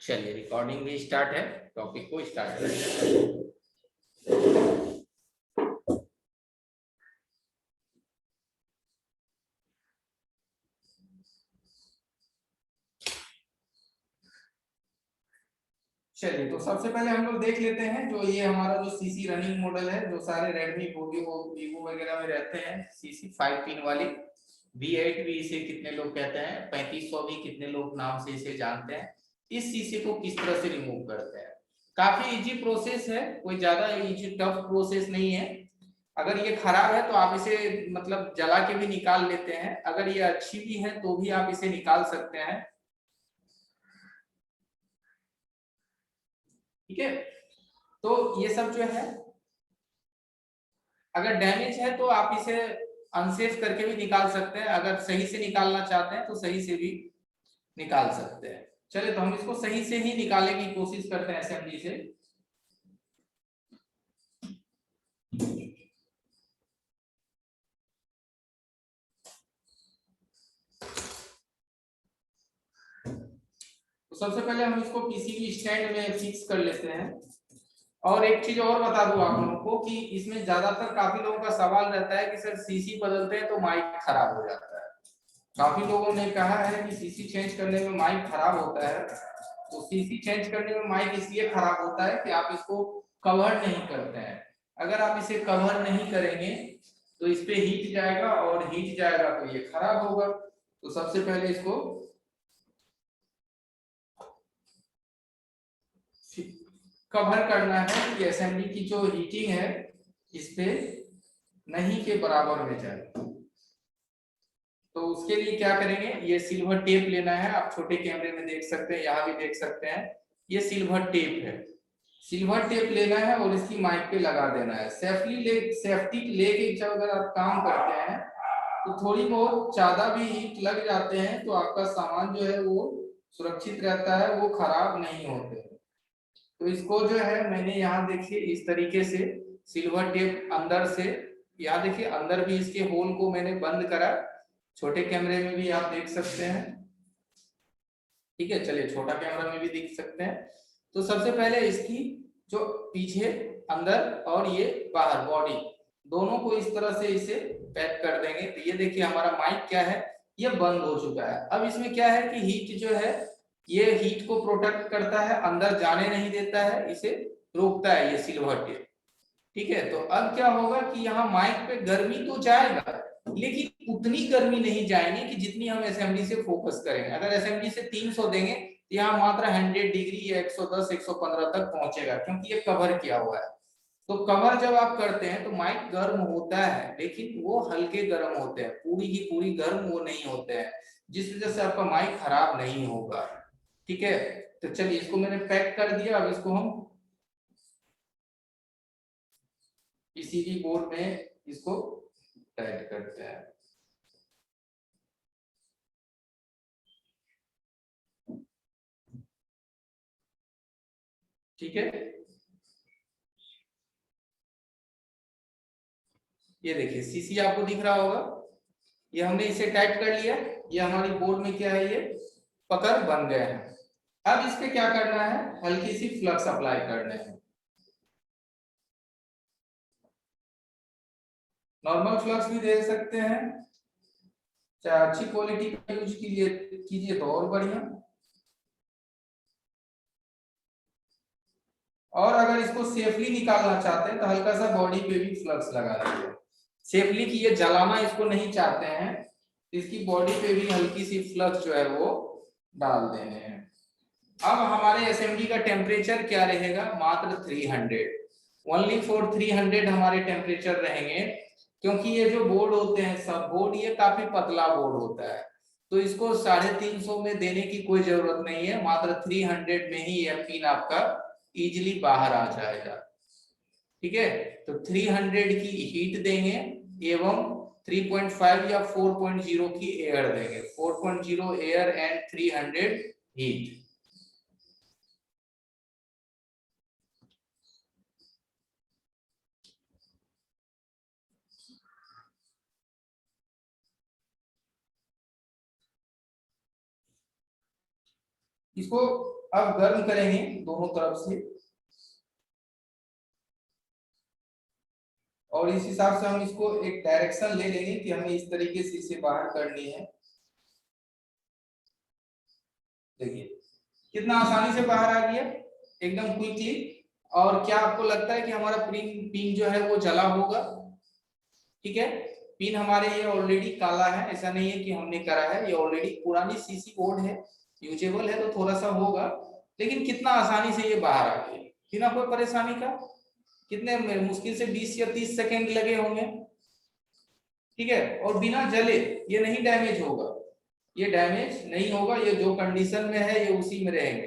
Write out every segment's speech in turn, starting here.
चलिए रिकॉर्डिंग भी स्टार्ट है, टॉपिक को स्टार्ट करें। चलिए तो सबसे पहले हम लोग देख लेते हैं जो ये हमारा जो सीसी रनिंग मॉडल है, जो सारे रेडमी वीवो वगैरह में रहते हैं, सीसी 5 पिन वाली V8 भी इसे कितने लोग कहते हैं, 3500 भी कितने लोग नाम से इसे जानते हैं। इस सीसी को किस तरह से रिमूव करते हैं, काफी इजी प्रोसेस है, कोई ज्यादा इजी टफ प्रोसेस नहीं है। अगर ये खराब है तो आप इसे मतलब जला के भी निकाल लेते हैं, अगर ये अच्छी भी है तो भी आप इसे निकाल सकते हैं। ठीक है, तो ये सब जो है अगर डैमेज है तो आप इसे अनसेफ करके भी निकाल सकते हैं, अगर सही से निकालना चाहते हैं तो सही से भी निकाल सकते हैं। चलिए तो हम इसको सही से ही निकालने की कोशिश करते हैं असेंबली से। तो सबसे पहले हम इसको पीसीबी स्टैंड में फिक्स कर लेते हैं। और एक चीज और बता दूं आप लोगों को कि इसमें ज्यादातर काफी लोगों का सवाल रहता है कि सर सीसी बदलते हैं तो माइक खराब हो जाता है। काफी लोगों ने कहा है कि सीसी चेंज करने में माइक खराब होता है। तो सीसी चेंज करने में माइक इसलिए खराब होता है कि आप इसको कवर नहीं करते हैं। अगर आप इसे कवर नहीं करेंगे तो इस पे हीट जाएगा, और हीट जाएगा तो ये खराब होगा। तो सबसे पहले इसको कवर करना है कि असेंबली की जो हीटिंग है इस पे नहीं के बराबर में जाए। तो उसके लिए क्या करेंगे, ये सिल्वर टेप लेना है, आप छोटे कैमरे में देख सकते हैं, यहाँ भी देख सकते हैं, ये सिल्वर टेप है। सिल्वर टेप लेना है और इसकी माइक पे लगा देना है। सेफ्टी लेके जब अगर आप काम करते हैं तो थोड़ी बहुत ज्यादा भी हीट लग जाते हैं तो आपका सामान जो है वो सुरक्षित रहता है, वो खराब नहीं होते। तो इसको जो है मैंने यहाँ देखिए इस तरीके से सिल्वर टेप अंदर से, यहाँ देखिए अंदर भी इसके होल को मैंने बंद करा, छोटे कैमरे में भी आप देख सकते हैं। ठीक है, चलिए छोटा कैमरा में भी देख सकते हैं। तो सबसे पहले इसकी जो पीछे अंदर और ये बाहर बॉडी दोनों को इस तरह से इसे पैक कर देंगे। तो ये देखिए हमारा माइक क्या है, ये बंद हो चुका है। अब इसमें क्या है कि हीट जो है ये हीट को प्रोटेक्ट करता है, अंदर जाने नहीं देता है, इसे रोकता है ये सिल्वर टेप। ठीक है, तो अब क्या होगा कि यहाँ माइक पे गर्मी तो जाएगा लेकिन उतनी गर्मी नहीं जाएगी कि जितनी हम असेंबली से फोकस करेंगे। अगर असेंबली से 300 देंगे तो यहाँ मात्र 100 डिग्री या 110 115 तक पहुंचेगा, क्योंकि ये कवर किया हुआ है। तो कवर जब आप करते हैं तो माइक गर्म होता है लेकिन वो हल्के गर्म होते हैं, पूरी की पूरी गर्म वो नहीं होते हैं, जिस वजह से आपका माइक खराब नहीं होगा। ठीक है, तो चलिए इसको मैंने पैक कर दिया। अब इसको हम पीसीबी बोर्ड में इसको टाइट करते हैं। ठीक है, ये देखिए सीसी आपको दिख रहा होगा, ये हमने इसे टाइट कर लिया। ये हमारी बोर्ड में क्या है, ये पकड़ बन गए हैं। अब इस पे क्या करना है, हल्की सी फ्लक्स अप्लाई करने हैं। नॉर्मल फ्लक्स भी दे सकते हैं, चाहे अच्छी क्वालिटी का यूज कीजिए तो और बढ़िया। और अगर इसको सेफली निकालना चाहते हैं तो हल्का सा बॉडी पे भी फ्लक्स लगा दीजिए। सेफली की ये जलाना इसको नहीं चाहते हैं, इसकी बॉडी पे भी हल्की सी फ्लक्स जो है वो डाल देने हैं। अब हमारे एसएमडी का टेम्परेचर क्या रहेगा, मात्र 300, ओनली फॉर 300 हमारे टेम्परेचर रहेंगे। क्योंकि ये जो बोर्ड होते हैं सब बोर्ड ये काफी पतला बोर्ड होता है, तो इसको 350 में देने की कोई जरूरत नहीं है, मात्र 300 में ही ये पिन आपका इजिली बाहर आ जाएगा। ठीक है, तो 300 की हीट देंगे एवं 3.5 या 4.0 की एयर देंगे, 4.0 एयर एंड 300 हीट। इसको अब गर्म करेंगे दोनों तरफ से, और इस हिसाब से हम इसको एक डायरेक्शन ले लेंगे कि हमें इस तरीके से इसे बाहर करनी है। देखिए कितना आसानी से बाहर आ गया, एकदम क्विकली। और क्या आपको लगता है कि हमारा पिन जो है वो जला होगा? ठीक है, पिन हमारे ये ऑलरेडी काला है, ऐसा नहीं है कि हमने करा है, ये ऑलरेडी पुरानी सीसी बोर्ड है, यूजेबल है, तो थोड़ा सा होगा, लेकिन कितना आसानी से ये बाहर आ गया बिना कोई परेशानी का। कितने मुश्किल से 20 या 30 सेकेंड लगे होंगे। ठीक है, और बिना जले, ये नहीं डैमेज होगा, ये डैमेज नहीं होगा, ये जो कंडीशन में है ये उसी में रहेंगे।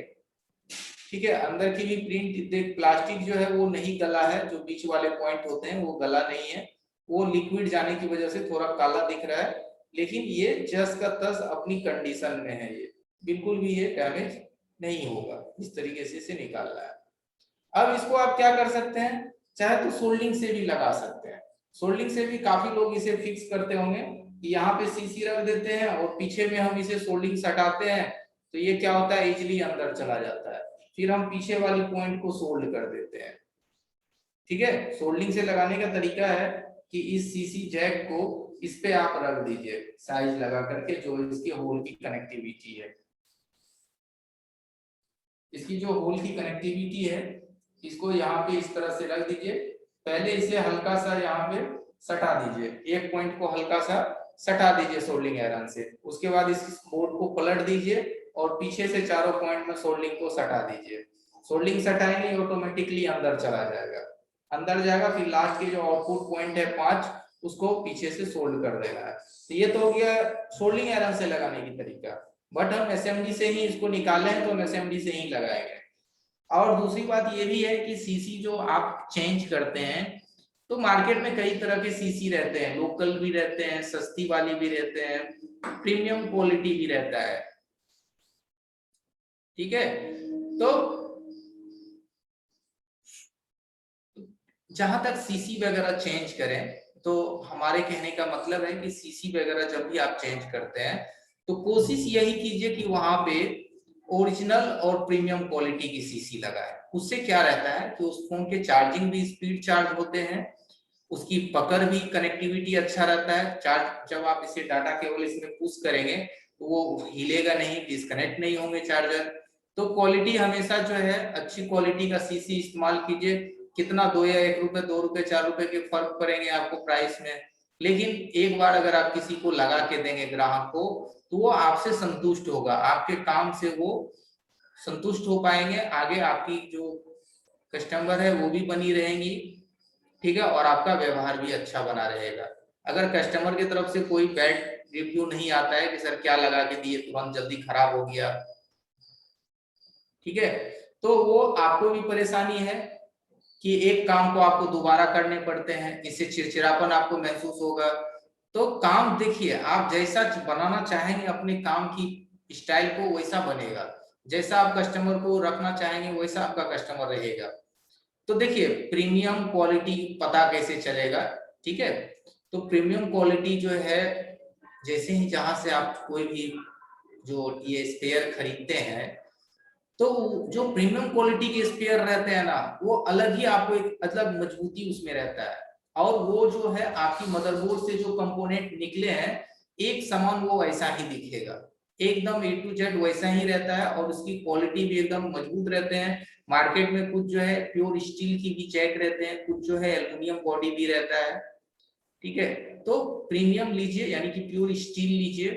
ठीक है, अंदर की भी प्रिंट देख, प्लास्टिक जो है वो नहीं गला है, जो बीच वाले पॉइंट होते हैं वो गला नहीं है, वो लिक्विड जाने की वजह से थोड़ा काला दिख रहा है, लेकिन ये जस का तस अपनी कंडीशन में है, ये बिल्कुल भी ये डैमेज नहीं होगा। इस तरीके से इसे निकालना है। अब इसको आप क्या कर सकते हैं, चाहे तो सोल्डिंग से भी लगा सकते हैं। सोल्डिंग से भी काफी लोग इसे फिक्स करते होंगे कि यहाँ पे सीसी रख देते हैं और पीछे में हम इसे सोल्डिंग सटाते हैं, तो ये क्या होता है, इजिली अंदर चला जाता है, फिर हम पीछे वाली पॉइंट को सोल्ड कर देते हैं। ठीक है, सोल्डिंग से लगाने का तरीका है कि इस सीसी जैक को इस पे आप रख दीजिए साइज लगा करके, जो इसकी होल की कनेक्टिविटी है, इसकी जो होल की कनेक्टिविटी है इसको यहाँ पे इस तरह से रख दीजिए। पहले इसे हल्का सा यहाँ पे सटा दीजिए, एक पॉइंट को हल्का सा सटा दीजिए सोल्डिंग आयरन से, उसके बाद इस बोर्ड को पलट दीजिए और पीछे से चारों पॉइंट में सोल्डिंग को सटा दीजिए। सोल्डिंग सटाएंगे ऑटोमेटिकली अंदर चला जाएगा, अंदर जाएगा, फिर लास्ट के जो आउटपुट पॉइंट है 5, उसको पीछे से सोल्ड कर देना है। तो ये तो हो गया सोल्डिंग आयरन से लगाने की तरीका, बट हम एसएमडी से ही इसको निकाले हैं तो हम एसएमडी से ही लगाएंगे। और दूसरी बात ये भी है कि सीसी जो आप चेंज करते हैं, तो मार्केट में कई तरह के सीसी रहते हैं, लोकल भी रहते हैं, सस्ती वाली भी रहते हैं, प्रीमियम क्वालिटी भी रहता है। ठीक है, तो जहां तक सीसी वगैरह चेंज करें, तो हमारे कहने का मतलब है कि सीसी वगैरह जब भी आप चेंज करते हैं तो कोशिश यही कीजिए कि वहां पे ओरिजिनल और प्रीमियम क्वालिटी की सीसी लगाएं। उससे क्या रहता है कि उस फोन के चार्जिंग भी स्पीड चार्ज होते हैं, उसकी पकड़ भी, कनेक्टिविटी अच्छा रहता है, चार्ज जब आप इसे डाटा केबल इसमें पुश करेंगे तो वो हिलेगा नहीं, डिस्कनेक्ट नहीं होंगे चार्जर। तो क्वालिटी हमेशा जो है अच्छी क्वालिटी का सीसी इस्तेमाल कीजिए। कितना 2 या 1 रुपए 2 रुपए 4 रुपए के फर्क पड़ेंगे आपको प्राइस में, लेकिन एक बार अगर आप किसी को लगा के देंगे ग्राहक को, तो वो आपसे संतुष्ट होगा, आपके काम से वो संतुष्ट हो पाएंगे, आगे आपकी जो कस्टमर है वो भी बनी रहेंगी। ठीक है, और आपका व्यवहार भी अच्छा बना रहेगा। अगर कस्टमर की तरफ से कोई बैड रिव्यू नहीं आता है कि सर क्या लगा के दिए, तुरंत जल्दी खराब हो गया, ठीक है, तो वो आपको भी परेशानी है कि एक काम को आपको दोबारा करने पड़ते हैं, इससे चिड़चिड़ापन आपको महसूस होगा। तो काम देखिए, आप जैसा बनाना चाहेंगे अपने काम की स्टाइल को वैसा बनेगा, जैसा आप कस्टमर को रखना चाहेंगे वैसा आपका कस्टमर रहेगा। तो देखिए प्रीमियम क्वालिटी पता कैसे चलेगा, ठीक है, तो प्रीमियम क्वालिटी जो है, जैसे ही जहां से आप कोई भी जो ये स्पेयर खरीदते हैं, तो जो प्रीमियम क्वालिटी के स्पेयर रहते हैं ना, वो अलग ही आपको एक मतलब मजबूती उसमें रहता है, और वो जो है आपकी मदरबोर्ड से जो कंपोनेंट निकले हैं, एक समान वो वैसा ही दिखेगा, एकदम A to Z वैसा ही रहता है, और उसकी क्वालिटी भी एकदम मजबूत रहते हैं। मार्केट में कुछ जो है प्योर स्टील की भी चेक रहते हैं, कुछ जो है एल्युमिनियम बॉडी भी रहता है। ठीक है, तो प्रीमियम लीजिए यानी कि प्योर स्टील लीजिए,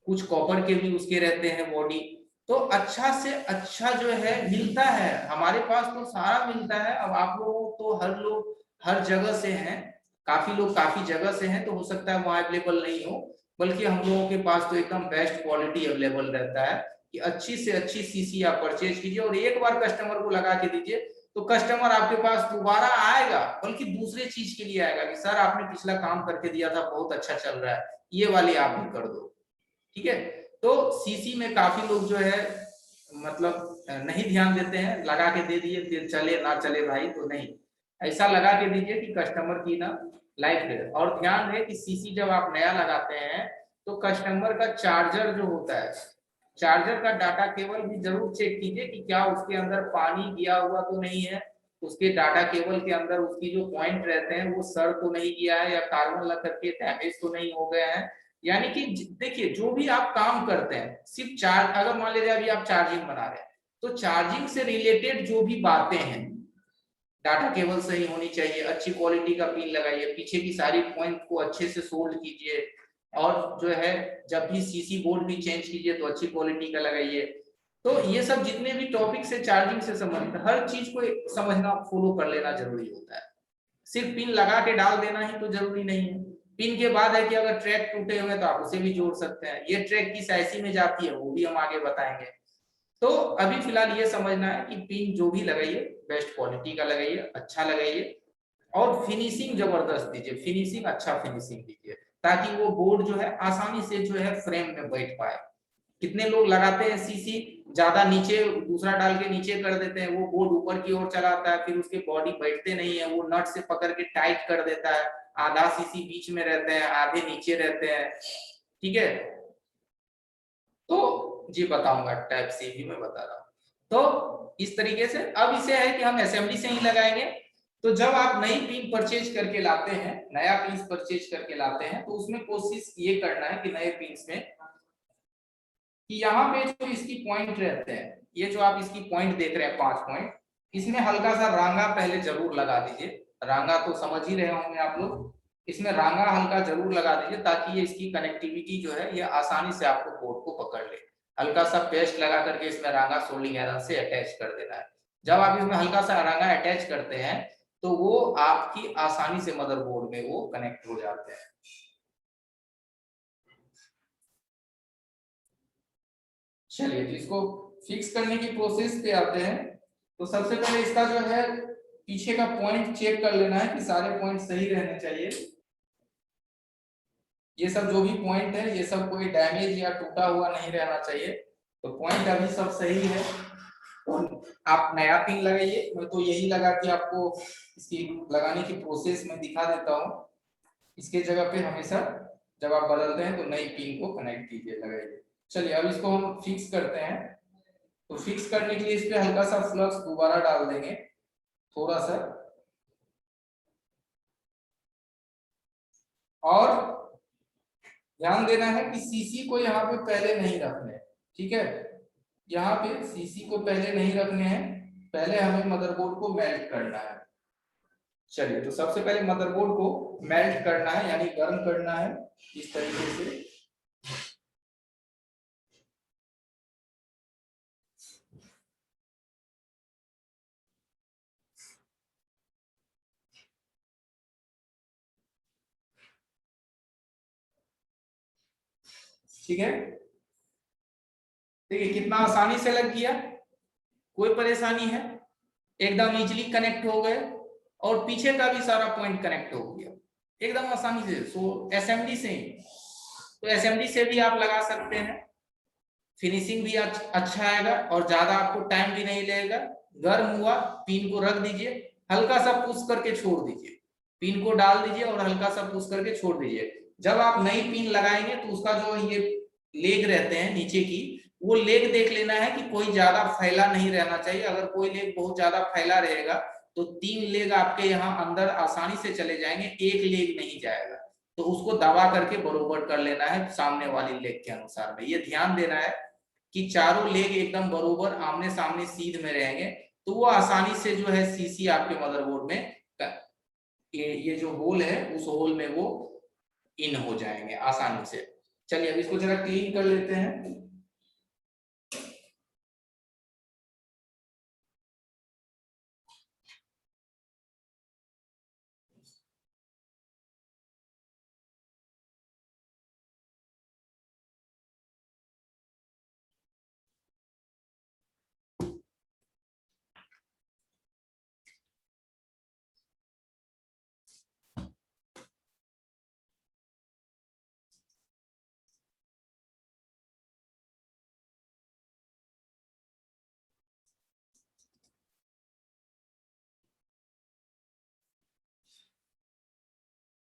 कुछ कॉपर के भी उसके रहते हैं बॉडी, तो अच्छा से अच्छा जो है मिलता है हमारे पास, तो सारा मिलता है। अब आप लोग तो हर लोग हर जगह से हैं, काफी लोग काफी जगह से हैं, तो हो सकता है वहां अवेलेबल नहीं हो, बल्कि हम लोगों के पास तो एकदम बेस्ट क्वालिटी अवेलेबल रहता है कि अच्छी से अच्छी सीसी आप परचेज कीजिए और एक बार कस्टमर को लगा के दीजिए, तो कस्टमर आपके पास दोबारा आएगा, बल्कि दूसरे चीज के लिए आएगा कि सर आपने पिछला काम करके दिया था, बहुत अच्छा चल रहा है, ये वाली आप भी कर दो। ठीक है, तो सीसी में काफी लोग जो है मतलब नहीं ध्यान देते हैं, लगा के दे दिए, फिर चले ना चले भाई, तो नहीं, ऐसा लगा के दीजिए कि कस्टमर की ना लाइफ रहे। और ध्यान रहे कि सीसी जब आप नया लगाते हैं तो कस्टमर का चार्जर जो होता है चार्जर का डाटा केबल भी जरूर चेक कीजिए कि क्या उसके अंदर पानी गया हुआ तो नहीं है, उसके डाटा केबल के अंदर उसकी जो पॉइंट रहते हैं वो सड़ तो नहीं गया है, या कार्बन लग करके डैमेज तो नहीं हो गया है। यानी कि देखिए जो भी आप काम करते हैं, सिर्फ चार्ज, अगर मान लीजिए अभी आप चार्जिंग बना रहे हैं तो चार्जिंग से रिलेटेड जो भी बातें हैं, डाटा केबल सही होनी चाहिए, अच्छी क्वालिटी का पिन लगाइए, पीछे की सारी पॉइंट को अच्छे से सोल्ड कीजिए, और जो है जब भी सीसी बोर्ड भी चेंज कीजिए तो अच्छी क्वालिटी का लगाइए। तो ये सब जितने भी टॉपिक से चार्जिंग से संबंधित हर चीज को समझना, फॉलो कर लेना जरूरी होता है। सिर्फ पिन लगा के डाल देना ही तो जरूरी नहीं है। पिन के बाद है कि अगर ट्रैक टूटे हुए तो आप उसे भी जोड़ सकते हैं, ये ट्रैक किस आईसी में जाती है वो भी हम आगे बताएंगे। तो अभी फिलहाल ये समझना है कि पिन जो भी लगाइए बेस्ट क्वालिटी का लगाइए, अच्छा लगाइए, और फिनिशिंग जबरदस्त दीजिए, फिनिशिंग अच्छा फिनिशिंग दीजिए, ताकि वो बोर्ड जो है आसानी से जो है फ्रेम में बैठ पाए। कितने लोग लगाते हैं सीसी ज्यादा नीचे, दूसरा डाल के नीचे कर देते हैं, वो बोर्ड ऊपर की ओर चला आता है, फिर उसके बॉडी बैठते नहीं है, वो नट से पकड़ के टाइट कर देता है, आधा सीसी बीच में रहते हैं, आधे नीचे रहते हैं। ठीक है, तो जी बताऊंगा, टाइप सी भी मैं बता रहा हूँ। तो इस तरीके से अब इसे है कि हम असेंबली से ही लगाएंगे। तो जब आप नई पिन परचेज करके लाते हैं, नया पिन परचेज करके लाते हैं, तो उसमें कोशिश ये करना है कि नए पिन में कि यहाँ पे जो इसकी पॉइंट रहते हैं, ये जो आप इसकी पॉइंट देख रहे हैं 5 पॉइंट, इसमें हल्का सा रांगा पहले जरूर लगा दीजिए। रांगा तो समझ ही रहे होंगे आप लोग, इसमें रांगा हल्का जरूर लगा दीजिए ताकि ये इसकी कनेक्टिविटी जो है ये आसानी से आपको बोर्ड को पकड़ ले। हल्का सा पेस्ट लगा करके इसमें रांगा सोल्डिंग आयरन से अटैच कर देना है। जब आप इसमें हल्का सा रांगा अटैच करते हैं तो वो आपकी आसानी से मदरबोर्ड में वो कनेक्ट हो जाते हैं। चलिए, तो इसको फिक्स करने की प्रोसेस पे आते हैं। तो सबसे पहले इसका जो है पीछे का पॉइंट चेक कर लेना है कि सारे पॉइंट सही रहने चाहिए। ये सब जो भी पॉइंट है ये सब कोई डैमेज या टूटा हुआ नहीं रहना चाहिए। तो पॉइंट अभी सब सही है, तो आप नया पिन लगाइए। मैं तो यही लगा कि आपको इसकी लगाने की प्रोसेस में दिखा देता हूँ। इसके जगह पे हमेशा जब आप बदलते हैं तो नई पिन को कनेक्ट कीजिए, लगाइए। चलिए अब इसको हम फिक्स करते हैं। तो फिक्स करने के लिए इस पे हल्का सा फ्लक्स दोबारा डाल देंगे, थोड़ा सा, और ध्यान देना है कि सीसी को यहाँ पे पहले नहीं रखने। ठीक है, यहाँ पे सीसी को पहले नहीं रखने हैं, पहले हमें मदरबोर्ड को मेल्ट करना है। चलिए, तो सबसे पहले मदरबोर्ड को मेल्ट करना है, यानी गर्म करना है इस तरीके से। ठीक है, देखिए कितना आसानी से लग गया, कोई परेशानी है, एकदम इजीली कनेक्ट हो गए, और पीछे का भी सारा पॉइंट कनेक्ट हो गया एकदम आसानी से। सो एसएमडी से ही, तो एसएमडी से भी आप लगा सकते हैं, फिनिशिंग भी अच्छा आएगा और ज्यादा आपको टाइम भी नहीं लगेगा। गर्म हुआ, पिन को रख दीजिए, हल्का सा पुश करके छोड़ दीजिए, पिन को डाल दीजिए और हल्का सा पुश करके छोड़ दीजिए। जब आप नई पिन लगाएंगे तो उसका जो ये लेग रहते हैं नीचे की, वो लेग देख लेना है कि कोई ज्यादा फैला नहीं रहना चाहिए। अगर कोई लेग बहुत ज्यादा फैला रहेगा तो 3 लेग आपके यहाँ अंदर आसानी से चले जाएंगे, एक लेग नहीं जाएगा। तो उसको दबा करके बरोबर कर लेना है सामने वाली लेग के अनुसार में। ये ध्यान देना है कि चारों लेग एकदम बरोबर आमने सामने सीध में रहेंगे, तो वो आसानी से जो है सीसी आपके मदरबोर्ड में ये जो होल है उस होल में वो इन हो जाएंगे आसानी से। चलिए अब इसको जरा क्लीन कर लेते हैं।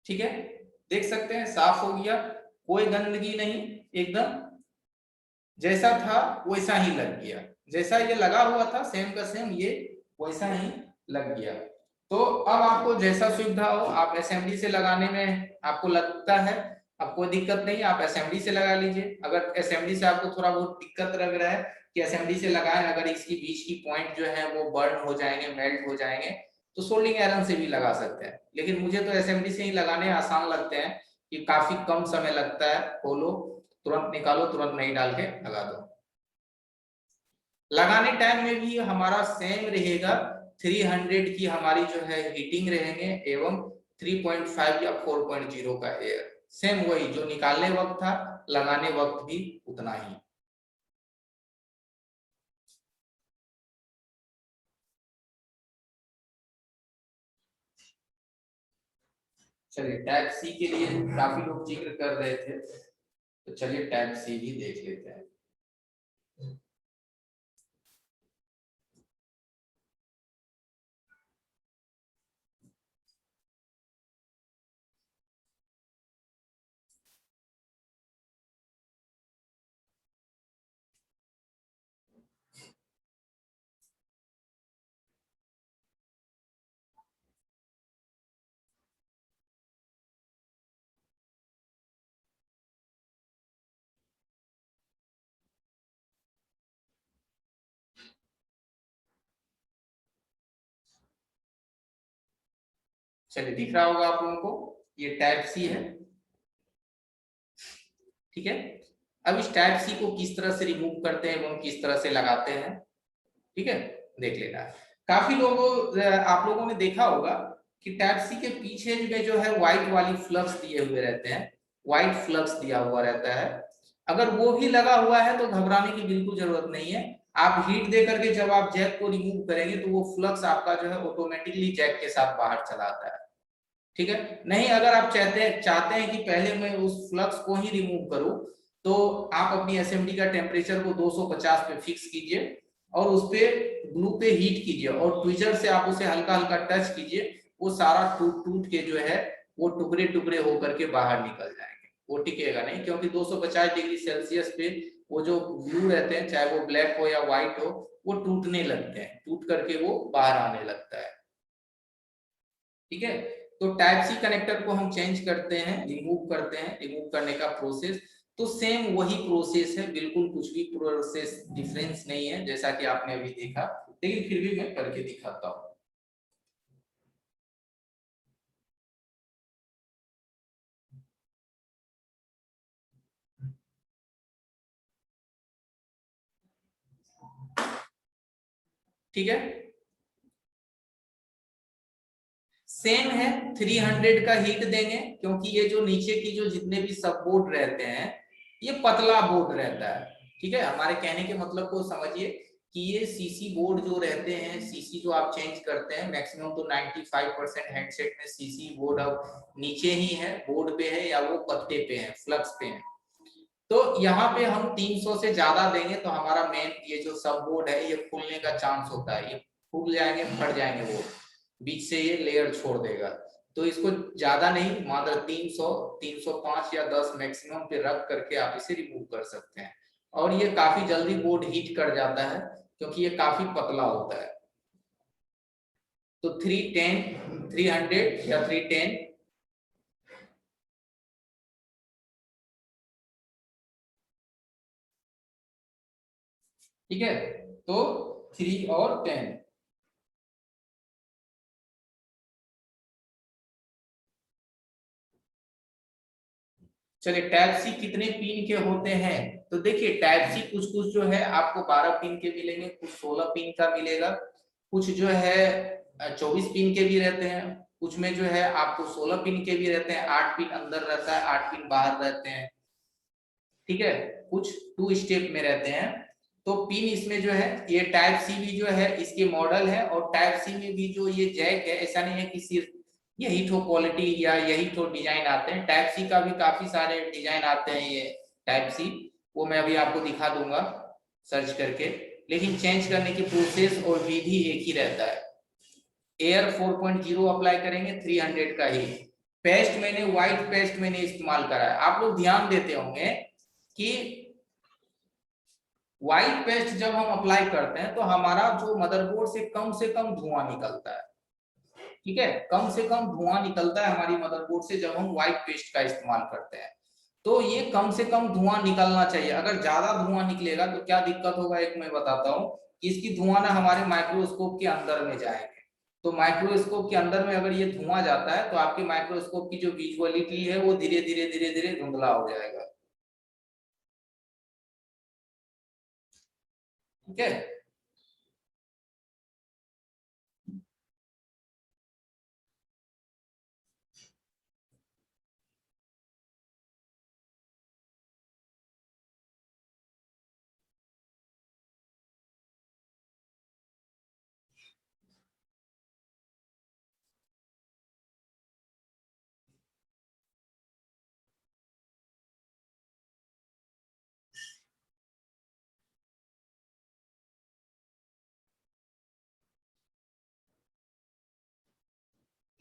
ठीक है, देख सकते हैं साफ हो गया, कोई गंदगी नहीं, एकदम जैसा था वैसा ही लग गया, जैसा ये लगा हुआ था सेम का सेम ये वैसा ही लग गया। तो अब आपको जैसा सुविधा हो, आप एसएमडी से लगाने में आपको लगता है अब कोई दिक्कत नहीं, आप एसएमडी से लगा लीजिए। अगर एसएमडी से आपको थोड़ा बहुत दिक्कत लग रहा है कि एसएमडी से लगाएं, अगर इसकी बीच की पॉइंट जो है वो बर्न हो जाएंगे, मेल्ट हो जाएंगे, तो सोल्डिंग आयरन से भी लगा सकते हैं। लेकिन मुझे तो एसएमडी से ही लगाने आसान लगते हैं कि काफी कम समय लगता है, खोलो तुरंत निकालो, तुरंत नहीं डाल के लगा दो। लगाने टाइम में भी हमारा सेम रहेगा, 300 की हमारी जो है हीटिंग रहेंगे एवं 3.5 या 4.0 का एयर, सेम वही जो निकालने वक्त था, लगाने वक्त भी उतना ही। चलिए टाइप सी के लिए काफी लोग जिक्र कर रहे थे, तो चलिए टाइप सी भी देख लेते हैं। चलिए दिख रहा होगा आप लोगों को, ये टाइप सी है, ठीक है। अब इस टाइप सी को किस तरह से रिमूव करते हैं एवं किस तरह से लगाते हैं, ठीक है, देख लेना। काफी लोगों आप लोगों ने देखा होगा कि टाइप सी के पीछे में जो है व्हाइट वाली फ्लक्स दिए हुए रहते हैं, व्हाइट फ्लक्स दिया हुआ रहता है। अगर वो भी लगा हुआ है तो घबराने की बिल्कुल जरूरत नहीं है। आप हीट दे करके जब आप जैक को रिमूव करेंगे तो वो फ्लक्स आपका जो है ऑटोमेटिकली जैक के साथ बाहर चला आता है, ठीक है। नहीं, अगर आप चाहते हैं कि पहले मैं उस फ्लक्स को ही रिमूव करूं, तो आप अपनी एसएमडी का टेम्परेचर को 250 पे फिक्स कीजिए और उस पे ग्लू पे हीट कीजिए और ट्विजर से आप उसे हल्का हल्का टच कीजिए, वो सारा टूट टूट के जो है वो टुकड़े टुकड़े होकर के बाहर निकल जाएंगे, वो टिकेगा नहीं। क्योंकि 250 डिग्री सेल्सियस पे वो जो ग्लू रहते हैं, चाहे वो ब्लैक हो या व्हाइट हो, वो टूटने लगते हैं, टूट करके वो बाहर आने लगता है, ठीक है। तो टाइप सी कनेक्टर को हम चेंज करते हैं, रिमूव करते हैं, रिमूव करने का प्रोसेस तो सेम वही प्रोसेस है, बिल्कुल कुछ भी प्रोसेस डिफरेंस नहीं है जैसा कि आपने अभी देखा, लेकिन फिर भी मैं करके दिखाता हूं। ठीक है, सेम है, 300 का हीट देंगे क्योंकि ये जो नीचे की जो जितने भी सब बोर्ड रहते हैं ये पतला बोर्ड रहता है, ठीक है। हमारे कहने के मतलब को समझिए कि ये सीसी बोर्ड जो रहते हैं, सीसी जो आप चेंज करते हैं मैक्सिमम तो 95% हेडसेट में सीसी बोर्ड अब नीचे ही है, बोर्ड पे है या वो पत्ते पे है, फ्लक्स पे है। तो यहाँ पे हम 300 से ज्यादा देंगे तो हमारा मेन ये जो सब बोर्ड है ये फूलने का चांस होता है, ये फूल जाएंगे, फट जाएंगे, वो बीच से ये लेयर छोड़ देगा। तो इसको ज्यादा नहीं, मात्र 300, 305 या 10 मैक्सिमम पे रख करके आप इसे रिमूव कर सकते हैं। और ये काफी जल्दी बोर्ड हीट कर जाता है क्योंकि ये काफी पतला होता है। तो 310, 300 या 310, ठीक है। तो 3 और 10, चलिए टाइप सी कितने पिन के होते हैं, तो देखिए टाइप सी कुछ कुछ जो है आपको 12 पिन के मिलेंगे, कुछ 16 पिन का मिलेगा, कुछ जो है 24 पिन के भी रहते हैं, कुछ में जो है आपको 16 पिन के भी रहते हैं, 8 पिन अंदर रहता है, 8 पिन बाहर रहते हैं, ठीक है। कुछ 2 स्टेप में रहते हैं। तो पिन इसमें जो है ये टाइप सी भी जो है इसके मॉडल है, और टाइप सी में भी जो ये जैक है ऐसा नहीं है कि सिर्फ यही ठो क्वालिटी या यही ठो डिजाइन आते हैं, टाइप सी का भी काफी सारे डिजाइन आते हैं ये टाइप सी, वो मैं अभी आपको दिखा दूंगा सर्च करके। लेकिन चेंज करने की प्रोसेस और विधि एक ही रहता है। एयर 4.0 अप्लाई करेंगे 300 का ही। पेस्ट मैंने व्हाइट पेस्ट मैंने इस्तेमाल करा है, आप लोग ध्यान देते होंगे कि व्हाइट पेस्ट जब हम अप्लाई करते हैं तो हमारा जो मदरबोर्ड से कम धुआं निकलता है, ठीक है, कम से कम धुआं निकलता है हमारी मदरबोर्ड से जब हम व्हाइट पेस्ट का इस्तेमाल करते हैं। तो ये कम से कम धुआं निकलना चाहिए। अगर ज्यादा धुआं निकलेगा तो क्या दिक्कत होगा, एक मैं बताता हूँ। इसकी धुआं ना हमारे माइक्रोस्कोप के अंदर में जाएंगे, तो माइक्रोस्कोप के अंदर में अगर ये धुआं जाता है तो आपके माइक्रोस्कोप की जो विजुअलिटी है वो धीरे धीरे धुंधला हो जाएगा, ठीक है।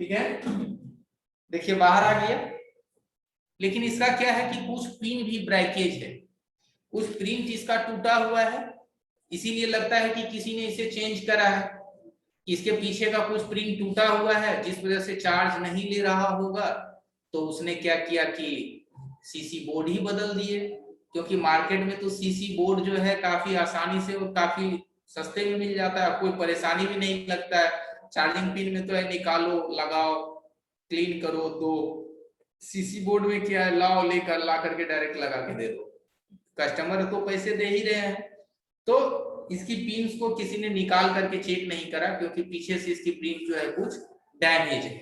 ठीक है, देखिए बाहर आ गया। लेकिन इसका क्या है कि कुछ पिन भी ब्रेकेज है, कुछ प्रिंट इसका टूटा हुआ है, इसीलिए लगता है कि किसी ने इसे चेंज करा है। इसके पीछे का कुछ प्रिंट टूटा हुआ है जिस वजह से चार्ज नहीं ले रहा होगा, तो उसने क्या किया कि सीसी बोर्ड ही बदल दिए। क्योंकि मार्केट में तो सीसी बोर्ड जो है काफी आसानी से और काफी सस्ते में मिल जाता है, कोई परेशानी भी नहीं लगता है। चार्जिंग पिन में तो है निकालो लगाओ क्लीन करो दो, सीसी बोर्ड में क्या है, लाओ लेकर ला करके डायरेक्ट लगा के दे दो। कस्टमर तो पैसे दे ही रहे हैं। तो इसकी पिन्स को किसी ने निकाल करके चेक नहीं करा, क्योंकि पीछे से इसकी प्रिंट जो है कुछ डैमेज है।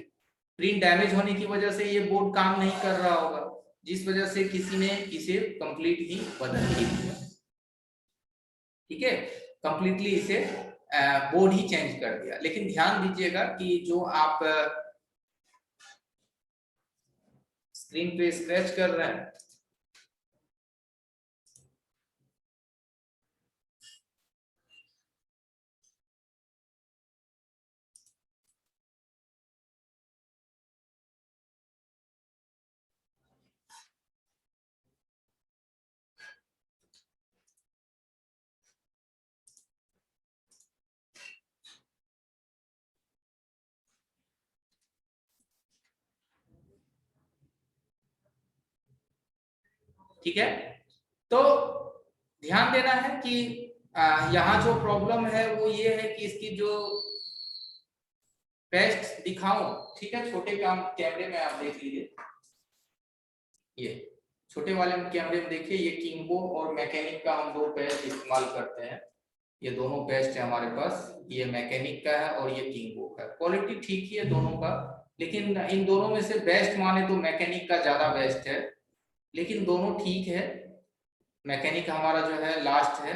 प्रिंट डैमेज होने की वजह से ये बोर्ड काम नहीं कर रहा होगा, जिस वजह से किसी ने इसे कंप्लीट ही बदल ही दिया, ठीक है, कंप्लीटली इसे बोर्ड ही चेंज कर दिया। लेकिन ध्यान दीजिएगा कि जो आप स्क्रीन पे स्क्रैच कर रहे हैं, ठीक है। तो ध्यान देना है कि यहाँ जो प्रॉब्लम है वो ये है कि इसकी जो पेस्ट दिखाऊं, ठीक है, छोटे काम कैमरे में आप देख लीजिए, ये छोटे वाले कैमरे में देखिए, ये किंगबो और मैकेनिक का हम दो पेस्ट इस्तेमाल करते हैं। ये दोनों पेस्ट है हमारे पास, ये मैकेनिक का है और ये किंगबो का है। क्वालिटी ठीक ही है दोनों का, लेकिन इन दोनों में से बेस्ट माने तो मैकेनिक का ज्यादा बेस्ट है। लेकिन दोनों ठीक है, मैकेनिक हमारा जो है लास्ट है,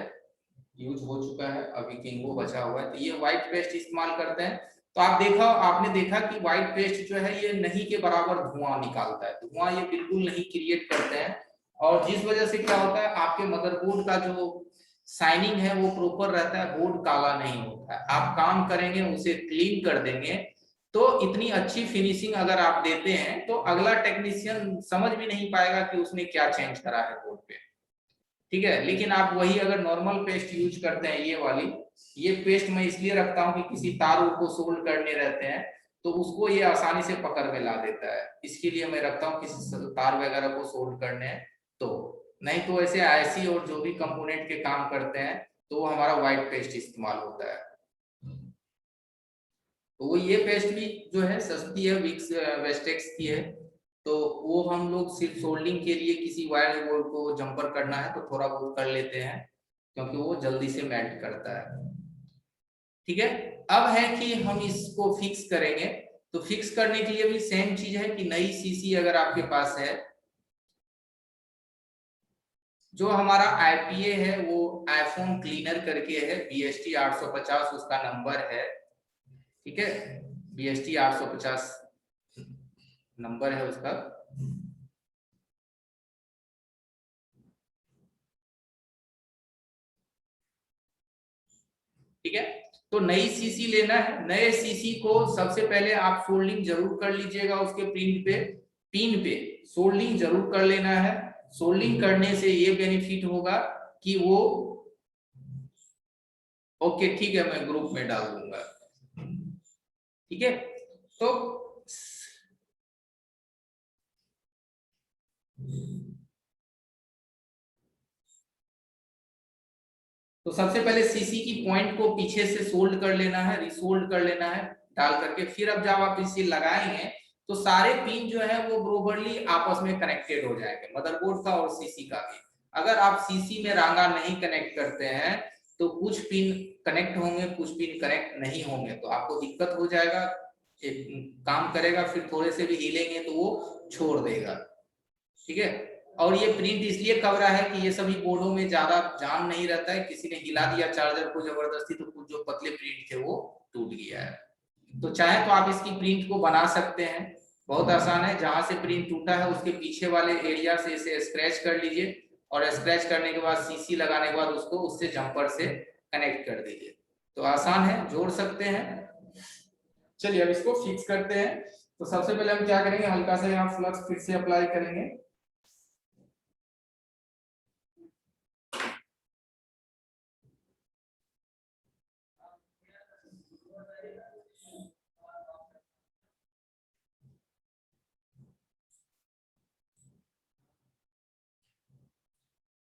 यूज हो चुका है, अभी किंगबो बचा हुआ है। तो ये व्हाइट पेस्ट इस्तेमाल करते हैं। तो आपने देखा कि व्हाइट पेस्ट जो है ये नहीं के बराबर धुआं निकालता है, धुआं ये बिल्कुल नहीं क्रिएट करते हैं। और जिस वजह से क्या होता है, आपके मदरबोर्ड का जो शाइनिंग है वो प्रॉपर रहता है, बोर्ड काला नहीं होता है। आप काम करेंगे उसे क्लीन कर देंगे तो इतनी अच्छी फिनिशिंग अगर आप देते हैं तो अगला टेक्नीशियन समझ भी नहीं पाएगा कि उसने क्या चेंज करा है बोर्ड पे, ठीक है। लेकिन आप वही अगर नॉर्मल पेस्ट यूज करते हैं, ये वाली, ये पेस्ट मैं इसलिए रखता हूं कि किसी तार को सोल्ड करने रहते हैं तो उसको ये आसानी से पकड़ में ला देता है, इसके लिए मैं रखता हूँ किसी तार वगैरह को सोल्ड करने हैं तो। नहीं तो ऐसे आईसी और जो भी कंपोनेंट के काम करते हैं तो वो हमारा व्हाइट पेस्ट इस्तेमाल होता है। तो वो ये पेस्ट भी जो है सस्ती है, विक्स वेस्टेक्स की है। तो वो हम लोग सिर्फ सोल्डिंग के लिए किसी वायर बोर्ड को जंपर करना है तो थोड़ा बहुत कर लेते हैं, क्योंकि वो जल्दी से मेल्ट करता है, ठीक है। अब है कि हम इसको फिक्स करेंगे। तो फिक्स करने के लिए भी सेम चीज है कि नई सीसी अगर आपके पास है, जो हमारा आईपीए है वो आईफोन क्लीनर करके है, BST 850 उसका नंबर है, ठीक है, BST 850 नंबर है उसका। ठीक है, तो नई सीसी लेना है। नए सीसी को सबसे पहले आप सोल्डिंग जरूर कर लीजिएगा, उसके प्रिंट पे पिन पे सोल्डिंग जरूर कर लेना है। सोल्डिंग करने से ये बेनिफिट होगा कि वो ओके ठीक है, मैं ग्रुप में डाल दूंगा। ठीक है, तो सबसे पहले सीसी की पॉइंट को पीछे से सोल्ड कर लेना है, रिसोल्ड कर लेना है डाल करके। फिर अब जब आप इसे लगाएंगे तो सारे पिन जो है वो बराबरली आपस में कनेक्टेड हो जाएंगे, मदरबोर्ड का और सीसी का भी। अगर आप सीसी में रांगा नहीं कनेक्ट करते हैं तो कुछ पिन कनेक्ट होंगे, कुछ पिन कनेक्ट नहीं होंगे, तो आपको दिक्कत हो जाएगा। एक काम करेगा, फिर थोड़े से भी हिलेंगे तो वो छोड़ देगा। ठीक है, और ये प्रिंट इसलिए कवर है कि ये सभी बोर्डों में ज्यादा जाम नहीं रहता है, किसी ने हिला दिया चार्जर को जबरदस्ती तो कुछ जो पतले प्रिंट थे वो टूट गया है। तो चाहे तो आप इसकी प्रिंट को बना सकते हैं, बहुत आसान है। जहां से प्रिंट टूटा है उसके पीछे वाले एरिया से इसे स्क्रैच कर लीजिए, और स्क्रैच करने के बाद सीसी लगाने के बाद उसको उससे जंपर से कनेक्ट कर दीजिए। तो आसान है, जोड़ सकते हैं। चलिए अब इसको फिक्स करते हैं। तो सबसे पहले हम क्या करेंगे, हल्का सा यहाँ फ्लक्स फिर से अप्लाई करेंगे।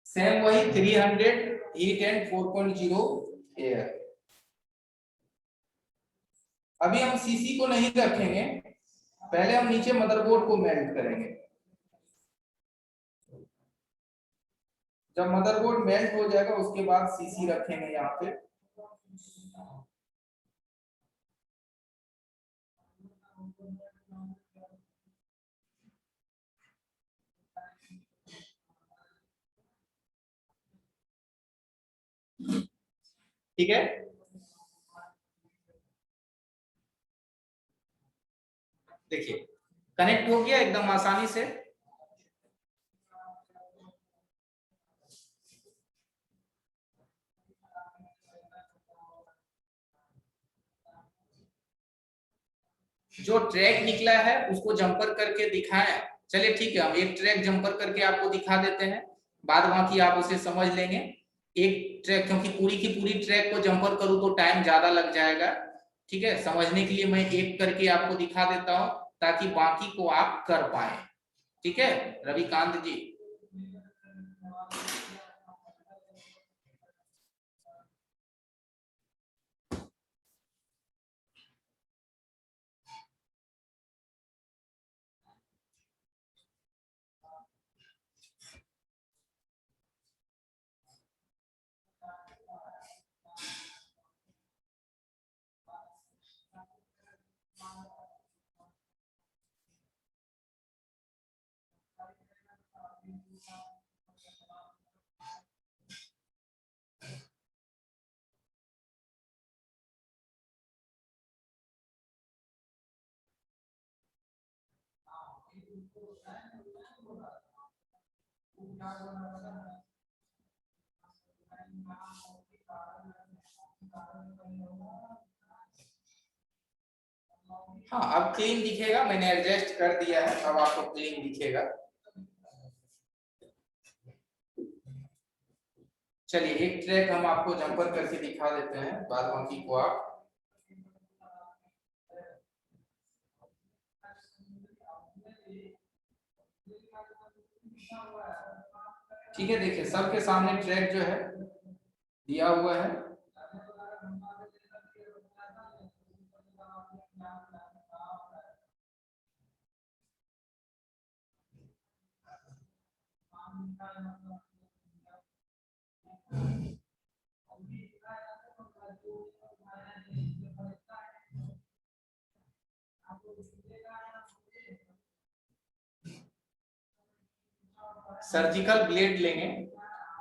सेम वही 300 हीट एंड 4.0 एयर। अभी हम सीसी को नहीं रखेंगे, पहले हम नीचे मदरबोर्ड को मेल्ट करेंगे। जब मदरबोर्ड मेल्ट हो जाएगा उसके बाद सीसी रखेंगे यहाँ पे। ठीक है, देखिए कनेक्ट हो गया एकदम आसानी से। जो ट्रैक निकला है उसको जंपर करके दिखाएं। चलिए ठीक है, हम एक ट्रैक जंपर करके आपको दिखा देते हैं, बाद बाकी आप उसे समझ लेंगे। एक ट्रैक, क्योंकि पूरी की पूरी ट्रैक को जंपर करूं तो टाइम ज्यादा लग जाएगा। ठीक है, समझने के लिए मैं एक करके आपको दिखा देता हूं ताकि बाकी को आप कर पाए। ठीक है रविकांत जी। हाँ अब क्लीन दिखेगा, मैंने एडजस्ट कर दिया है, अब आपको क्लीन दिखेगा। चलिए एक ट्रैक हम आपको जंपर करके दिखा देते हैं, बाद बाकी को आप। ठीक है, देखिए सबके सामने ट्रैक जो है दिया हुआ है। सर्जिकल ब्लेड लेंगे,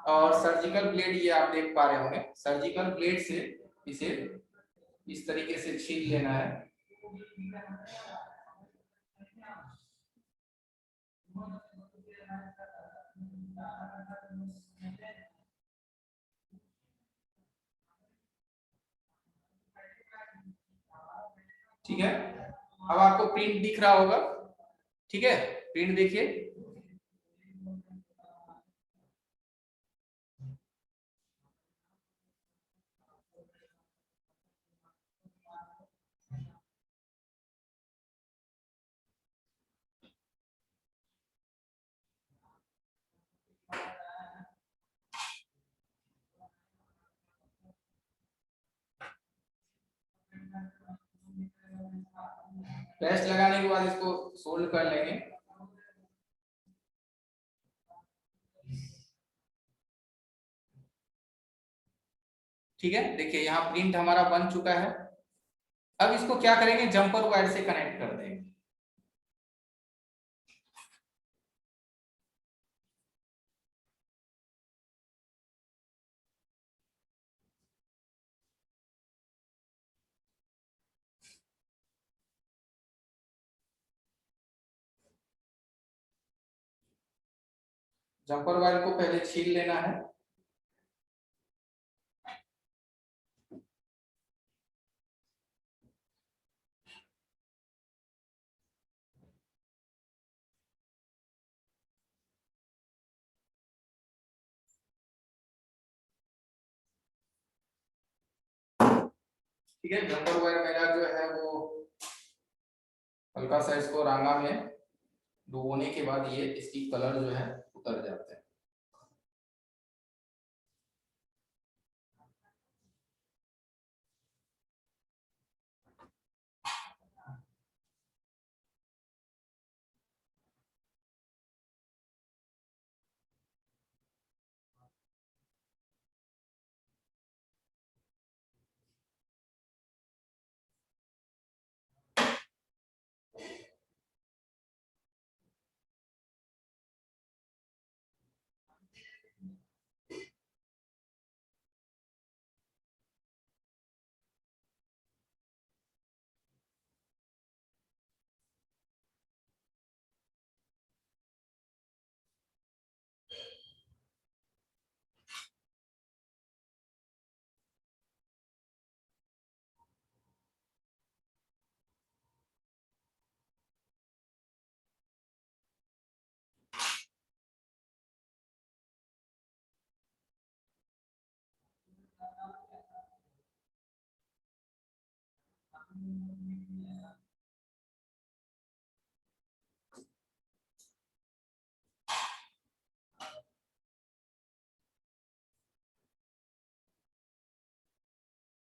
और सर्जिकल ब्लेड ये आप देख पा रहे होंगे, सर्जिकल ब्लेड से इसे इस तरीके से छील लेना है। ठीक है, अब आपको प्रिंट दिख रहा होगा। ठीक है, प्रिंट देखिए। पेस्ट लगाने के बाद इसको सोल्ड कर लेंगे। ठीक है, देखिए यहाँ प्रिंट हमारा बन चुका है। अब इसको क्या करेंगे, जंपर वायर से कनेक्ट कर देंगे। जंपर वायर को पहले छील लेना है। ठीक है, जंपर वायर मेरा जो है वो हल्का सा इसको रांगा में डुबोने के बाद ये इसकी कलर जो है उतर जाते हैं।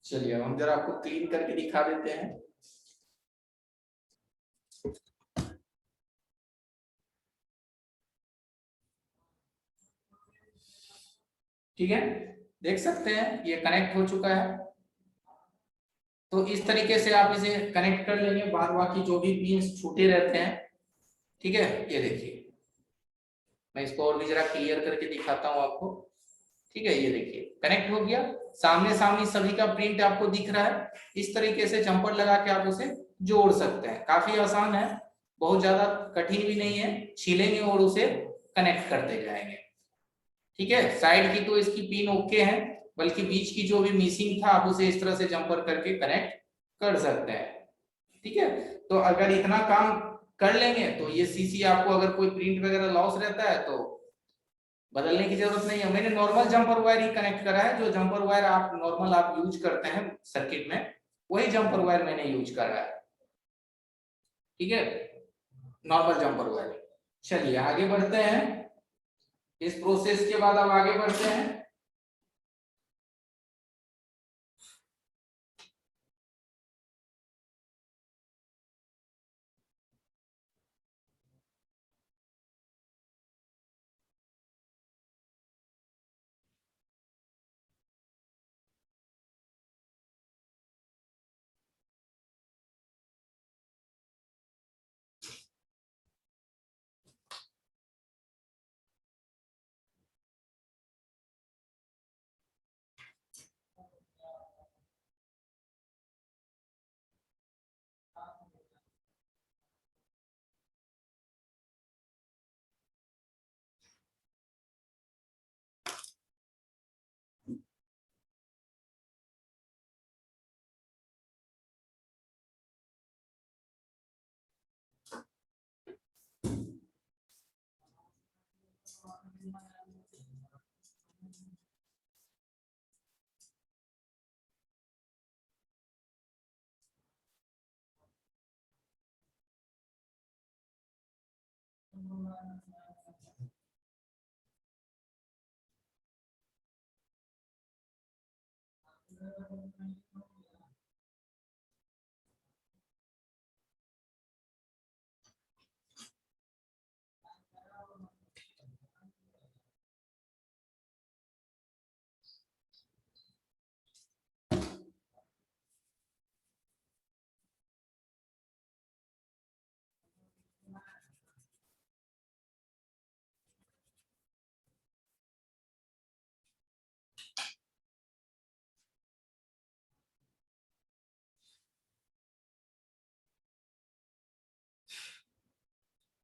चलिए अब हम जरा आपको क्लीन करके दिखा देते हैं। ठीक है, देख सकते हैं ये कनेक्ट हो चुका है। तो इस तरीके से आप इसे कनेक्ट कर लेंगे, बाद बाकी जो भी पिन्स छूटे रहते हैं। ठीक है, ये देखिए मैं इसको और भी जरा क्लियर करके दिखाता हूँ आपको। ठीक है, ये देखिए कनेक्ट हो गया, सामने सामने सभी का प्रिंट आपको दिख रहा है। इस तरीके से जंपर लगा के आप उसे जोड़ सकते हैं, काफी आसान है, बहुत ज्यादा कठिन भी नहीं है। छीलेंगे और उसे कनेक्ट करते जाएंगे। ठीक है, साइड की तो इसकी पिन ओके है, बल्कि बीच की जो भी मिसिंग था आप उसे इस तरह से जंपर करके कनेक्ट कर सकते हैं। ठीक है, तो अगर इतना काम कर लेंगे तो ये सीसी आपको अगर कोई प्रिंट वगैरह लॉस रहता है तो बदलने की जरूरत नहीं है। मैंने नॉर्मल जंपर वायर ही कनेक्ट करा है, जो जंपर वायर आप नॉर्मल आप यूज करते हैं सर्किट में, वही जंपर वायर मैंने यूज करा है। ठीक है, नॉर्मल जंपर वायर। चलिए आगे बढ़ते हैं, इस प्रोसेस के बाद अब आगे बढ़ते हैं।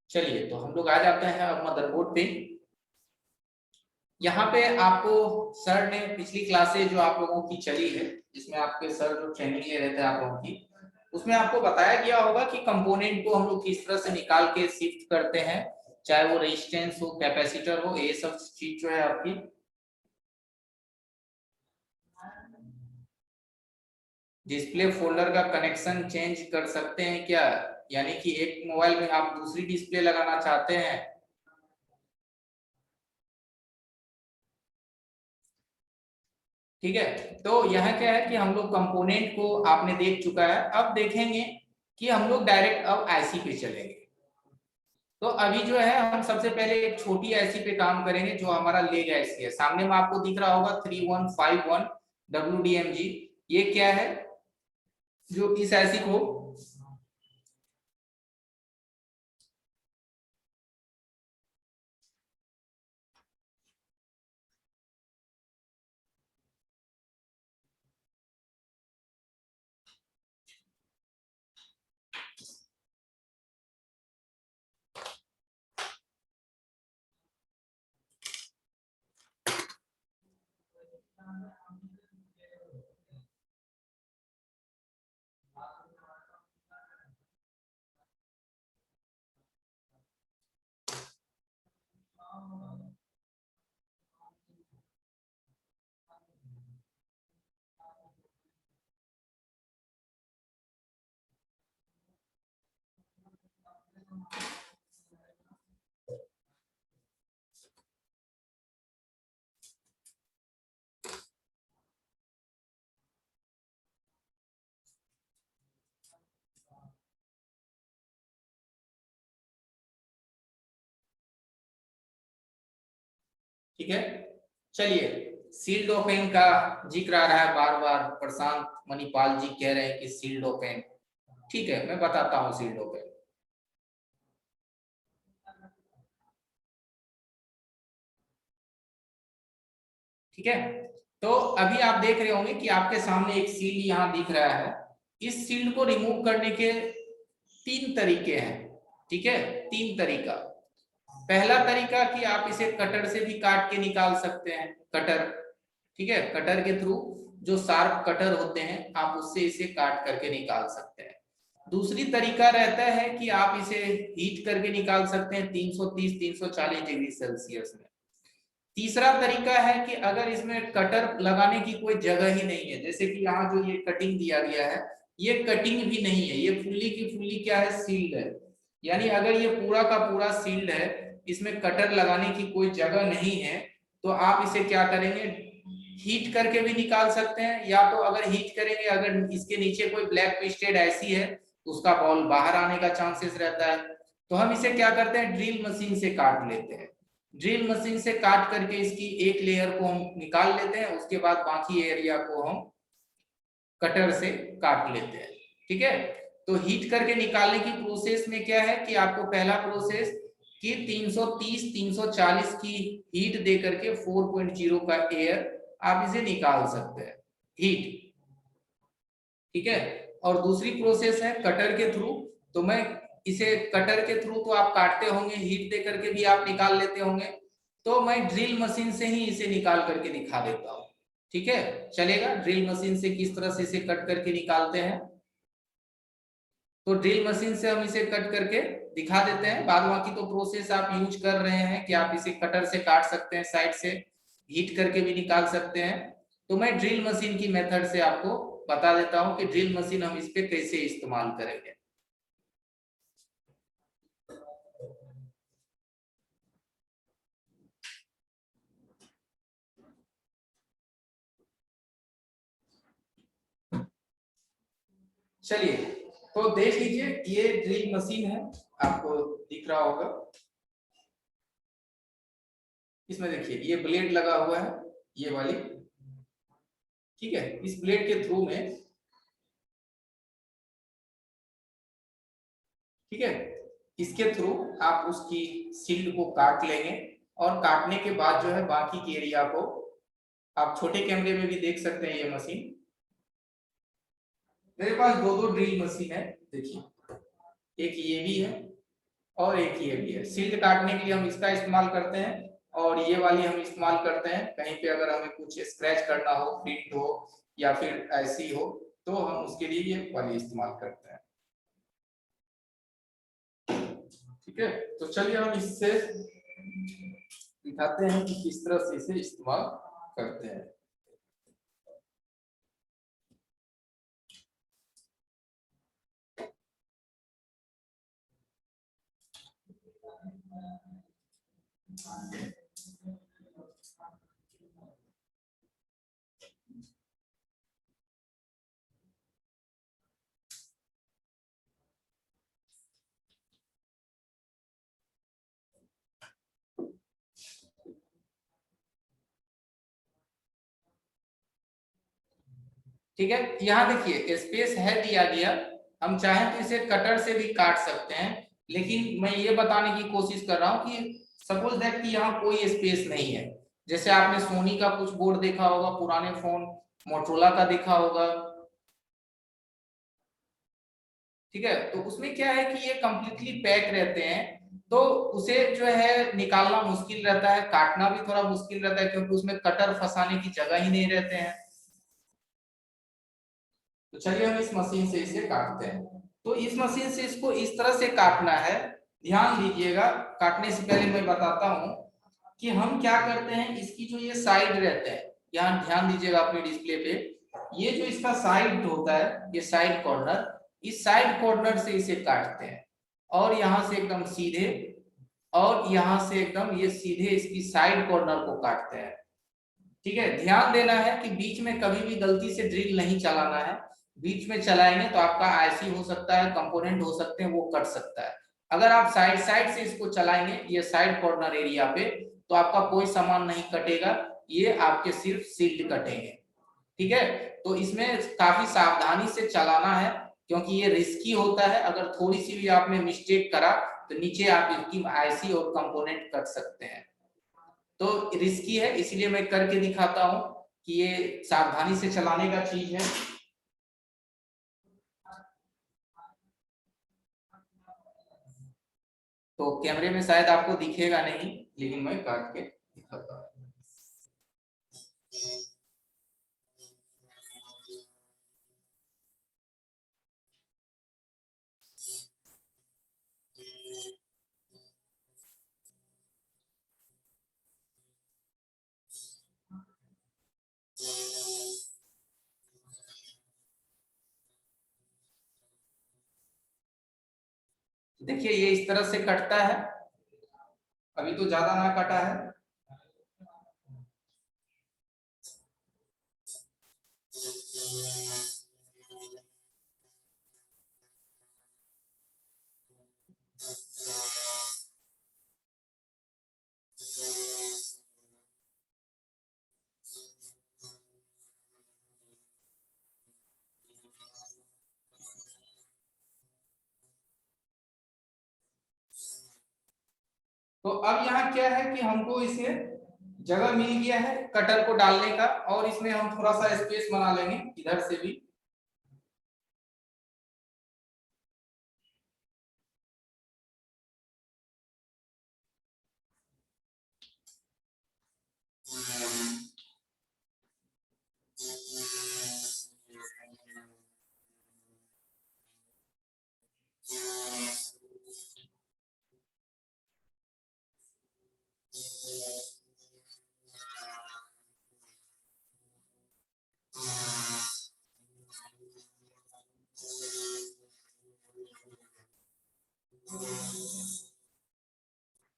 चलिए तो हम लोग आ जाते हैं अब मदरबोर्ड पे। यहाँ पे आपको सर ने पिछली क्लासेज जो आप लोगों की चली है, जिसमें आपके सर जो ट्रेनिंग ले रहे थे आप लोगों की, उसमें आपको बताया गया होगा कि कंपोनेंट को हम लोग किस तरह से निकाल के शिफ्ट करते हैं, चाहे वो रेजिस्टेंस हो, कैपेसिटर हो, ये सब चीज जो है आपकी डिस्प्ले फोल्डर का कनेक्शन चेंज कर सकते हैं क्या, यानी कि एक मोबाइल में आप दूसरी डिस्प्ले लगाना चाहते हैं। ठीक है, तो यह क्या है कि हम लोग कंपोनेंट को आपने देख चुका है, अब देखेंगे कि हम लोग डायरेक्ट अब आईसी पे चलेंगे। तो अभी जो है हम सबसे पहले एक छोटी आईसी पे काम करेंगे जो हमारा लेग आईसी है। सामने में आपको दिख रहा होगा 3151 WDMG, ये क्या है जो इस आईसी को ठीक है। चलिए, सील्ड ओपन का जिक्र आ रहा है बार बार, प्रशांत मणिपाल जी कह रहे हैं कि सील्ड ओपन, ठीक है मैं बताता हूँ सील्ड ओपन। ठीक है, तो अभी आप देख रहे होंगे कि आपके सामने एक सील यहाँ दिख रहा है। इस सील को रिमूव करने के तीन तरीके हैं। ठीक है, तीन तरीका। पहला तरीका कि आप इसे कटर से भी काट के निकाल सकते हैं, कटर। ठीक है, कटर के थ्रू जो शार्प कटर होते हैं आप उससे इसे काट करके निकाल सकते हैं। दूसरी तरीका रहता है कि आप इसे हीट करके निकाल सकते हैं 330 340 डिग्री सेल्सियस में। तीसरा तरीका है कि अगर इसमें कटर लगाने की कोई जगह ही नहीं है, जैसे कि यहाँ जो ये कटिंग दिया गया है, ये कटिंग भी नहीं है, ये फुल्ली की फुल्ली क्या है, सील्ड है। यानी अगर ये पूरा का पूरा सील्ड है, इसमें कटर लगाने की कोई जगह नहीं है, तो आप इसे क्या करेंगे, हीट करके भी निकाल सकते हैं, या तो अगर हीट करेंगे, अगर इसके नीचे कोई ब्लैक ट्विस्टेड ऐसी है तो उसका बॉल बाहर आने का चांसेस रहता है। तो हम इसे क्या करते हैं, ड्रिल मशीन से काट लेते हैं। ड्रिल मशीन से काट करके इसकी एक लेयर को हम निकाल लेते हैं, उसके बाद बाकी एरिया को हम कटर से काट लेते हैं। ठीक है, तो हीट करके निकालने की प्रोसेस में क्या है कि आपको पहला प्रोसेस कि 330 340 की हीट दे करके 4.0 का एयर आप इसे निकाल सकते हैं, हीट। ठीक है, और दूसरी प्रोसेस है कटर के थ्रू। तो मैं इसे कटर के थ्रू तो आप काटते होंगे, हीट दे करके भी आप निकाल लेते होंगे, तो मैं ड्रिल मशीन से ही इसे निकाल करके दिखा देता हूं। ठीक है, चलेगा, ड्रिल मशीन से किस तरह से इसे कट करके निकालते हैं। तो ड्रिल मशीन से हम इसे कट करके दिखा देते हैं, बाद बाकी तो प्रोसेस आप यूज कर रहे हैं कि आप इसे कटर से काट सकते हैं, साइड से हीट करके भी निकाल सकते हैं। तो मैं ड्रिल मशीन की मेथड से आपको बता देता हूं कि ड्रिल मशीन हम इस पे कैसे इस्तेमाल करेंगे। चलिए, तो देख लीजिए, ये ड्रिल मशीन है, आपको दिख रहा होगा। इसमें देखिए ये ब्लेड लगा हुआ है, ये वाली। ठीक है, इस ब्लेड के थ्रू में, ठीक है, इसके थ्रू आप उसकी शील्ड को काट लेंगे, और काटने के बाद जो है बाकी के एरिया को आप छोटे कैमरे में भी देख सकते हैं ये मशीन। मेरे पास दो दो ड्रिल मशीन है, देखिए एक ये भी है और एक ये भी है। सिल्ट काटने के लिए हम इसका इस्तेमाल करते हैं और ये वाली हम इस्तेमाल करते हैं कहीं पे अगर हमें कुछ स्क्रैच करना हो, प्रिंट हो या फिर ऐसी हो, तो हम उसके लिए ये वाली इस्तेमाल करते हैं। ठीक है, तो चलिए हम इससे दिखाते हैं कि किस तरह से इसे इस्तेमाल करते हैं। ठीक है, यहाँ देखिए स्पेस है दिया गया, हम चाहें तो इसे कटर से भी काट सकते हैं, लेकिन मैं ये बताने की कोशिश कर रहा हूँ कि सपोज दैट कि यहाँ कोई स्पेस नहीं है। जैसे आपने सोनी का कुछ बोर्ड देखा होगा, पुराने फोन मोटरोला का देखा होगा, ठीक है, तो उसमें क्या है कि ये कंप्लीटली पैक रहते हैं, तो उसे जो है निकालना मुश्किल रहता है, काटना भी थोड़ा मुश्किल रहता है, क्योंकि उसमें कटर फंसाने की जगह ही नहीं रहते हैं। तो चलिए हम इस मशीन से इसे काटते हैं। तो इस मशीन से इसको इस तरह से काटना है, ध्यान दीजिएगा। काटने से पहले मैं बताता हूं कि हम क्या करते हैं, इसकी जो ये साइड रहते हैं, यहाँ ध्यान दीजिएगा अपने डिस्प्ले पे, ये जो इसका साइड होता है, ये साइड कॉर्नर, इस साइड कॉर्नर से इसे काटते हैं और यहाँ से एकदम सीधे, और यहाँ से एकदम ये सीधे इसकी साइड कॉर्नर को काटते हैं। ठीक है, ध्यान देना है कि बीच में कभी भी गलती से ड्रिल नहीं चलाना है। बीच में चलाएंगे तो आपका आईसी हो सकता है, कंपोनेंट हो सकते हैं, वो कट सकता है। अगर आप साइड साइड से इसको चलाएंगे ये साइड कॉर्नर एरिया पे, तो आपका कोई सामान नहीं कटेगा, ये आपके सिर्फ सील्ड कटेंगे। ठीक है, तो इसमें काफी सावधानी से चलाना है, क्योंकि ये रिस्की होता है। अगर थोड़ी सी भी आपने मिस्टेक करा तो नीचे आप इसकी आईसी और कंपोनेंट कट सकते हैं। तो रिस्की है, इसलिए मैं करके दिखाता हूं कि ये सावधानी से चलाने का चीज है। तो कैमरे में शायद आपको दिखेगा नहीं, लेकिन मैं काट के दिखाता हूं। देखिए ये इस तरह से कटता है, अभी तो ज्यादा ना कटा है। तो अब यहाँ क्या है कि हमको इसे जगह मिल गया है कटर को डालने का, और इसमें हम थोड़ा सा स्पेस बना लेंगे इधर से भी।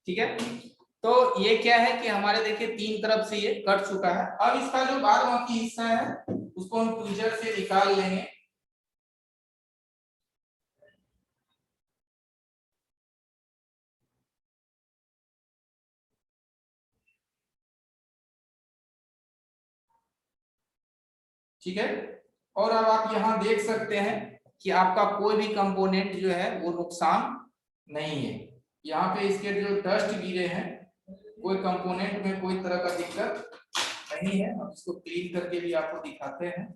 ठीक है, तो ये क्या है कि हमारे देखिए तीन तरफ से ये कट चुका है। अब इसका जो बाद बाकी हिस्सा है उसको हम ट्विजर से निकाल लेंगे। ठीक है, और अब आप यहाँ देख सकते हैं कि आपका कोई भी कंपोनेंट जो है वो नुकसान नहीं है। यहाँ पे इसके जो डस्ट गिरे हैं, कोई कंपोनेंट में कोई तरह का दिक्कत नहीं है, हम इसको क्लीन करके भी आपको दिखाते हैं।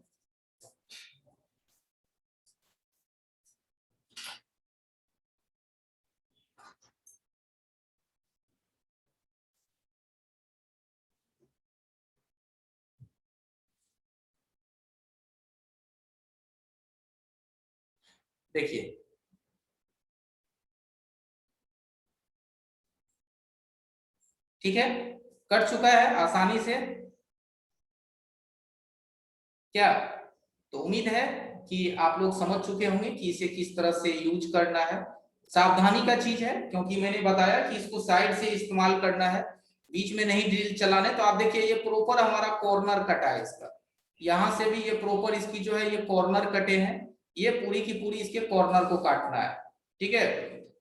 देखिए ठीक है, कट चुका है आसानी से क्या। तो उम्मीद है कि आप लोग समझ चुके होंगे कि इसे किस तरह से यूज करना है। सावधानी का चीज है, क्योंकि मैंने बताया कि इसको साइड से इस्तेमाल करना है, बीच में नहीं ड्रिल चलाने। तो आप देखिए ये प्रॉपर हमारा कॉर्नर कटा है इसका, यहाँ से भी ये प्रॉपर इसकी जो है ये कॉर्नर कटे हैं, ये पूरी की पूरी इसके कॉर्नर को काटना है। ठीक है,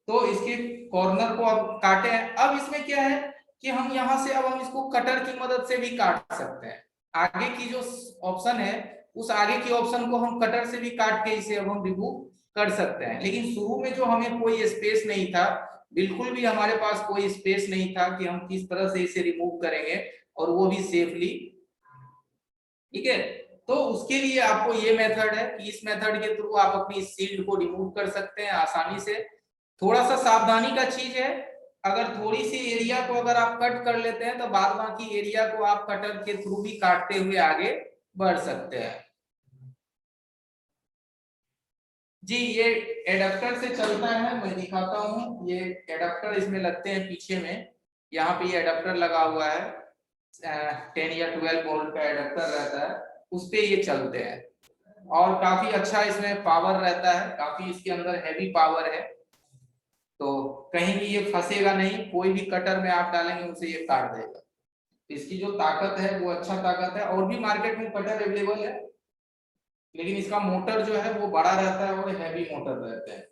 तो इसके कॉर्नर को अब काटे हैं। अब इसमें क्या है कि हम यहाँ से अब हम इसको कटर की मदद से भी काट सकते हैं। आगे की जो ऑप्शन है, उस आगे की ऑप्शन को हम कटर से भी काट के इसे अब हम रिमूव कर सकते हैं। लेकिन शुरू में जो हमें कोई स्पेस नहीं था, बिल्कुल भी हमारे पास कोई स्पेस नहीं था कि हम किस तरह से इसे रिमूव करेंगे और वो भी सेफली। ठीक है, तो उसके लिए आपको ये मेथड है कि इस मेथड के थ्रू आप अपनी सील्ड को रिमूव कर सकते हैं आसानी से। थोड़ा सा सावधानी का चीज है, अगर थोड़ी सी एरिया को अगर आप कट कर लेते हैं तो बाद बाकी एरिया को आप कटर के थ्रू भी काटते हुए आगे बढ़ सकते हैं। जी ये एडाप्टर से चलता है, मैं दिखाता हूँ। ये एडाप्टर इसमें लगते हैं पीछे में, यहाँ पे ये एडाप्टर लगा हुआ है, 10 या 12 वोल्ट का एडाप्टर रहता है, उस पे ये चलते हैं। और काफी अच्छा इसमें पावर रहता है, काफी इसके अंदर हैवी पावर है, तो कहीं भी ये फंसेगा नहीं, कोई भी कटर में आप डालेंगे उसे ये काट देगा। इसकी जो ताकत है वो अच्छा ताकत है। और भी मार्केट में कटर अवेलेबल है, लेकिन इसका मोटर जो है वो बड़ा रहता है और हैवी मोटर रहते हैं।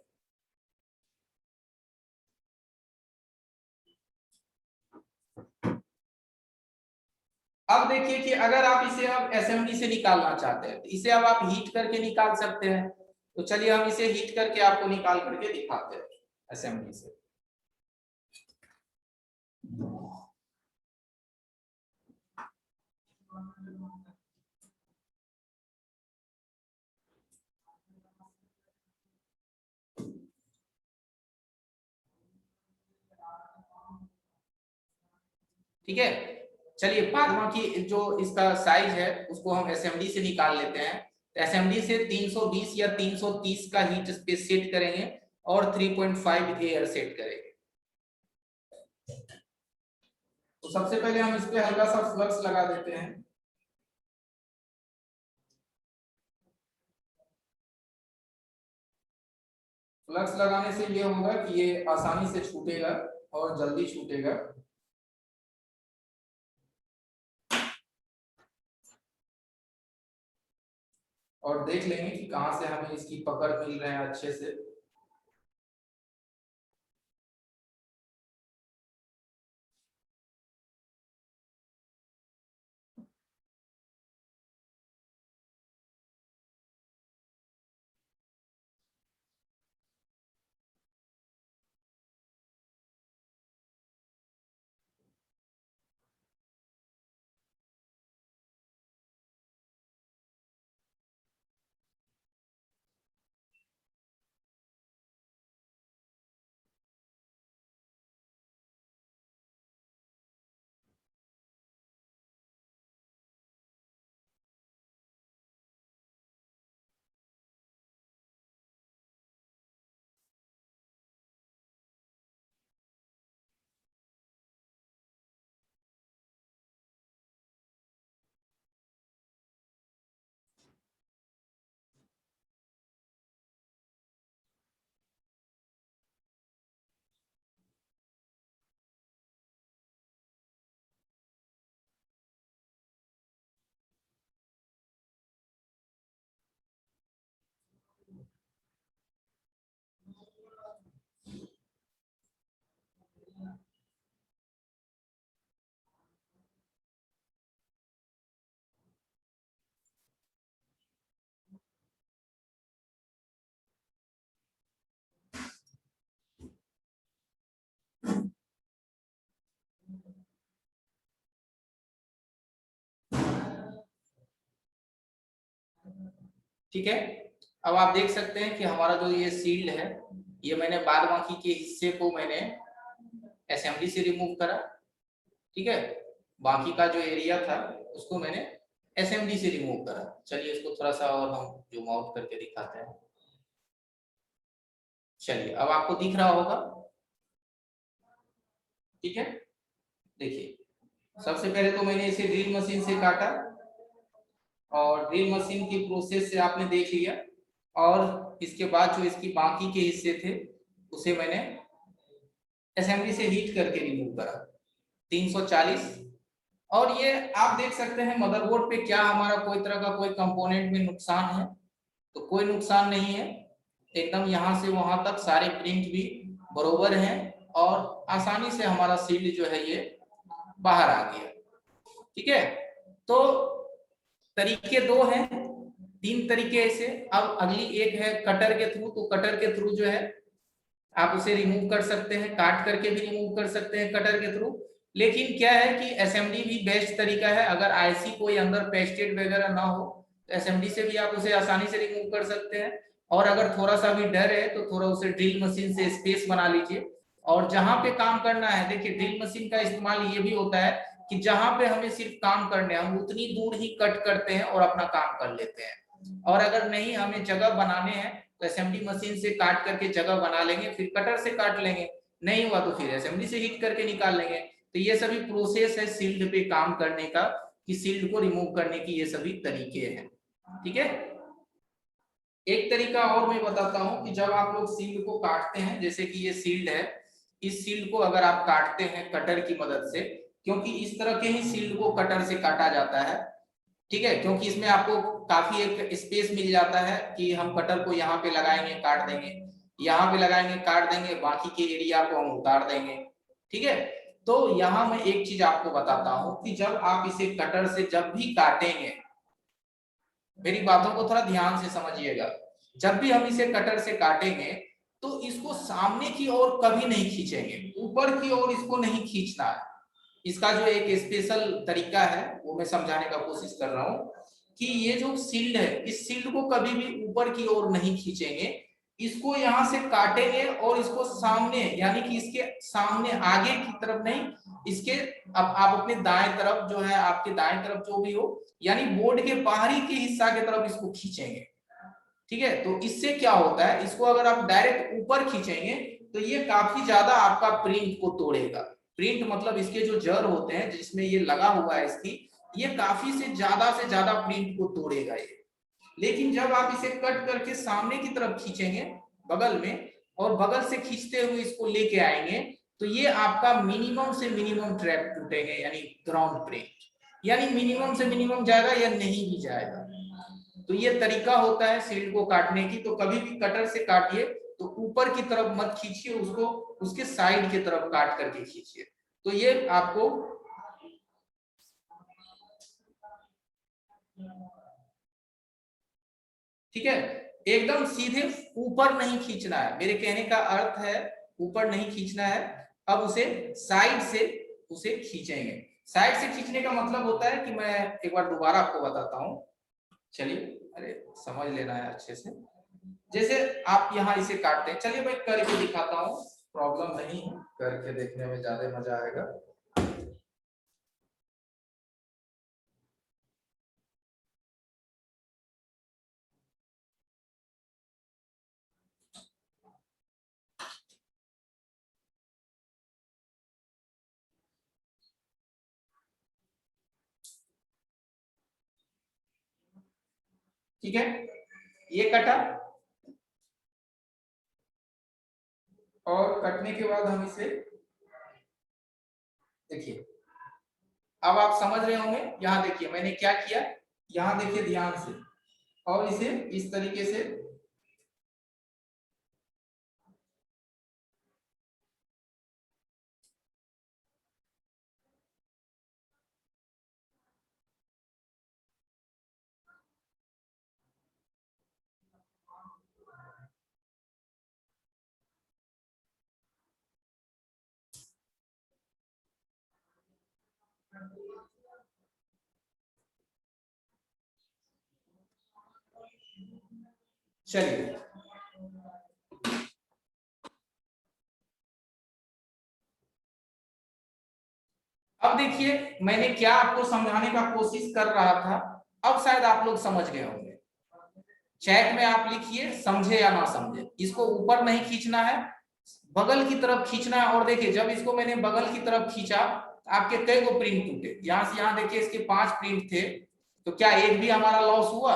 अब देखिए कि अगर आप इसे अब एसएमडी से निकालना चाहते हैं तो इसे अब आप हीट करके निकाल सकते हैं। तो चलिए हम इसे हीट करके आपको निकाल करके दिखाते हैं एसएमडी से। ठीक है, चलिए बाद बाकी जो इसका साइज है उसको हम एसएमडी से निकाल लेते हैं। तो एसएमडी से 320 या 330 का हीट स्पेस सेट करेंगे और 3.5 एयर सेट करेंगे। तो सबसे पहले हम इस पे हल्का सा फ्लक्स लगा देते हैं। फ्लक्स लगाने से ये होगा कि ये आसानी से छूटेगा और जल्दी छूटेगा। और देख लेंगे कि कहां से हमें इसकी पकड़ मिल रहे हैं अच्छे से। ठीक है। अब आप देख सकते हैं कि हमारा जो ये सील्ड है, ये मैंने बाद बाकी के हिस्से को मैंने असेंबली से रिमूव करा, ठीक है। बाकी का जो एरिया था उसको मैंने असेंबली से रिमूव करा। चलिए इसको थोड़ा सा और हम जूम आउट करके दिखाते हैं। चलिए अब आपको दिख रहा होगा, ठीक है। देखिए सबसे पहले तो मैंने इसे ड्रिल मशीन से काटा, और ड्रिल मशीन की प्रोसेस से आपने देख लिया, और इसके बाद जो इसकी बाकी के हिस्से थे उसे मैंने असेंबली से हीट करके रिमूव करा 340। और ये आप देख सकते हैं मदरबोर्ड पे क्या हमारा कोई तरह का कोई कंपोनेंट में नुकसान है, तो कोई नुकसान नहीं है। एकदम यहाँ से वहां तक सारे प्रिंट भी बरोबर हैं, और आसानी से हमारा सील्ड जो है ये बाहर आ गया, ठीक है। तो तरीके दो हैं, तीन तरीके ऐसे। अब अगली एक है कटर के थ्रू, तो कटर के थ्रू जो है आप उसे रिमूव कर सकते हैं, काट करके भी रिमूव कर सकते हैं कटर के थ्रू। लेकिन क्या है कि असेंबली भी बेस्ट तरीका है। अगर आईसी कोई अंदर पेस्टेड वगैरह ना हो तो असेंबली से भी आप उसे आसानी से रिमूव कर सकते हैं। और अगर थोड़ा सा भी डर है तो थोड़ा उसे ड्रिल मशीन से स्पेस बना लीजिए। और जहां पे काम करना है, देखिए ड्रिल मशीन का इस्तेमाल ये भी होता है कि जहां पे हमें सिर्फ काम करने हैं हम उतनी दूर ही कट करते हैं और अपना काम कर लेते हैं। और अगर नहीं हमें जगह बनाने हैं तो असेंबली मशीन से काट करके जगह बना लेंगे, फिर कटर से काट लेंगे, नहीं हुआ तो फिर असेंबली से हीट करके निकाल लेंगे। तो ये सभी प्रोसेस है सील्ड पे काम करने का, कि सील्ड को रिमूव करने की ये सभी तरीके हैं, ठीक है। एक तरीका और मैं बताता हूं कि जब आप लोग सील्ड को काटते हैं, जैसे कि ये सील्ड है, इस सील्ड को अगर आप काटते हैं कटर की मदद से, क्योंकि इस तरह के ही सील्ड को कटर से काटा जाता है, ठीक है। क्योंकि इसमें आपको काफी एक स्पेस मिल जाता है कि हम कटर को यहाँ पे लगाएंगे काट देंगे, यहाँ पे लगाएंगे काट देंगे, बाकी के एरिया को हम उतार देंगे, ठीक है। तो यहाँ मैं एक चीज आपको बताता हूँ कि जब आप इसे कटर से जब भी काटेंगे, मेरी बातों को थोड़ा ध्यान से समझिएगा, जब भी हम इसे कटर से काटेंगे तो इसको सामने की ओर कभी नहीं खींचेंगे, ऊपर की ओर इसको नहीं खींचना है। इसका जो एक स्पेशल तरीका है वो मैं समझाने का कोशिश कर रहा हूँ, कि ये जो सील्ड है इस सील्ड को कभी भी ऊपर की ओर नहीं खींचेंगे, इसको यहाँ से काटेंगे और इसको सामने, यानी कि इसके सामने आगे की तरफ नहीं, इसके अब आप अपने दाएं तरफ जो है, आपके दाएं तरफ जो भी हो, यानी बोर्ड के बाहरी के हिस्सा की तरफ इसको खींचेंगे, ठीक है। तो इससे क्या होता है, इसको अगर आप डायरेक्ट ऊपर खींचेंगे तो ये काफी ज्यादा आपका प्रिंट को तोड़ेगा। प्रिंट मतलब इसके जो जड़ होते हैं जिसमें ये लगा हुआ है इसकी, ये काफी से ज्यादा प्रिंट को तोड़ेगा ये। लेकिन जब आप इसे कट करके सामने की तरफ खींचेंगे बगल में, और बगल से खींचते हुए इसको लेके आएंगे, तो ये आपका मिनिमम से मिनिमम ट्रैप टूटेंगे, यानी ग्राउंड प्रिंट, यानी मिनिमम से मिनिमम जाएगा या नहीं भी जाएगा। तो ये तरीका होता है सील्ड को काटने की। तो कभी भी कटर से काटिए तो ऊपर की तरफ मत खींचिए उसको, उसके साइड की तरफ काट करके खींचिए, तो ये आपको ठीक है। एकदम सीधे ऊपर नहीं खींचना है, मेरे कहने का अर्थ है ऊपर नहीं खींचना है। अब उसे साइड से उसे खींचेंगे। साइड से खींचने का मतलब होता है कि मैं एक बार दोबारा आपको बताता हूं, चलिए, अरे समझ लेना है अच्छे से। जैसे आप यहाँ इसे काटते हैं, चलिए मैं करके दिखाता हूँ, प्रॉब्लम नहीं है, करके देखने में ज्यादा मजा आएगा। ठीक है, ये कटा, और कटने के बाद हम इसे देखिए, अब आप समझ रहे होंगे। यहाँ देखिए मैंने क्या किया, यहाँ देखिए ध्यान से, और इसे इस तरीके से चलिए अब देखिए मैंने क्या आपको समझाने का कोशिश कर रहा था, अब शायद आप लोग समझ गए होंगे। चैट में आप लिखिए समझे या ना समझे। इसको ऊपर नहीं खींचना है, बगल की तरफ खींचना है। और देखिए जब इसको मैंने बगल की तरफ खींचा, आपके कई गो प्रिंट टूटे। यहां से यहां देखिए इसके 5 प्रिंट थे, तो क्या एक भी हमारा लॉस हुआ?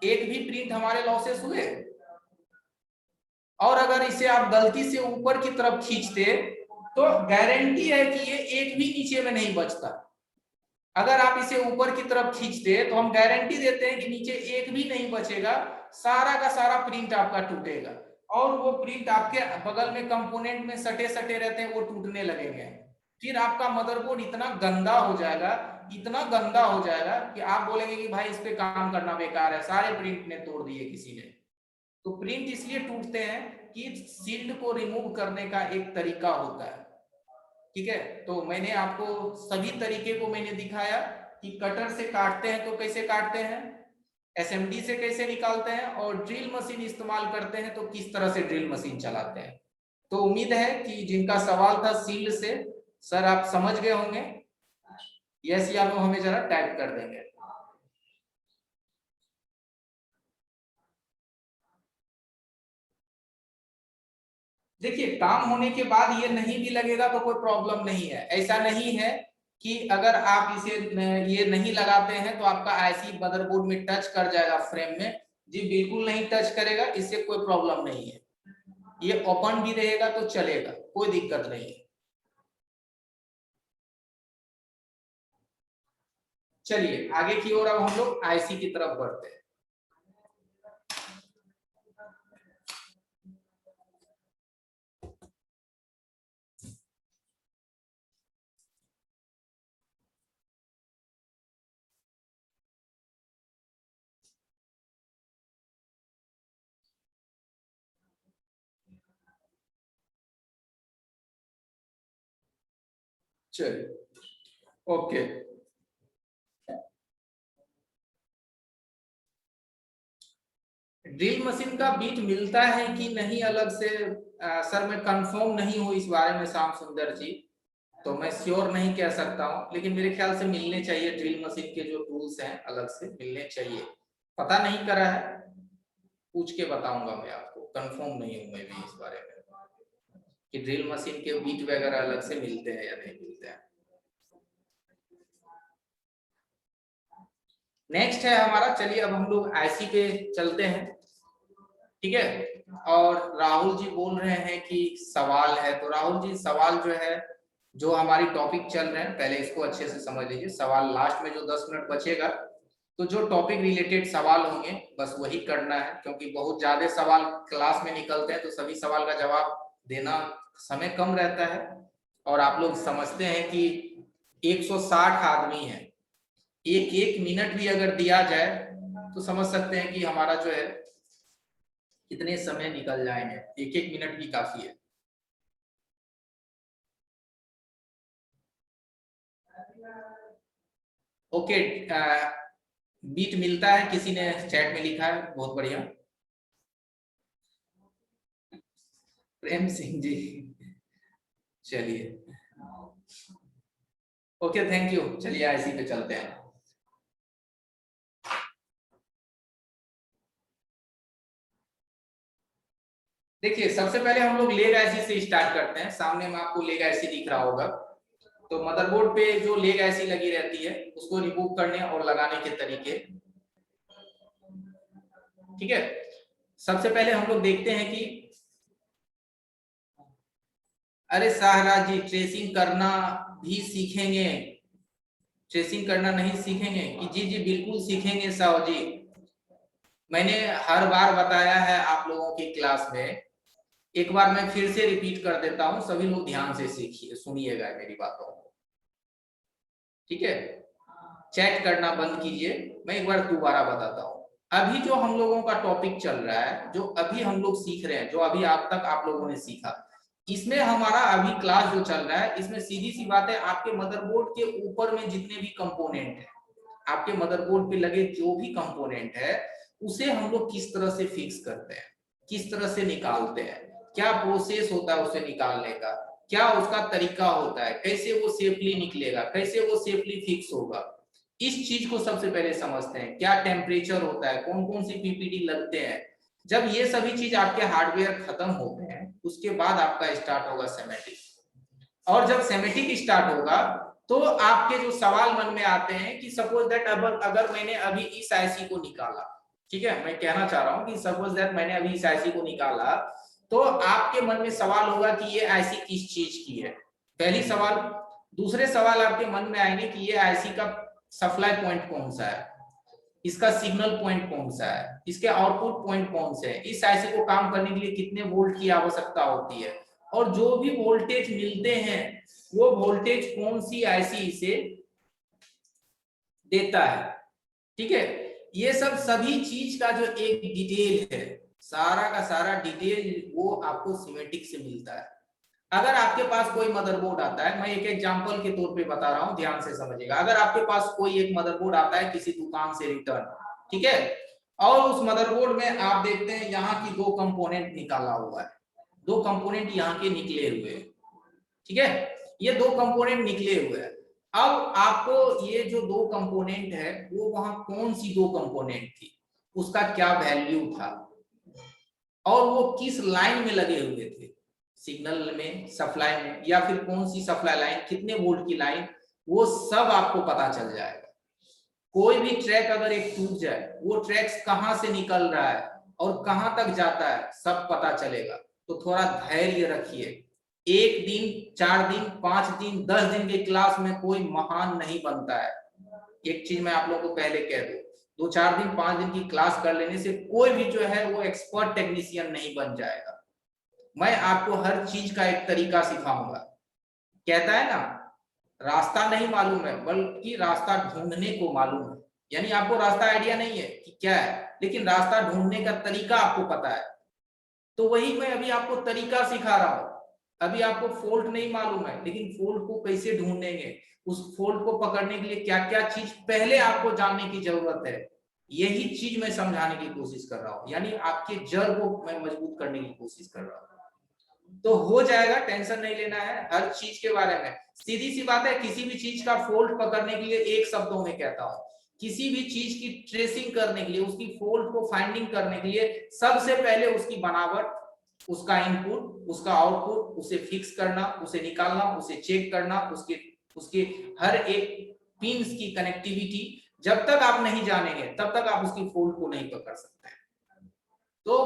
एक भी प्रिंट हमारे लॉसेस हुए? और अगर इसे आप गलती से ऊपर की तरफ खींचते तो गारंटी है कि ये एक भी नीचे में नहीं बचता। अगर आप इसे ऊपर की तरफ खींचते तो हम गारंटी देते हैं कि नीचे एक भी नहीं बचेगा, सारा का सारा प्रिंट आपका टूटेगा। और वो प्रिंट आपके बगल में कंपोनेंट में सटे सटे रहते हैं, वो टूटने लगेंगे। फिर आपका मदरबोर्ड इतना गंदा हो जाएगा, इतना गंदा हो जाएगा कि आप बोलेंगे कि भाई इस पे काम करना बेकार है, सारे प्रिंट ने तोड़ दिए किसी ने। तो प्रिंट इसलिए टूटते हैं कि सील्ड को रिमूव करने का एक तरीका होता है। ठीक है, तो मैंने आपको सभी तरीके को मैंने दिखाया कि कटर से काटते हैं तो कैसे काटते हैं, एसएमडी से कैसे निकालते हैं, और ड्रिल मशीन इस्तेमाल करते हैं तो किस तरह से ड्रिल मशीन चलाते हैं। तो उम्मीद है कि जिनका सवाल था सील्ड से, सर आप समझ गए होंगे। यस या नो हमें जरा टाइप कर देंगे। देखिए काम होने के बाद ये नहीं भी लगेगा तो कोई प्रॉब्लम नहीं है। ऐसा नहीं है कि अगर आप इसे ये नहीं लगाते हैं तो आपका आईसी मदरबोर्ड में टच कर जाएगा फ्रेम में। जी बिल्कुल नहीं टच करेगा, इससे कोई प्रॉब्लम नहीं है। ये ओपन भी रहेगा तो चलेगा, कोई दिक्कत नहीं है। चलिए आगे की ओर अब हम लोग आईसी की तरफ बढ़ते हैं। चलिए ओके, ड्रिल मशीन का बीट मिलता है कि नहीं अलग से सर मैं कंफर्म नहीं हूं इस बारे में श्याम सुंदर जी, तो मैं श्योर नहीं कह सकता हूं। लेकिन मेरे ख्याल से मिलने चाहिए, ड्रिल मशीन के जो टूल्स हैं अलग से मिलने चाहिए। पता नहीं करा है, पूछ के बताऊंगा मैं आपको। कंफर्म नहीं हूं मैं भी इस बारे में कि ड्रिल मशीन के बीट वगैरह अलग से मिलते हैं या नहीं मिलते हैं। नेक्स्ट है हमारा, चलिए अब हम लोग आईसी पे चलते हैं। ठीक है, और राहुल जी बोल रहे हैं कि सवाल है, तो राहुल जी सवाल जो है, जो हमारी टॉपिक चल रहे हैं पहले इसको अच्छे से समझ लीजिए। सवाल लास्ट में जो 10 मिनट बचेगा तो जो टॉपिक रिलेटेड सवाल होंगे बस वही करना है, क्योंकि बहुत ज्यादा सवाल क्लास में निकलते हैं तो सभी सवाल का जवाब देना समय कम रहता है। और आप लोग समझते हैं कि 160 आदमी है, एक एक मिनट भी अगर दिया जाए तो समझ सकते हैं कि हमारा जो है कितने समय निकल जाएंगे। एक एक मिनट भी काफी है। ओके, बीट मिलता है, किसी ने चैट में लिखा है, बहुत बढ़िया। प्रेम सिंह जी, चलिए ओके थैंक यू। चलिए आईसी पे चलते हैं। देखिए सबसे पहले हम लोग लेग आईसी से स्टार्ट करते हैं। सामने में आपको लेग आईसी दिख रहा होगा, तो मदरबोर्ड पे जो लेग आईसी लगी रहती है उसको रिमूव करने और लगाने के तरीके। ठीक है, सबसे पहले हम लोग देखते हैं कि अरे शाहराज जी ट्रेसिंग करना भी सीखेंगे, ट्रेसिंग करना नहीं सीखेंगे कि जी जी बिल्कुल सीखेंगे साहब जी। मैंने हर बार बताया है आप लोगों की क्लास में, एक बार मैं फिर से रिपीट कर देता हूं, सभी लोग ध्यान से सीखिए, सुनिएगा मेरी बातों को। ठीक है, चैट करना बंद कीजिए, मैं एक बार दोबारा बताता हूं। अभी जो हम लोगों का टॉपिक चल रहा है, जो अभी हम लोग सीख रहे हैं, जो अभी आप तक आप लोगों ने सीखा, इसमें हमारा अभी क्लास जो चल रहा है, इसमें सीधी सी बात है आपके मदरबोर्ड के ऊपर में जितने भी कंपोनेंट है, आपके मदरबोर्ड पे लगे जो भी कंपोनेंट है, उसे हम लोग किस तरह से फिक्स करते हैं, किस तरह से निकालते हैं, क्या प्रोसेस होता है उसे निकालने का, क्या उसका तरीका होता है, कैसे वो सेफली निकलेगा, कैसे वो सेफली फिक्स होगा, इस चीज को सबसे पहले समझते हैं। क्या टेम्परेचर होता है, कौन कौन सी पीपीडी लगते हैं। जब ये सभी चीज आपके हार्डवेयर खत्म होते हैं उसके बाद आपका स्टार्ट होगा सेमेटिक। और जब सेमेटिक स्टार्ट होगा तो आपके जो सवाल मन में आते हैं कि सपोज दैट अगर मैंने अभी इस आईसी को निकाला, ठीक है, मैं कहना चाह रहा हूं कि सपोज दैट मैंने अभी इस आईसी को निकाला, तो आपके मन में सवाल होगा कि ये आईसी किस चीज की है, पहली सवाल। दूसरे सवाल आपके मन में आएंगे कि ये आईसी का सप्लाई पॉइंट कौन सा है, इसका सिग्नल पॉइंट कौन सा है, इसके आउटपुट पॉइंट कौन से हैं, इस आईसी को काम करने के लिए कितने वोल्ट की आवश्यकता होती है, और जो भी वोल्टेज मिलते हैं वो वोल्टेज कौन सी आईसी इसे देता है। ठीक है, ये सब सभी चीज का जो एक डिटेल है, सारा का सारा डिटेल वो आपको सीमेटिक से मिलता है। अगर आपके पास कोई मदरबोर्ड आता है, मैं एक एग्जांपल के तौर पे बता रहा हूं, ध्यान से समझिएगा। अगर आपके पास कोई एक मदरबोर्ड आता है किसी दुकान से रिटर्न, ठीक है, और उस मदरबोर्ड में आप देखते हैं यहाँ की दो कंपोनेंट निकाला हुआ है, दो कंपोनेंट यहाँ के निकले हुए हैं, ठीक है, ये दो कंपोनेंट निकले हुए हैं। अब आपको ये जो दो कंपोनेंट है वो वहां कौन सी दो कंपोनेंट थी, उसका क्या वैल्यू था, और वो किस लाइन में लगे हुए थे, सिग्नल में, सप्लाई में, या फिर कौन सी सप्लाई लाइन, कितने वोल्ट की लाइन, वो सब आपको पता चल जाएगा। कोई भी ट्रैक अगर एक टूट जाए, वो ट्रैक्स कहां से निकल रहा है और कहां तक जाता है, सब पता चलेगा। तो थोड़ा धैर्य रखिए, एक दिन, 4 दिन, 5 दिन, 10 दिन के क्लास में कोई महान नहीं बनता है। एक चीज मैं आप लोगों को पहले कह दूं, 2-4 दिन, 5 दिन की क्लास कर लेने से कोई भी जो है वो एक्सपर्ट टेक्नीशियन नहीं बन जाएगा। मैं आपको हर चीज का एक तरीका सिखाऊंगा। कहता है ना, रास्ता नहीं मालूम है बल्कि रास्ता ढूंढने को मालूम है। यानी आपको रास्ता आइडिया नहीं है कि क्या है, लेकिन रास्ता ढूंढने का तरीका आपको पता है। तो वही मैं अभी आपको तरीका सिखा रहा हूं। अभी आपको फॉल्ट नहीं मालूम है, लेकिन फॉल्ट को कैसे ढूंढेंगे, उस फॉल्ट को पकड़ने के लिए क्या क्या चीज पहले आपको जानने की जरूरत है, यही चीज मैं समझाने की कोशिश कर रहा हूं। यानी आपके जड़ को मैं मजबूत करने की कोशिश कर रहा हूं। तो हो जाएगा, टेंशन नहीं लेना है हर चीज के बारे में। सीधी सी बात है, किसी भी चीज का फॉल्ट पकड़ने के लिए एक शब्दों में कहता हूं, किसी भी चीज की ट्रेसिंग करने के लिए, उसकी फॉल्ट को फाइंडिंग करने के लिए सबसे पहले उसकी बनावट, उसका इनपुट, उसका आउटपुट, उसे फिक्स करना, उसे निकालना, उसे चेक करना, उसके हर एक पिन्स की कनेक्टिविटी, जब तक आप नहीं जानेंगे तब तक आप उसकी फॉल्ट को नहीं पकड़ सकते। तो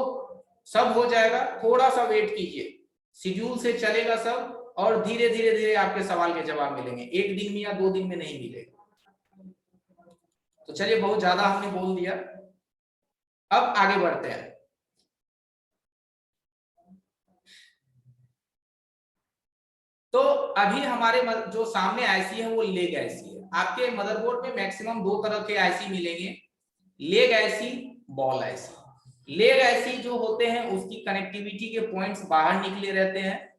सब हो जाएगा, थोड़ा सा वेट कीजिए, शेड्यूल से चलेगा सब, और धीरे धीरे धीरे आपके सवाल के जवाब मिलेंगे, एक दिन में या 2 दिन में नहीं मिलेगा। तो चलिए, बहुत ज्यादा हमने बोल दिया, अब आगे बढ़ते हैं। तो अभी हमारे जो सामने आईसी है वो लेग आईसी है। आपके मदरबोर्ड में मैक्सिमम 2 तरह के आईसी मिलेंगे, leg IC, ball IC. Leg IC जो होते हैं उसकी कनेक्टिविटी के पॉइंट्स बाहर निकले रहते हैं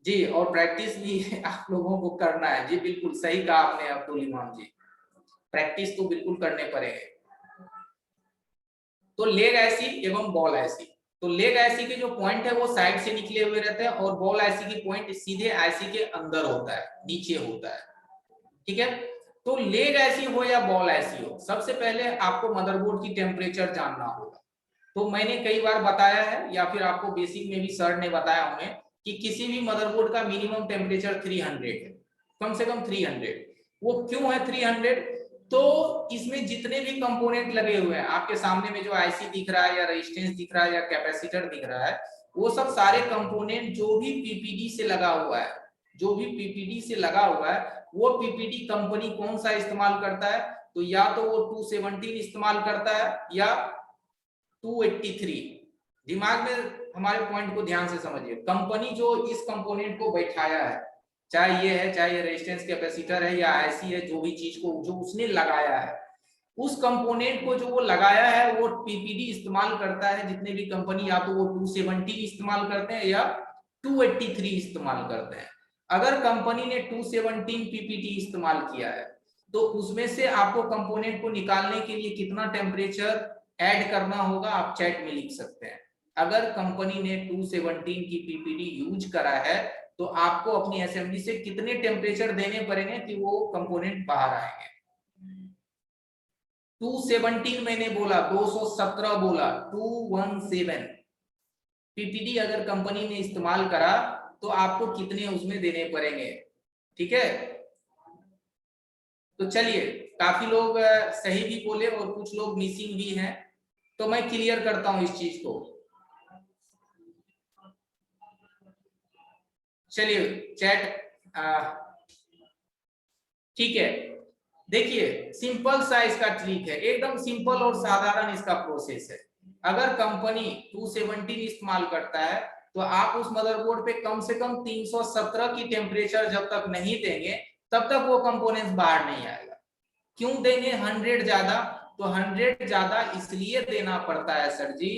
जी, और प्रैक्टिस भी आप लोगों को करना है जी, बिल्कुल सही कहा आपने अब्दुल इमाम जी, प्रैक्टिस तो बिल्कुल करने पड़ेंगे। तो लेग आईसी एवं बॉल आईसी, तो लेग आईसी के जो पॉइंट है वो साइड से निकले हुए रहते हैं, और बॉल आईसी की पॉइंट सीधे आईसी के अंदर होता है, नीचे होता है, ठीक है। तो लेग आईसी हो या बॉल आईसी हो, सबसे पहले आपको मदरबोर्ड की टेम्परेचर जानना होगा। तो मैंने कई बार बताया है, या फिर आपको बेसिक में भी सर ने बताया होंगे कि किसी भी मदरबोर्ड का मिनिमम टेम्परेचर 300 है, कम से कम 300। वो क्यों है 300? तो इसमें जितने भी कंपोनेंट लगे हुए हैं, आपके सामने में जो आईसी दिख रहा है, या रेजिस्टेंस दिख रहा है, या कैपेसिटर दिख रहा है, वो सब सारे कंपोनेंट जो भी पीपीडी से लगा हुआ है, जो भी पीपीडी से लगा हुआ है, वो पीपीडी कंपनी कौन सा इस्तेमाल करता है, तो या तो वो 217 इस्तेमाल करता है या 283। दिमाग में हमारे पॉइंट को ध्यान से समझिए, कंपनी जो इस कंपोनेंट को बैठाया है, चाहे ये है, चाहे ये रेजिस्टेंस कैपेसिटर है या आईसी है, जो भी चीज को जो उसने लगाया है, उस कंपोनेंट को जो वो लगाया है वो पीपीडी इस्तेमाल करता है। जितने भी कंपनी, या तो वो 217 इस्तेमाल करते हैं या 283 इस्तेमाल करते हैं। अगर कंपनी ने 217 पीपीडी इस्तेमाल किया है तो उसमें से आपको कंपोनेंट को निकालने के लिए कितना टेम्परेचर ऐड करना होगा आप चैट में लिख सकते हैं। अगर कंपनी ने 217 की पीपीडी यूज करा है तो आपको अपनी असेंबली से कितने टेम्परेचर देने पड़ेंगे कि वो कंपोनेंट बाहर आएंगे। 217 मैंने बोला, 217 बोला, 217 पीपीडी अगर कंपनी ने इस्तेमाल करा तो आपको कितने उसमें देने पड़ेंगे। ठीक है, तो चलिए, काफी लोग सही भी बोले और कुछ लोग मिसिंग भी हैं, तो मैं क्लियर करता हूं इस चीज को। चलिए चैट, ठीक है, देखिए सिंपल सा इसका ट्रिक है, एकदम सिंपल और साधारण इसका प्रोसेस है। अगर कंपनी 217 इस्तेमाल करता है तो आप उस मदरबोर्ड पे कम से कम 317 की टेम्परेचर जब तक नहीं देंगे तब तक वो कंपोनेंट्स बाहर नहीं आएगा। क्यों देंगे 100 ज्यादा? तो 100 ज्यादा इसलिए देना पड़ता है सर जी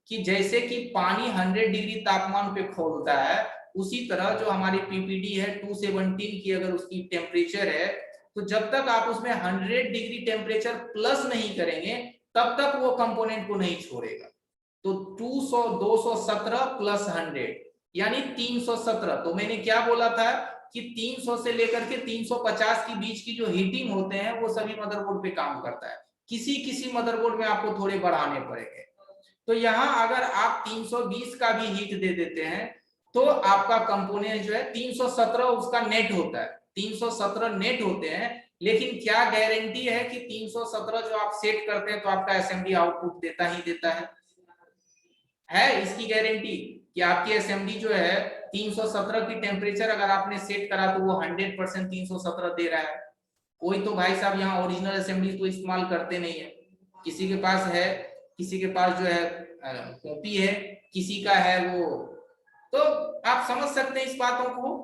कि जैसे कि पानी 100 डिग्री तापमान पे खौलता है, उसी तरह जो हमारी पीपीडी है 217 की अगर उसकी टेम्परेचर है तो जब तक आप उसमें 100 डिग्री टेम्परेचर प्लस नहीं करेंगे तब तक वो कंपोनेंट को नहीं छोड़ेगा। तो 217 प्लस 100 यानी 317। तो मैंने क्या बोला था कि 300 से लेकर के 350 के बीच की जो हीटिंग होते हैं वो सभी मदरबोर्ड पे काम करता है, किसी किसी मदरबोर्ड में आपको थोड़े बढ़ाने पड़ेंगे। तो यहाँ अगर आप 320 का भी हीट दे देते हैं तो आपका कंपोनेंट जो है 317 उसका नेट होता है, 317 नेट होते हैं। लेकिन क्या गारंटी है कि 317 जो आप सेट करते हैं तो आपका असेंबली आउटपुट देता ही देता है इसकी गारंटी कि आपकी असेंबली जो है 317 की टेम्परेचर अगर आपने सेट करा तो वो 100% 317 दे रहा है। कोई तो भाई साहब यहाँ ओरिजिनल असेंबली तो इस्तेमाल करते नहीं है, किसी के पास है, किसी के पास जो है कॉपी है, किसी का है वो। तो आप समझ सकते हैं इस बातों को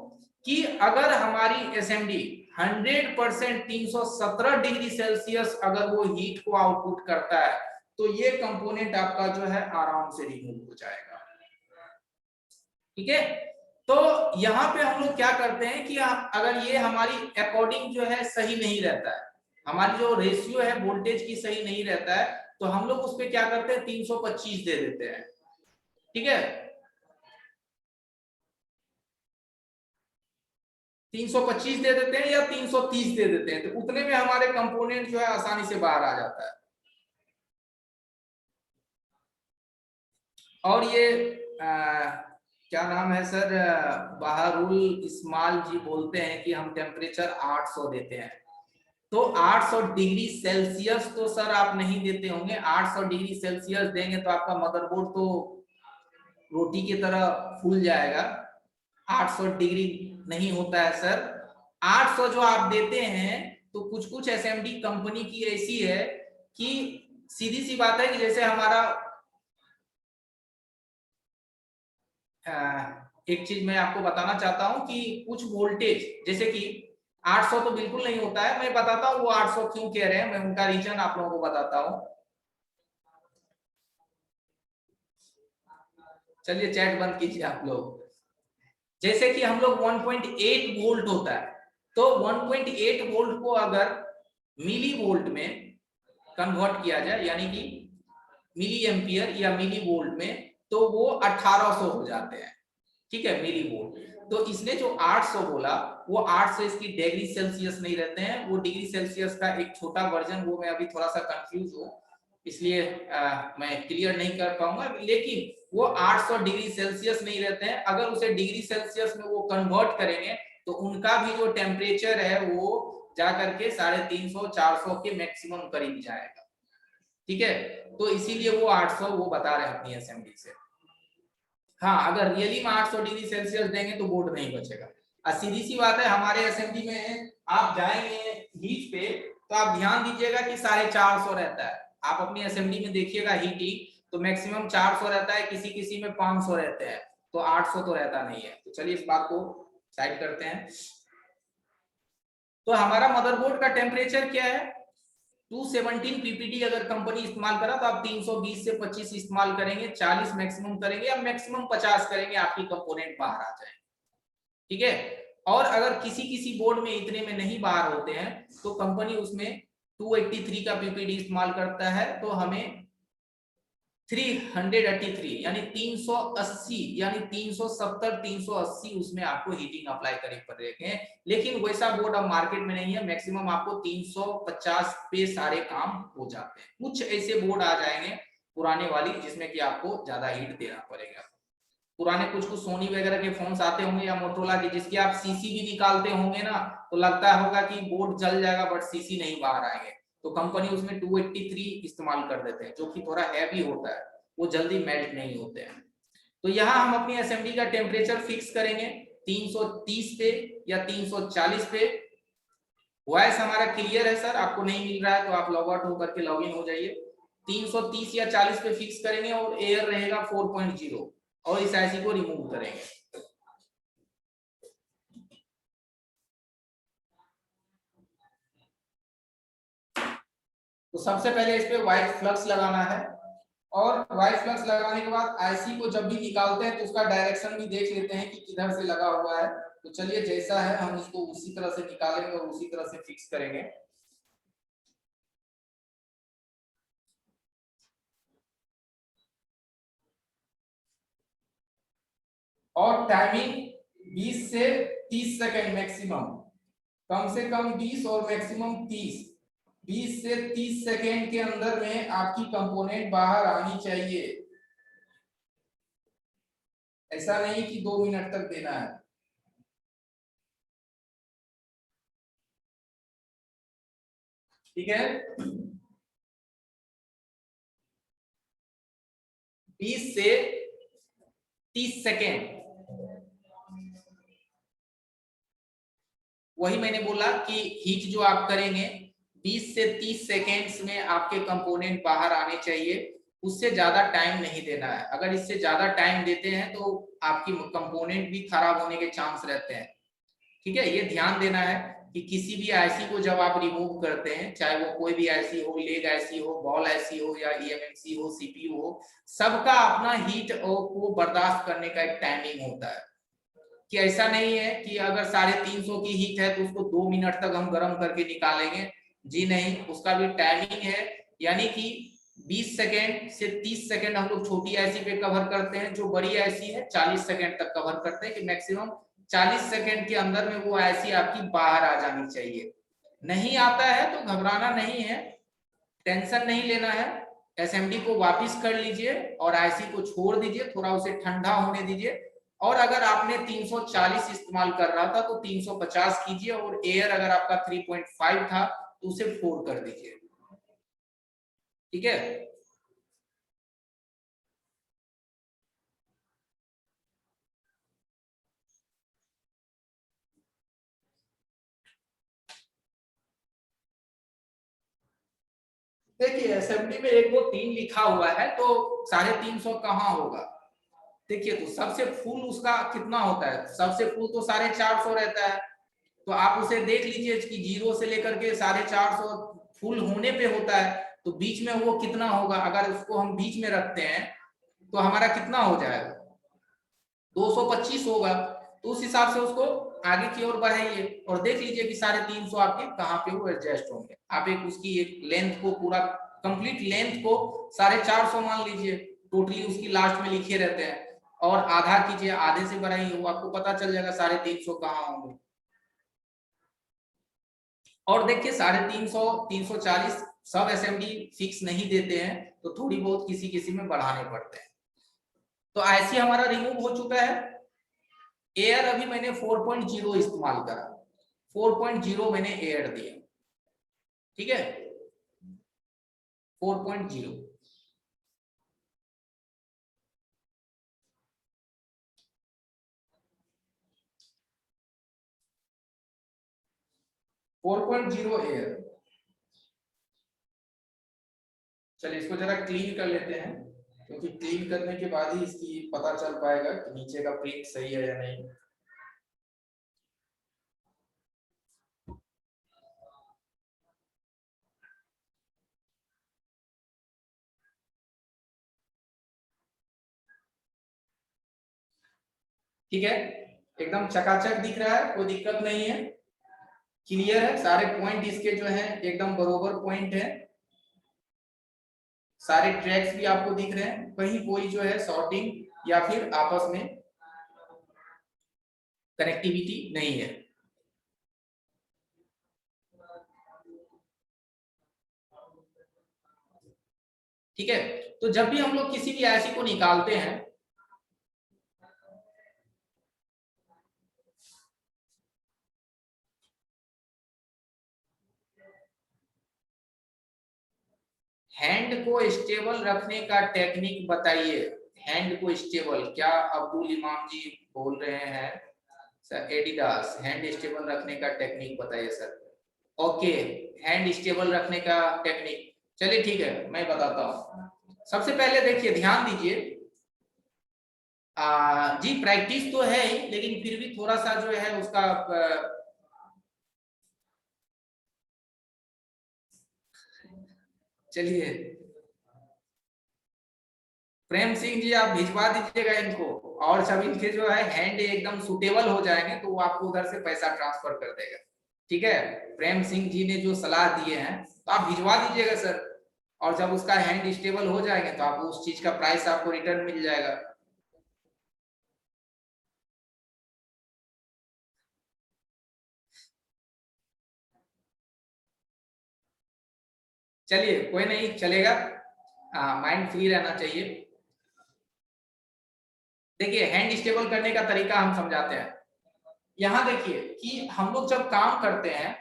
कि अगर हमारी असेंबली 100% 317 डिग्री सेल्सियस अगर वो हीट को आउटपुट करता है तो ये कंपोनेंट आपका जो है आराम से रिमूव हो जाएगा। ठीक है, तो यहाँ पे हम लोग क्या करते हैं कि अगर ये हमारी अकॉर्डिंग जो है सही नहीं रहता है, हमारी जो रेशियो है वोल्टेज की सही नहीं रहता है, तो हम लोग उस पे क्या करते हैं 325 दे देते हैं। ठीक है, 325 दे देते हैं या 330 दे देते हैं, तो उतने में हमारे कंपोनेंट जो है आसानी से बाहर आ जाता है। और ये क्या नाम है सर, बहारुल इस्माइल जी बोलते हैं कि हम टेम्परेचर 800 देते हैं। तो 800 डिग्री सेल्सियस तो सर आप नहीं देते होंगे, 800 डिग्री सेल्सियस देंगे तो आपका मदरबोर्ड तो रोटी की तरह फूल जाएगा। 800 डिग्री नहीं होता है सर। 800 जो आप देते हैं तो कुछ कुछ एसएमडी कंपनी की ऐसी है कि सीधी सी बात है कि जैसे हमारा एक चीज मैं आपको बताना चाहता हूं कि कुछ वोल्टेज जैसे कि 800 तो बिल्कुल नहीं होता है, मैं बताता हूं वो 800 क्यों कह रहे हैं, मैं उनका रीजन आप लोगों को बताता हूं। चलिए चैट बंद कीजिए आप लोग। जैसे कि हम लोग 1.8 वोल्ट होता है, तो 1.8 वोल्ट को अगर मिली वोल्ट में कन्वर्ट किया जाए यानी कि मिली एम्पियर या मिली वोल्ट में, तो वो 1800 हो जाते हैं। ठीक है, मिली वोल्ट। तो इसने जो 800 बोला वो 800 इसकी डिग्री सेल्सियस नहीं रहते हैं, वो डिग्री सेल्सियस का एक छोटा वर्जन, वो मैं अभी थोड़ा सा कंफ्यूज हूँ इसलिए मैं क्लियर नहीं कर पाऊंगा, लेकिन वो 800 डिग्री सेल्सियस नहीं रहते हैं। अगर उसे डिग्री सेल्सियस में वो कन्वर्ट करेंगे तो उनका भी जो टेम्परेचर है वो जाकर के 350 400 के मैक्सिमम करीब जाएगा। ठीक है, तो इसीलिए वो 800 वो बता रहे हैं अपनी असेंबली से। हाँ, अगर रियली में 800 डिग्री सेल्सियस देंगे तो बोर्ड नहीं बचेगा। और सीधी सी बात है, हमारे असेंबली में आप जाएंगे हीट पे तो आप ध्यान दीजिएगा कि 450 रहता है। आप अपनी असेंबली में देखिएगा हीटिंग तो मैक्सिमम 400 रहता है, किसी किसी में 500 रहते हैं, तो 800 तो रहता नहीं है। तो चलिए इस बात को साइड करते हैं। तो हमारा मदरबोर्ड का टेम्परेचर क्या है, 217 पीपीटी अगर कंपनी इस्तेमाल करा तो आप 320 से 25 इस्तेमाल करेंगे, 40 मैक्सिमम करेंगे या मैक्सिमम 50 करेंगे, आपकी कंपोनेंट बाहर आ जाए। ठीक है, और अगर किसी किसी बोर्ड में इतने में नहीं बाहर होते हैं तो कंपनी उसमें 283 का पीपीडी इस्तेमाल करता है, तो हमें 383 यानी 380 यानी 370 380 उसमें आपको हीटिंग अप्लाई करनी पड़ेगी। लेकिन वैसा बोर्ड अब मार्केट में नहीं है, मैक्सिमम आपको 350 पे सारे काम हो जाते हैं। कुछ ऐसे बोर्ड आ जाएंगे पुराने वाली जिसमें कि आपको ज्यादा हीट देना पड़ेगा। पुराने कुछ कुछ सोनी वगैरह के फोन्स आते होंगे या मोटरोला के, जिसकी आप सीसी भी निकालते होंगे ना, तो लगता होगा कि बोर्ड जल जाएगा बट सीसी नहीं बाहर आएंगे, तो कंपनी उसमें 283 इस्तेमाल कर देते हैं, जो कि थोड़ा हैवी होता है, वो जल्दी मेल्ट नहीं होते हैं। तो यहाँ हम अपनी एसएमडी का टेम्परेचर फिक्स करेंगे 330 पे या 340 पे। वॉइस हमारा क्लियर है सर? आपको नहीं मिल रहा है तो आप लॉग आउट होकर के लॉग इन हो जाइए। 330 या 40 पे फिक्स करेंगे और एयर रहेगा 4.0 और इस आईसी को रिमूव करेंगे। तो सबसे पहले इस पे व्हाइट फ्लक्स लगाना है, और व्हाइट फ्लक्स लगाने के बाद आईसी को जब भी निकालते हैं तो उसका डायरेक्शन भी देख लेते हैं कि किधर से लगा हुआ है। तो चलिए जैसा है हम उसको उसी तरह से निकालेंगे और उसी तरह से फिक्स करेंगे। और टाइमिंग 20 से 30 सेकंड मैक्सिमम, कम से कम 20 और मैक्सिमम 30। 20 से 30 सेकंड के अंदर में आपकी कंपोनेंट बाहर आनी चाहिए। ऐसा नहीं कि 2 मिनट तक देना है। ठीक है, 20 से 30 सेकेंड। वही मैंने बोला कि हीट जो आप करेंगे 20 से 30 सेकेंड्स में आपके कंपोनेंट बाहर आने चाहिए, उससे ज्यादा टाइम नहीं देना है। अगर इससे ज्यादा टाइम देते हैं तो आपकी कंपोनेंट भी खराब होने के चांस रहते हैं। ठीक है, ये ध्यान देना है कि किसी भी आईसी को जब आप रिमूव करते हैं, चाहे वो कोई भी आईसी हो, लेग आईसी हो, बॉल आईसी हो या ईएमएमसी हो, सीपीयू हो, सबका अपना हीट को बर्दाश्त करने का एक टाइमिंग होता है। कि ऐसा नहीं है कि अगर 350 की हीट है तो उसको 2 मिनट तक हम गर्म करके निकालेंगे। जी नहीं, उसका भी टाइमिंग है। यानी कि 20 सेकेंड से 30 सेकेंड हम लोग छोटी आईसी पे कवर करते हैं, जो बड़ी आईसी है 40 सेकेंड तक कवर करते हैं, कि मैक्सिमम 40 सेकेंड के अंदर में वो आईसी आपकी बाहर आ जानी चाहिए। नहीं आता है तो घबराना नहीं है, टेंशन नहीं लेना है। एसएमडी को वापस कर लीजिए और आईसी को छोड़ दीजिए, थोड़ा उसे ठंडा होने दीजिए। और अगर आपने 340 इस्तेमाल कर रहा था तो 350 कीजिए, और एयर अगर आपका 3.5 था तो उसे 4 कर दीजिए। ठीक है, देखिए एसएमडी में 1 2 3 लिखा हुआ है तो 350 कहाँ होगा। देखिए तो सबसे फुल उसका कितना होता है, सबसे फुल तो 450 रहता है। तो आप उसे देख लीजिए कि 0 से लेकर के 450 फुल होने पे होता है, तो बीच में वो कितना होगा। अगर उसको हम बीच में रखते हैं तो हमारा कितना हो जाएगा, 225 होगा। तो उस हिसाब से उसको आगे की ओर बढ़ाइए और देख लीजिए कि 350 आपके कहाँ पे वो एडजस्ट होंगे। आप एक उसकी एक लेंथ को पूरा कंप्लीट लेंथ को 450 मान लीजिए, टोटली उसकी लास्ट में लिखे रहते हैं, और आधा कीजिए, आधे से बढ़ाइए, वो आपको पता चल जाएगा 350 कहाँ होंगे। और देखिए 350 340 सब एसएमडी फिक्स नहीं देते हैं, तो थोड़ी बहुत किसी किसी में बढ़ाने पड़ते हैं। तो आईसी हमारा रिमूव हो चुका है। एयर अभी मैंने 4.0 इस्तेमाल करा, 4.0 मैंने एयर दिया। ठीक है, 4.0। 4.0 एयर। चलिए इसको जरा क्लीन कर लेते हैं, क्योंकि क्लीन करने के बाद ही इसकी पता चल पाएगा कि नीचे का प्रिंट सही है या नहीं। ठीक है, एकदम चकाचक दिख रहा है, कोई दिक्कत नहीं है, क्लियर है, सारे पॉइंट इसके जो है एकदम बरोबर पॉइंट है, सारे ट्रैक्स भी आपको दिख रहे हैं, कहीं कोई जो है शॉर्टिंग या फिर आपस में कनेक्टिविटी नहीं है। ठीक है, तो जब भी हम लोग किसी भी आईसी को निकालते हैं, हैंड को स्टेबल रखने का टेक्निक बताइए। हैंड को स्टेबल, क्या अब्दुल इमाम जी बोल रहे हैं सर? एडिडास, हैंड स्टेबल रखने का टेक्निक बताइए सर। ओके, हैंड स्टेबल रखने का टेक्निक, चलिए ठीक है मैं बताता हूँ। सबसे पहले देखिए, ध्यान दीजिए, जी प्रैक्टिस तो है ही, लेकिन फिर भी थोड़ा सा जो है उसका चलिए प्रेम सिंह जी आप भिजवा दीजिएगा इनको, और जब इनके जो है हैंड एकदम सुटेबल हो जाएंगे तो वो आपको उधर से पैसा ट्रांसफर कर देगा। ठीक है, प्रेम सिंह जी ने जो सलाह दिए हैं तो आप भिजवा दीजिएगा सर, और जब उसका हैंड स्टेबल हो जाएंगे तो आपको उस चीज का प्राइस आपको रिटर्न मिल जाएगा। चलिए कोई नहीं, चलेगा, माइंड फ्री रहना चाहिए। देखिए हैंड स्टेबल करने का तरीका हम समझाते हैं। यहाँ देखिए कि हम लोग जब काम करते हैं,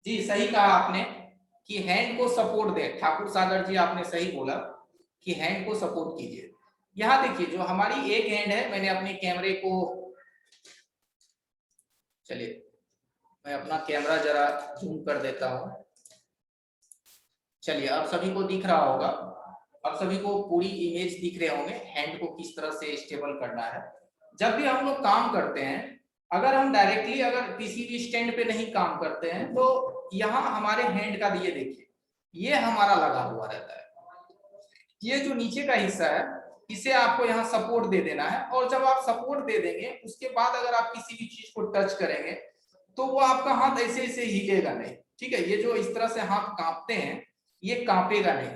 जी सही कहा आपने कि हैंड को सपोर्ट दे, ठाकुर सागर जी आपने सही बोला कि हैंड को सपोर्ट कीजिए। यहाँ देखिए जो हमारी एक हैंड है, मैंने अपने कैमरे को, चलिए मैं अपना कैमरा जरा जूम कर देता हूँ। चलिए अब सभी को दिख रहा होगा, अब सभी को पूरी इमेज दिख रहे होंगे हैंड को किस तरह से स्टेबल करना है। जब भी हम लोग काम करते हैं, अगर हम डायरेक्टली अगर किसी भी स्टैंड पे नहीं काम करते हैं, तो यहाँ हमारे हैंड का ये देखिए, ये हमारा लगा हुआ रहता है, ये जो नीचे का हिस्सा है इसे आपको यहाँ सपोर्ट दे देना है, और जब आप सपोर्ट दे देंगे उसके बाद अगर आप किसी भी चीज को टच करेंगे तो वो आपका हाथ ऐसे ऐसे हिलेगा नहीं। ठीक है, ये जो इस तरह से हाथ कांपते हैं ये कांपेगा नहीं,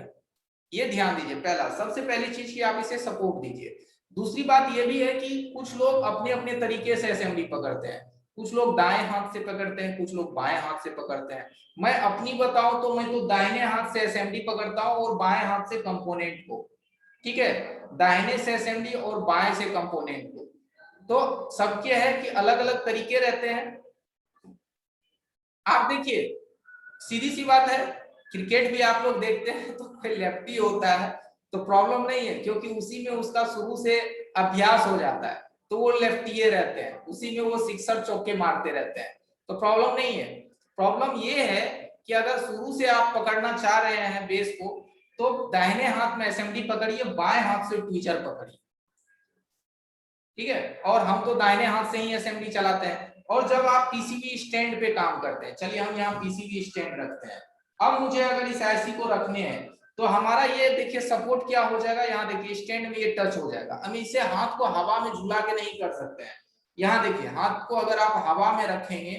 ये ध्यान दीजिए। पहला सबसे पहली चीज की आप इसे सपोर्ट दीजिए। दूसरी बात ये भी है कि कुछ लोग अपने अपने तरीके से असेंबली पकड़ते हैं, कुछ लोग दाएं हाथ से पकड़ते हैं, कुछ लोग बाएं हाथ से पकड़ते हैं। मैं अपनी बताऊं तो मैं तो दाहिने हाथ से असेंबली पकड़ता हूं और बाएं हाथ से कंपोनेंट को। ठीक है, दाहिने से असेंबली और बाएं से कंपोनेंट को। तो सबके है कि अलग अलग तरीके रहते हैं। आप देखिए सीधी सी बात है, क्रिकेट भी आप लोग देखते हैं तो कोई लेफ्टी होता है तो प्रॉब्लम नहीं है, क्योंकि उसी में उसका शुरू से अभ्यास हो जाता है, तो वो लेफ्टी रहते हैं, उसी में वो सिक्सर चौके मारते रहते हैं, तो प्रॉब्लम नहीं है। प्रॉब्लम ये है कि अगर शुरू से आप पकड़ना चाह रहे हैं बेस को, तो दाहिने हाथ में असेंबली पकड़िए, बाएं हाथ से ट्विचर पकड़िए। ठीक है, और हम तो दाहिने हाथ से ही असेंबली चलाते हैं। और जब आप पीसीबी स्टैंड पे काम करते हैं, चलिए हम यहाँ पीसीबी स्टैंड रखते हैं, अब मुझे अगर इस आईसी को रखने हैं तो हमारा ये देखिए सपोर्ट क्या हो जाएगा, यहाँ देखिए स्टैंड में ये टच हो जाएगा। हम इसे हाथ को हवा में झूला के नहीं कर सकते हैं। यहाँ देखिए हाथ को अगर आप हवा में रखेंगे,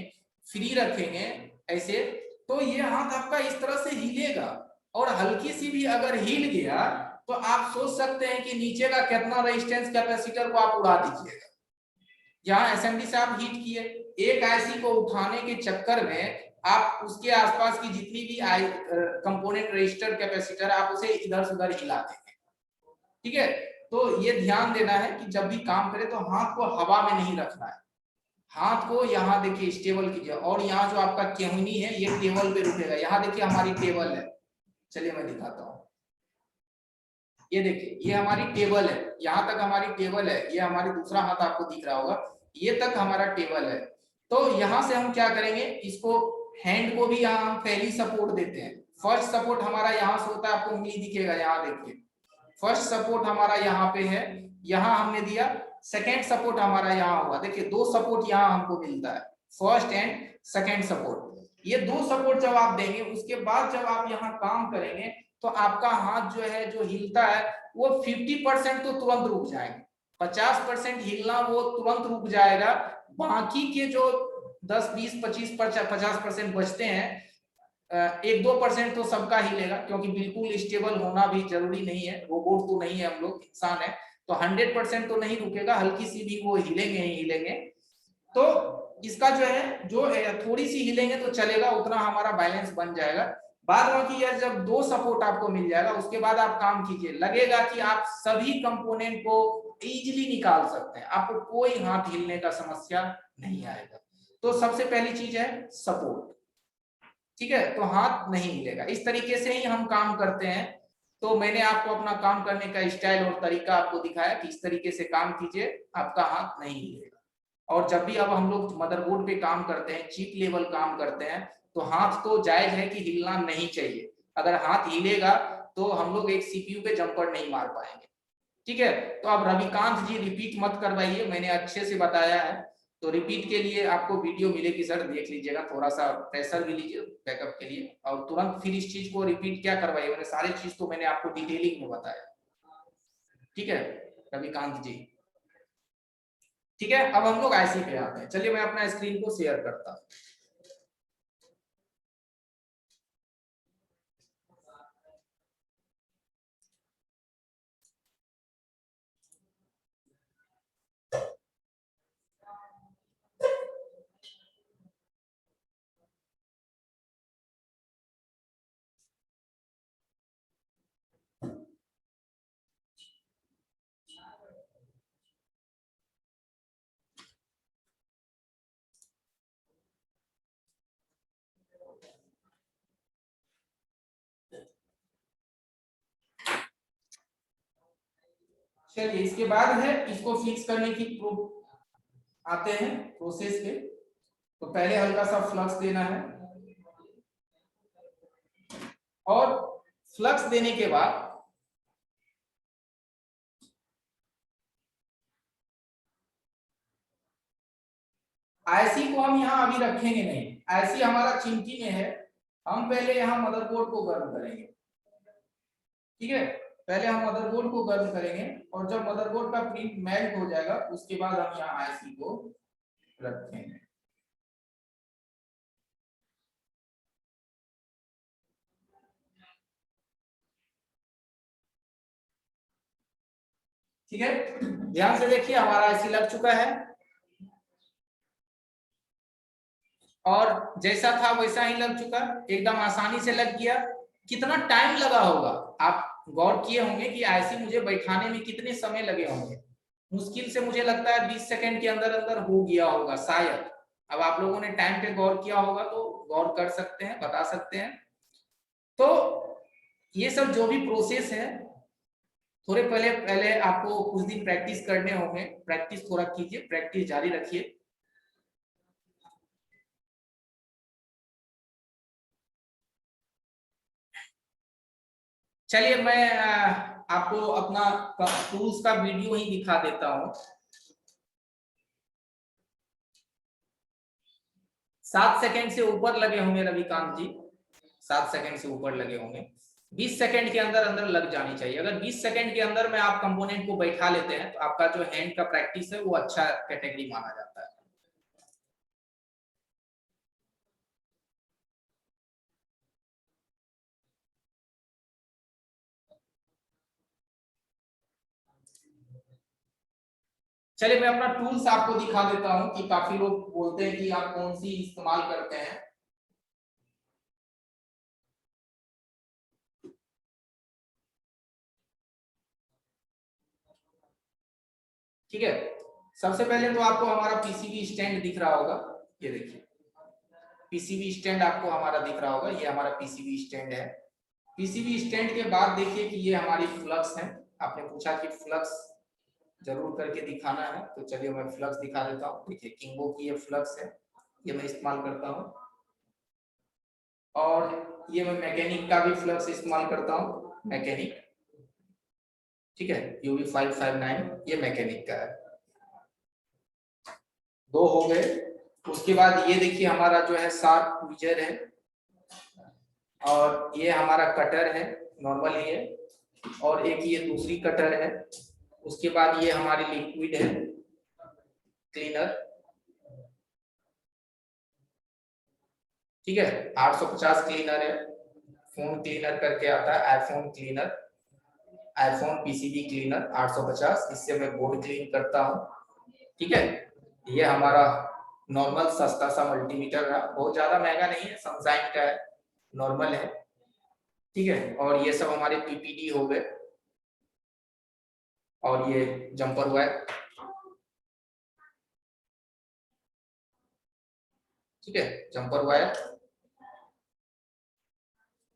फ्री रखेंगे ऐसे, तो ये हाथ आपका इस तरह से हिलेगा, और हल्की सी भी अगर हिल गया तो आप सोच सकते हैं कि नीचे का कितना रेजिस्टेंस कैपेसिटर को आप उड़ा दीजिएगा। जहां असेंबली से आप हीट किए, एक आईसी को उठाने के चक्कर में आप उसके आसपास की जितनी भी कंपोनेंट रजिस्टर कैपेसिटर आप उसे इधर से उधर हिला देंगे। ठीक है, तो ये ध्यान देना है कि जब भी काम करें तो हाथ को हवा में नहीं रखना है, हाथ को यहाँ देखिए स्टेबल कीजिए, और यहाँ जो आपका केहनी है ये टेबल पे रुकेगा। यहाँ देखिए हमारी टेबल है, चलिए मैं दिखाता हूँ, ये देखिए ये हमारी टेबल है, यहाँ तक हमारी टेबल है, ये हमारी दूसरा हाथ आपको दिख रहा होगा, ये तक हमारा टेबल है। तो यहाँ से हम क्या करेंगे, इसको हैंड को भी यहाँ हम पहली सपोर्ट देते हैं। फर्स्ट सपोर्ट हमारा यहाँ से होता है, आपको उंगली दिखेगा, यहाँ देखिए फर्स्ट सपोर्ट हमारा यहाँ पे है, यहाँ हमने दिया। सेकेंड सपोर्ट हमारा यहाँ हुआ, देखिए दो सपोर्ट यहाँ हमको मिलता है, फर्स्ट एंड सेकेंड सपोर्ट। ये दो सपोर्ट जब आप देंगे उसके बाद जब आप यहाँ काम करेंगे तो आपका हाथ जो है जो हिलता है वो 50% तो तुरंत रुक जाएंगे, 50% हिलना वो तुरंत रुक जाएगा, बाकी के जो 10, 20, 25, 50% बचते हैं, 1-2% तो सबका हिलेगा, क्योंकि बिल्कुल स्टेबल होना भी जरूरी नहीं है, रोबोट तो नहीं है, हम लोग इंसान है, तो 100% तो नहीं रुकेगा, हल्की सी भी वो हिलेंगे ही हिलेंगे। तो इसका जो है, जो थोड़ी सी हिलेंगे तो चलेगा, उतना हमारा बैलेंस बन जाएगा। बाद बाकी यार जब 2 सपोर्ट आपको मिल जाएगा, उसके बाद आप काम कीजिए, लगेगा कि आप सभी कंपोनेंट को इजीली निकाल सकते हैं, आपको कोई हाथ हिलने का समस्या नहीं आएगा। तो सबसे पहली चीज है सपोर्ट, ठीक है, तो हाथ नहीं हिलेगा। इस तरीके से ही हम काम करते हैं। तो मैंने आपको अपना काम करने का स्टाइल और तरीका आपको दिखाया कि इस तरीके से काम कीजिए, आपका हाथ नहीं हिलेगा। और जब भी अब हम लोग मदरबोर्ड पे काम करते हैं, चिप लेवल काम करते हैं, तो हाथ तो जायज है कि हिलना नहीं चाहिए। अगर हाथ हिलेगा तो हम लोग एक सीपीयू पे जंपर नहीं मार पाएंगे, ठीक है। तो अब रविकांत जी रिपीट मत करवाइए, मैंने अच्छे से बताया है। तो रिपीट के लिए आपको वीडियो मिलेगी सर, देख लीजिएगा, थोड़ा सा प्रेशर भी लीजिए बैकअप के लिए, और तुरंत फिर इस चीज को रिपीट क्या करवाइए, मैंने सारी चीज तो मैंने आपको डिटेलिंग में बताया, ठीक है रविकांत जी। ठीक है, अब हम लोग आईसी पे आते हैं। चलिए मैं अपना स्क्रीन को शेयर करता हूं। चलिए इसके बाद है इसको फिक्स करने की आते हैं प्रोसेस पे। तो पहले हल्का सा फ्लक्स देना है, और फ्लक्स देने के बाद आईसी को हम यहाँ अभी रखेंगे नहीं, आईसी हमारा चिमटी में है, हम पहले यहाँ मदरबोर्ड को गर्म करेंगे, ठीक है। पहले हम मदरबोर्ड को गर्म करेंगे, और जब मदरबोर्ड का प्रिंट मेल्ट हो जाएगा उसके बाद हम यहाँ आईसी को रखेंगे। ठीक है, ध्यान से देखिए, हमारा आईसी लग चुका है, और जैसा था वैसा ही लग चुका, एकदम आसानी से लग गया। कितना टाइम लगा होगा, आप गौर किए होंगे कि आईसी मुझे बैठाने में कितने समय लगे होंगे। मुश्किल से मुझे लगता है 20 सेकंड के अंदर अंदर हो गया होगा शायद। अब आप लोगों ने टाइम पे गौर किया होगा तो गौर कर सकते हैं, बता सकते हैं। तो ये सब जो भी प्रोसेस है, थोड़े पहले पहले आपको कुछ दिन प्रैक्टिस करने होंगे, प्रैक्टिस थोड़ा कीजिए, प्रैक्टिस जारी रखिए। चलिए मैं आपको अपना टूल्स का वीडियो ही दिखा देता हूं। 7 सेकंड से ऊपर लगे होंगे रविकांत जी, 7 सेकंड से ऊपर लगे होंगे। 20 सेकंड के अंदर अंदर लग जानी चाहिए। अगर 20 सेकंड के अंदर में आप कंपोनेंट को बैठा लेते हैं तो आपका जो हैंड का प्रैक्टिस है वो अच्छा कैटेगरी माना जाता है। चलिए मैं अपना टूल्स आपको दिखा देता हूं कि काफी लोग बोलते हैं कि आप कौन सी इस्तेमाल करते हैं। ठीक है, सबसे पहले तो आपको हमारा पीसीबी स्टैंड दिख रहा होगा, ये देखिए पीसीबी स्टैंड आपको हमारा दिख रहा होगा, ये हमारा पीसीबी स्टैंड है। पीसीबी स्टैंड के बाद देखिए कि ये हमारी फ्लक्स है। आपने पूछा कि फ्लक्स जरूर करके दिखाना है, तो चलिए मैं फ्लक्स दिखा देता हूँ। देखिए किंगो की ये फ्लक्स है, ये मैं इस्तेमाल करता हूँ, और ये मैं मैकेनिक का भी फ्लक्स इस्तेमाल करता हूँ, मैकेनिक, ठीक है, यूवी 559 ये मैकेनिक का है। 2 हो गए। उसके बाद ये देखिए हमारा जो है शार्प ट्विजर है, और ये हमारा कटर है, नॉर्मल ही है, और एक ये दूसरी कटर है, उसके बाद ये हमारी लिक्विड है क्लीनर, ठीक है। 850 क्लीनर है, फोन क्लीनर करके आता है, iPhone cleaner, iPhone PCB cleaner 850, इससे मैं बोर्ड क्लीन करता हूँ, ठीक है। ये हमारा नॉर्मल सस्ता सा मल्टीमीटर है, बहुत ज्यादा महंगा नहीं है, सनशाइन का है, नॉर्मल है, ठीक है। और ये सब हमारे पीपीडी हो गए, और ये जंपर वायर, ठीक है, जंपर वायर।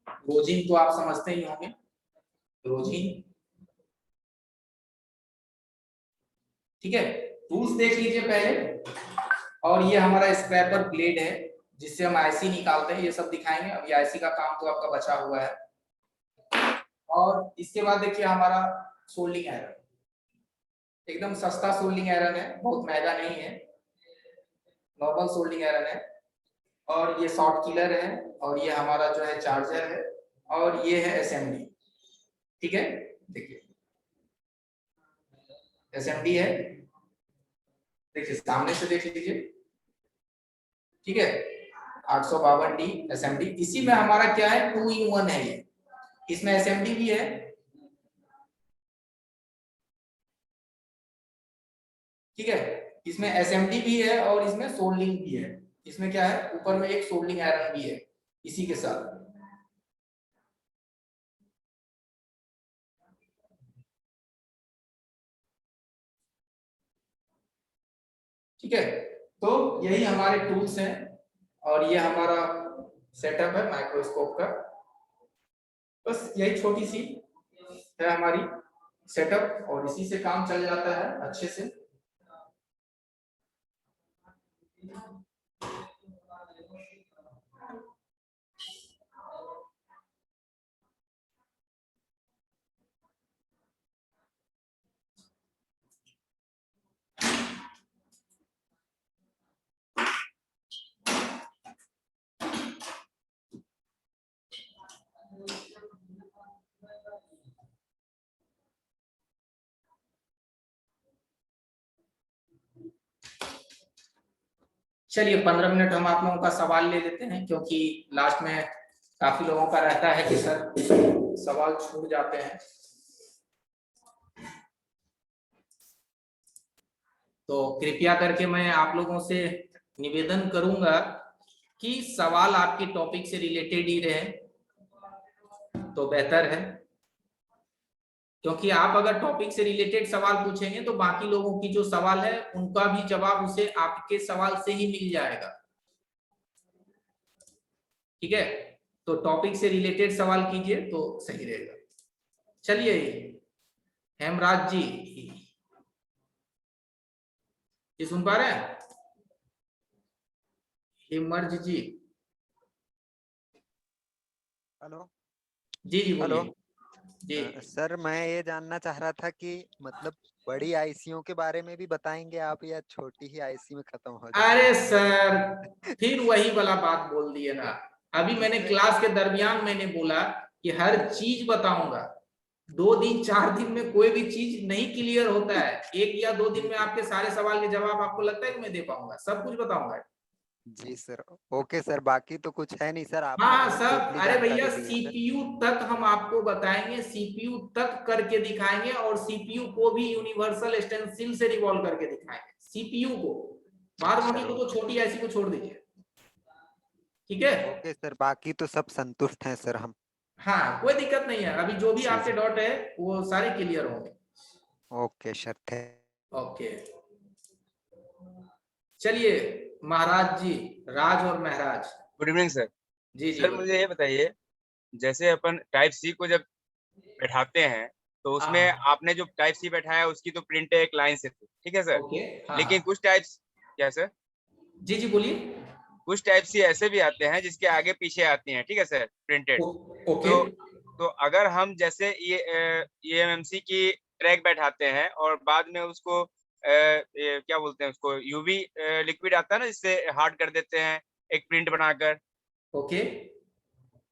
रोजिन तो आप समझते ही होंगे, रोजिन, ठीक है। टूल्स देख लीजिए पहले, और ये हमारा स्क्रैपर ब्लेड है जिससे हम आईसी निकालते हैं, ये सब दिखाएंगे। अभी आईसी का काम तो आपका बचा हुआ है। और इसके बाद देखिए हमारा सोल्डिंग आयरन, एकदम सस्ता सोल्डिंग आयरन है, बहुत महंगा नहीं है, नॉर्मल सोल्डिंग आयरन है। और ये शॉर्ट किलर है, और ये हमारा जो है चार्जर है, और ये है एसएमडी, ठीक है। देखिए एसएमडी है, देखिए सामने से देख लीजिए, ठीक है। 852D एसएमडी, इसी में हमारा क्या है 2-in-1 है ये, इसमें एसएमडी भी है, ठीक है। इसमें एसएमडी भी है और इसमें सोल्डिंग भी है, इसमें क्या है ऊपर में एक सोल्डिंग आयरन भी है इसी के साथ, ठीक है। तो यही हमारे टूल्स हैं, और ये हमारा सेटअप है माइक्रोस्कोप का, बस यही छोटी सी है हमारी सेटअप, और इसी से काम चल जाता है अच्छे से। चलिए 15 मिनट हम आप लोगों का सवाल ले लेते हैं, क्योंकि लास्ट में काफी लोगों का रहता है कि सर सवाल छूट जाते हैं। तो कृपया करके मैं आप लोगों से निवेदन करूंगा कि सवाल आपके टॉपिक से रिलेटेड ही रहे तो बेहतर है, क्योंकि आप अगर टॉपिक से रिलेटेड सवाल पूछेंगे तो बाकी लोगों की जो सवाल है उनका भी जवाब उसे आपके सवाल से ही मिल जाएगा, ठीक है। तो टॉपिक से रिलेटेड सवाल कीजिए तो सही रहेगा। चलिए हेमराज जी, ये सुन पा रहे हैं? हेमर्ज जी, हेलो। जी जी हेलो। बोलिए जी। सर मैं ये जानना चाह रहा था कि मतलब बड़ी आईसीयू के बारे में भी बताएंगे आप, या छोटी ही आईसी में खत्म हो अरे जाएंगे? सर फिर वही वाला बात बोल दिए ना, अभी मैंने इससे क्लास के दरमियान मैंने बोला कि हर चीज बताऊंगा, 2 दिन 4 दिन में कोई भी चीज नहीं क्लियर होता है, 1 या 2 दिन जी में जी आपके सारे सवाल के जवाब आपको लगता है कि मैं दे पाऊंगा? सब कुछ बताऊंगा। जी सर। ओके सर, बाकी तो कुछ है नहीं सर, आपने हाँ बहुत सब, डीपली अरे भैया जानकारी दी है सर। सीपीयू तक हम आपको बताएंगे, सीपीयू तक करके दिखाएंगे, और सीपीयू को भी यूनिवर्सल स्टेंसिल से रिवॉल्व करके दिखाएंगे सीपीयू को, बाद बाकी सर को तो ओके। छोटी ऐसी को छोड़ दीजिए, ठीक है। ओके सर, बाकी तो सब संतुष्ट हैं सर हम। हाँ कोई दिक्कत नहीं है, अभी जो भी जी आपके जी। डॉट है वो सारे क्लियर होंगे। ओके सर, ओके चलिए महाराज जी, राज और महराज, गुड इवनिंग सर। जी जी सर मुझे ये बताइए, जैसे अपन टाइप सी को जब बैठाते हैं तो उसमें हाँ आपने जो टाइप सी बैठाया उसकी तो प्रिंट है एक लाइन से थी, ठीक है सर। ओके हाँ लेकिन हाँ कुछ टाइप्स, क्या सर, जी जी बोलिए। कुछ टाइप सी ऐसे भी आते हैं जिसके आगे पीछे आती हैं, ठीक है सर, प्रिंटेड। ओके तो तो अगर हम जैसे ये EMMC की ट्रैक बैठाते हैं और बाद में उसको ये क्या बोलते हैं उसको, यूवी लिक्विड आता है ना, जिससे हार्ड कर देते हैं, एक प्रिंट बनाकर, ओके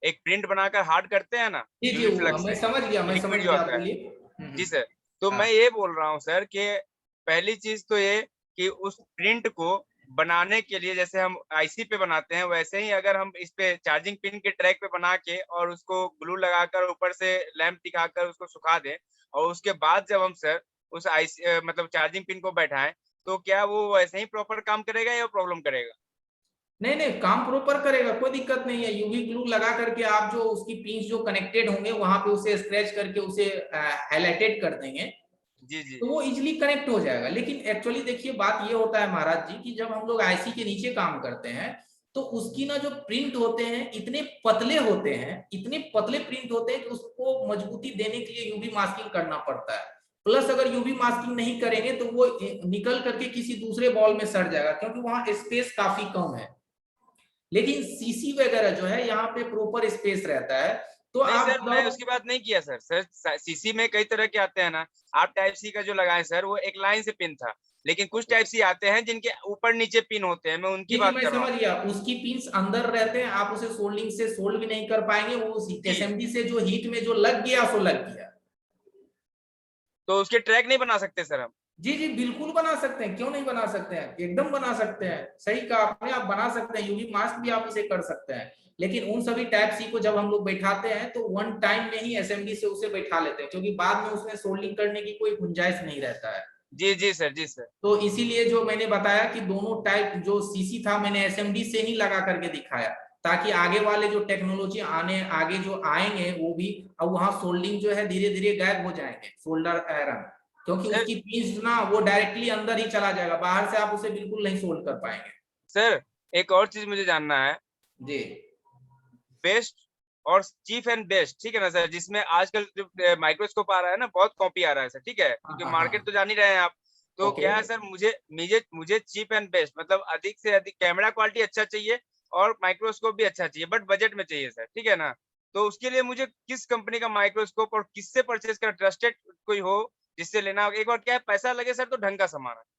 एक प्रिंट बनाकर हार्ड करते हैं ना जी जी यूवी वो फ्लक्स मैं से, समझ गया, मैं समझ लिक्विड जो गया, आप आता है। बोलिए। जी सर। तो हाँ। मैं ये बोल रहा हूँ सर कि पहली चीज तो ये कि उस प्रिंट को बनाने के लिए जैसे हम आईसी पे बनाते हैं वैसे ही अगर हम इस पे चार्जिंग पिन के ट्रैक पे बना के और उसको ग्लू लगाकर ऊपर से लैंप दिखाकर उसको सुखा दें और उसके बाद जब हम सर उस आईसी मतलब चार्जिंग पिन को बैठाएं तो क्या वो वैसे ही प्रॉपर काम करेगा या प्रॉब्लम करेगा? नहीं नहीं, काम प्रॉपर करेगा, कोई दिक्कत नहीं है। यूवी ग्लू लगा करके आप जो उसकी पिंस जो कनेक्टेड होंगे वहां पे उसे स्क्रैच करके उसे हाईलाइटेड कर देंगे जी जी तो वो इजिली कनेक्ट हो जाएगा। लेकिन एक्चुअली देखिए बात ये होता है महाराज जी कि जब हम लोग आईसी के नीचे काम करते हैं तो उसकी ना जो प्रिंट होते हैं इतने पतले होते हैं, इतने पतले प्रिंट होते हैं कि उसको मजबूती देने के लिए यूवी मास्किंग करना पड़ता है। प्लस अगर यूवी मास्किंग नहीं करेंगे तो वो निकल करके किसी दूसरे बॉल में सड़ जाएगा क्योंकि वहां स्पेस काफी कम है। लेकिन सीसी वगैरह जो है यहाँ पे प्रॉपर स्पेस रहता है तो नहीं आप सर मैं उसकी बात नहीं किया सर सीसी में कई तरह के आते हैं ना। आप टाइप सी का जो लगाए सर वो एक लाइन से पिन था, लेकिन कुछ टाइप सी आते हैं जिनके ऊपर नीचे पिन होते हैं, मैं उनकी जी जी बात मैं कर रहा समझ हूँ। गया, उसकी पिंस अंदर रहते हैं, आप उसे सोल्डिंग से सोल्ड भी नहीं कर पाएंगे, वो उस जी एसएमडी से जो हीट में जो लग गया सो लग गया। तो उसके ट्रैक नहीं बना सकते सर हम? जी जी बिल्कुल बना सकते हैं, क्यों नहीं बना सकते हैं, एकदम बना सकते हैं। सही कहा आपने, आप बना सकते हैं, यूवी मास्क भी आप इसे कर सकते हैं। लेकिन उन सभी टाइप सी को जब हम लोग बैठाते हैं तो वन टाइम में ही एसएमडी से उसे बैठा लेते हैं क्योंकि बाद में उसमें सोल्डिंग करने की कोई गुंजाइश नहीं रहता है। जी जी सर जी सर। तो इसीलिए जो मैंने बताया कि दोनों टाइप जो सीसी था मैंने एसएमडी से ही लगा करके दिखाया ताकि आगे वाले जो टेक्नोलॉजी आने आगे जो आएंगे वो भी अब वहां सोल्डिंग जो है धीरे धीरे गायब हो जाएंगे, सोल्डर आयरन, क्योंकि सर उसकी पिंस ना वो डायरेक्टली अंदर ही चला जाएगा, बाहर से आप उसे बिल्कुल नहीं सोल्ड कर पाएंगे। सर एक और चीज मुझे जानना है, जी बेस्ट और चीफ एंड बेस्ट, ठीक है ना सर, जिसमें आजकल जो माइक्रोस्कोप आ रहा है ना बहुत कॉपी आ रहा है सर, ठीक है, हाँ क्योंकि हाँ मार्केट हाँ। तो जान ही रहे हैं आप। तो ओके क्या है सर, मुझे मुझे मुझे चीप एंड बेस्ट मतलब अधिक से अधिक कैमरा क्वालिटी अच्छा चाहिए और माइक्रोस्कोप भी अच्छा चाहिए, बट बजट में चाहिए सर, ठीक है ना। तो उसके लिए मुझे किस कंपनी का माइक्रोस्कोप और किससे परचेज कर, ट्रस्टेड कोई हो जिससे लेना हो। एक बार क्या है, पैसा लगे सर तो ढंग का सामान है।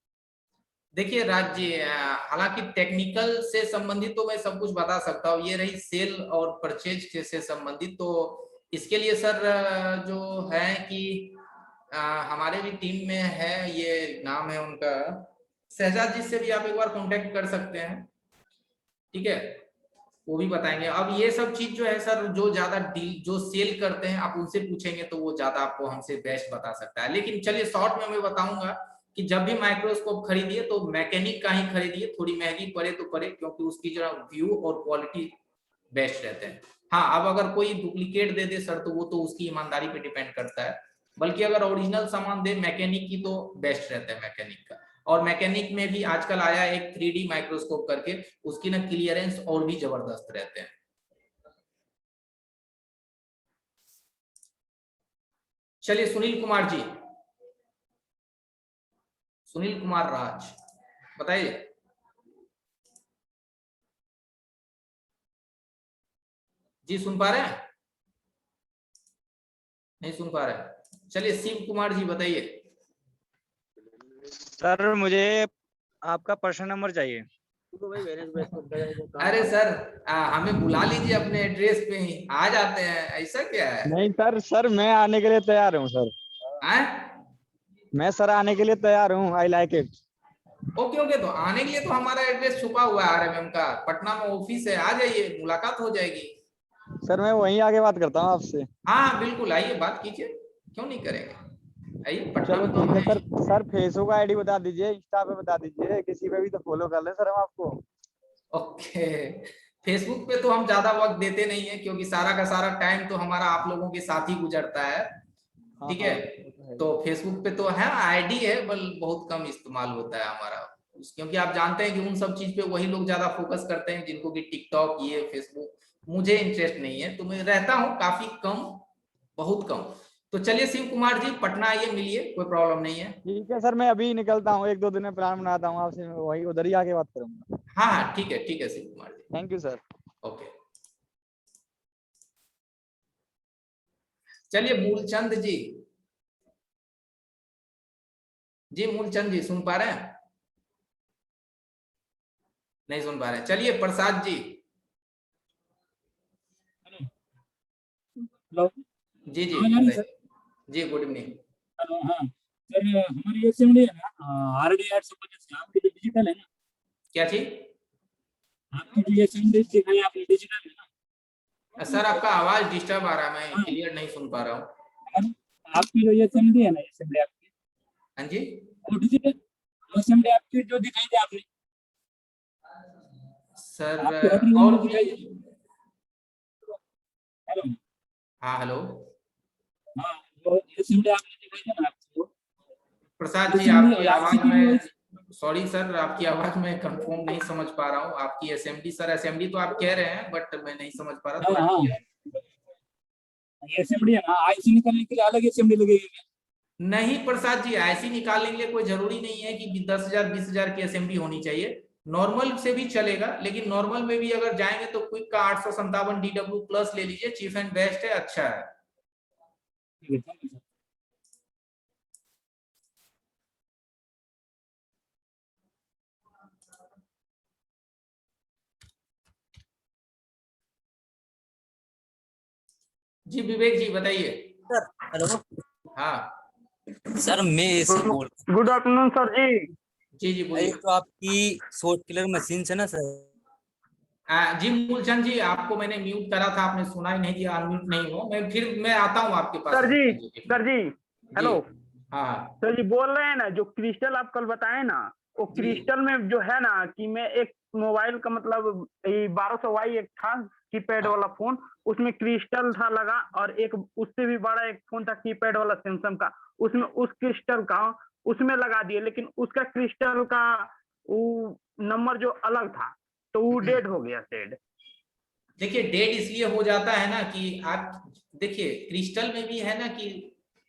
देखिए राज जी, हालांकि टेक्निकल से संबंधित तो मैं सब कुछ बता सकता हूँ, ये रही सेल और परचेज से संबंधित। तो इसके लिए सर जो है कि हमारे भी टीम में है, ये नाम है उनका शहजाद जी, से भी आप एक बार कांटेक्ट कर सकते हैं, ठीक है, वो भी बताएंगे। अब ये सब चीज जो है सर, जो ज्यादा डील जो सेल करते हैं आप उनसे पूछेंगे तो वो ज्यादा आपको हमसे बेस्ट बता सकता है। लेकिन चलिए शॉर्ट में मैं बताऊंगा कि जब भी माइक्रोस्कोप खरीदिए तो मैकेनिक का ही खरीदिए, थोड़ी महंगी पड़े तो पड़े क्योंकि उसकी जो व्यू और क्वालिटी बेस्ट रहते हैं। हाँ, अब अगर कोई डुप्लीकेट दे दे सर तो वो तो उसकी ईमानदारी पे डिपेंड करता है, बल्कि अगर ओरिजिनल सामान दे मैकेनिक की तो बेस्ट रहता है मैकेनिक का। और मैकेनिक में भी आजकल आया एक 3D माइक्रोस्कोप करके, उसकी ना क्लियरेंस और भी जबरदस्त रहते हैं। चलिए सुनील कुमार जी, सुनील कुमार राज, बताइए। जी सुन पा रहे हैं? नहीं सुन पा रहे हैं, चलिए शिव कुमार जी बताइए। सर मुझे आपका पर्सनल नंबर चाहिए। अरे सर, हमें बुला लीजिए अपने एड्रेस पे ही आ जाते हैं, ऐसा क्या है? नहीं सर, सर मैं आने के लिए तैयार हूँ सर। आए? मैं सर आने के लिए तैयार हूँ, I like it. Okay okay, तो आने के लिए तो हमारा एड्रेस छुपा हुआ है आरएमएम का, पटना में ऑफिस है, आ जाइए, मुलाकात हो जाएगी। सर मैं वहीं आके बात करता हूँ आपसे। हाँ बिल्कुल, आइए बात कीजिए, क्यों नहीं करेंगे, आइए पटना चलो में तो हम ठीक है हैं सर। ही। सर फेसबुक आईडी बता दीजिए, इंस्टा पे बता दीजिए, किसी पे भी तो फॉलो कर ले सर हम आपको। ओके, फेसबुक पे तो हम ज्यादा वक्त देते नहीं है क्योंकि सारा का सारा टाइम तो हमारा आप लोगों के साथ ही गुजरता है, हाँ ठीक हाँ है। वो तो है। तो फेसबुक पे तो है, आईडी है, बल बहुत कम इस्तेमाल होता है हमारा, क्योंकि आप जानते हैं कि उन सब चीज पे वही लोग ज्यादा फोकस करते हैं जिनको कि टिकटॉक ये फेसबुक, मुझे इंटरेस्ट नहीं है, तो मैं रहता हूँ काफी कम, बहुत कम। तो चलिए शिव कुमार जी, पटना आइए, मिलिए, कोई प्रॉब्लम नहीं है। ठीक है सर, मैं अभी निकलता हूँ, 1-2 दिन में प्लान बनाता हूँ आपसे, मैं वही उधर ही आके बात करूंगा। हाँ हाँ ठीक है Shiv Kumar ji, thank you sir. Okay. चलिए मूलचंद जी, जी मूलचंद जी सुन पा रहे हैं? नहीं सुन पा रहे हैं, चलिए प्रसाद जी। हेलो। जी जी हाँ, नहीं सर। बताइए। जी गुड इवनिंग। हेलो, हाँ सर, हमारी असेंबली है ना, आरडी 850 आपकी जो डिजिटल है ना, क्या चीज? आपकी जो ये असेंबली दिखाई आपने डिजिटल है ना, सर आपका आवाज डिस्टर्ब आ रहा है, मैं हाँ, क्लियर नहीं सुन पा रहा हूँ। और आपकी जो ये असेंबली है ना, ये असेंबली आपकी हाँ जी। वो डिजिटल असेंबली आपकी जो दिखाई थी आपने, सर आपकी हॉट रीजन और में दिखाई है। भी। हेलो, हाँ हेलो। हाँ, जो ये असेंबली आपने दिखाई थी ना आपको, प्रसाद ये जी असेंबली आपकी और आईसी आवाज की जो में, सॉरी सर आपकी आवाज में कंफर्म नहीं समझ पा रहा हूँ। आपकी असेंबली, सर असेंबली तो आप कह रहे हैं बट मैं नहीं समझ पा रहा, हाँ थोड़ा हाँ, clear। ये असेंबली है ना, आईसी निकालने के लिए अलग असेंबली लगेगी क्या? नहीं प्रसाद जी, ऐसी निकालने के लिए कोई जरूरी नहीं है कि 10,000 20,000 की असेंबली होनी चाहिए। नॉर्मल से भी चलेगा, लेकिन नॉर्मल में भी अगर जाएंगे तो क्विक का 857 DW प्लस ले लीजिए, चीफ एंड बेस्ट है, अच्छा है। ठीक है, थैंक यू सर। जी विवेक जी बताइए। सर हेलो हाँ सर, मैं ऐसे बोल गुड आफ्टरनून सर जी। जी जी बोलिए। एक तो आपकी शॉर्ट किलर मशीन से ना सर, जी मूलचंद जी, आपको मैंने म्यूट करा था, आपने सुना ही नहीं दिया, अनम्यूट नहीं हो, मैं आता हूँ आपके पास। सर जी, जी सर जी, जी हेलो हाँ सर जी, बोल रहे हैं ना जो क्रिस्टल आप कल बताए ना, वो जी क्रिस्टल में जो है ना कि मैं एक मोबाइल का मतलब 1200 वाई एक था कीपैड वाला फोन, उसमें क्रिस्टल था लगा, और एक उससे भी बड़ा एक फोन था कीपैड वाला सैमसंग का, उसमें उस क्रिस्टल का उसमें लगा दिए, लेकिन उसका क्रिस्टल का वो नंबर जो अलग था तो वो डेड हो गया सेड। देखिए डेड इसलिए हो जाता है ना कि आप देखिए क्रिस्टल में भी है ना कि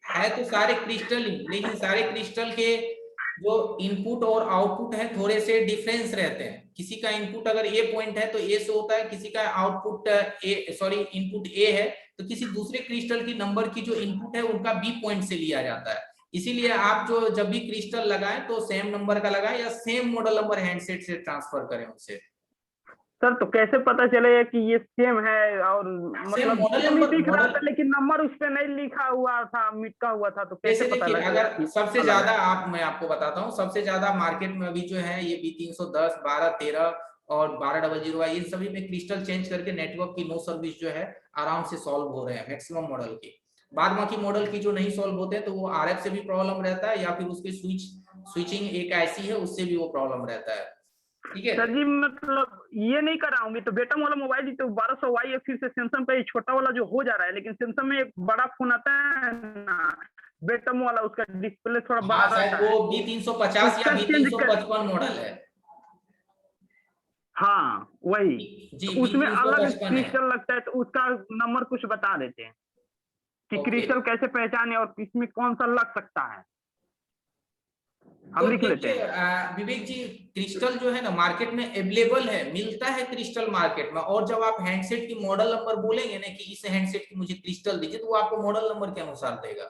है तो सारे क्रिस्टल ही, लेकिन सारे क्रिस्टल के जो इनपुट और आउटपुट है थोड़े से डिफरेंस रहते हैं। किसी का इनपुट अगर ए पॉइंट है तो ए से होता है, किसी का आउटपुट इनपुट ए है तो किसी दूसरे क्रिस्टल की नंबर की जो इनपुट है उनका बी पॉइंट से लिया जाता है। इसीलिए आप जो जब भी क्रिस्टल लगाएं तो सेम नंबर का लगाएं या सेम मॉडल नंबर हैंडसेट से ट्रांसफर करें उससे। सर तो कैसे पता चलेगा कि ये सेम है? और सेम मतलब मॉडल सेम ही नंबर, दिख रहा मॉडल था, लेकिन नंबर उस पे नहीं लिखा हुआ था, मिटका हुआ था, तो कैसे जैसे पता देखिए लगेगा अगर कि सबसे अलग ज्यादा है? मैं आपको बताता हूँ, सबसे ज्यादा मार्केट में अभी जो है ये B310 12 13 और 1200 इन सभी में क्रिस्टल चेंज करके नेटवर्क की नो सर्विस जो है आराम से सॉल्व हो रहे हैं मैक्सिमम मॉडल की। बाद बाकी मॉडल की जो नहीं सॉल्व होते हैं तो वो RF से भी प्रॉब्लम रहता है या फिर उसकी स्विचिंग एक ऐसी है उससे भी वो प्रॉब्लम रहता है। ठीक है सर जी मतलब ये नहीं कराऊंगी तो बेटा वाला मोबाइल ही तो 1200 वाई फिर से सैमसंग पे छोटा वाला जो हो जा रहा है, लेकिन सैमसंग में एक बड़ा फोन आता है ना बेटम वाला, उसका डिस्प्ले थोड़ा बड़ा हाँ शायद रहता वो है, B350 या उसका चेंज कर। B355 मॉडल है। हाँ वही, जी तो उसमें अलग B355 है। क्रिस्टल लगता है, तो उसका नंबर कुछ बता देते हैं कि ओके क्रिस्टल कैसे पहचाने और किसमें कौन सा लग सकता है, तो हम लिख लेते देखिए हैं। विवेक जी, क्रिस्टल जो है ना मार्केट में अवेलेबल है, मिलता है क्रिस्टल मार्केट में, और जब आप हैंडसेट की मॉडल नंबर बोलेंगे ना कि इस हैंडसेट की मुझे क्रिस्टल दीजिए तो वो आपको मॉडल नंबर के अनुसार देगा।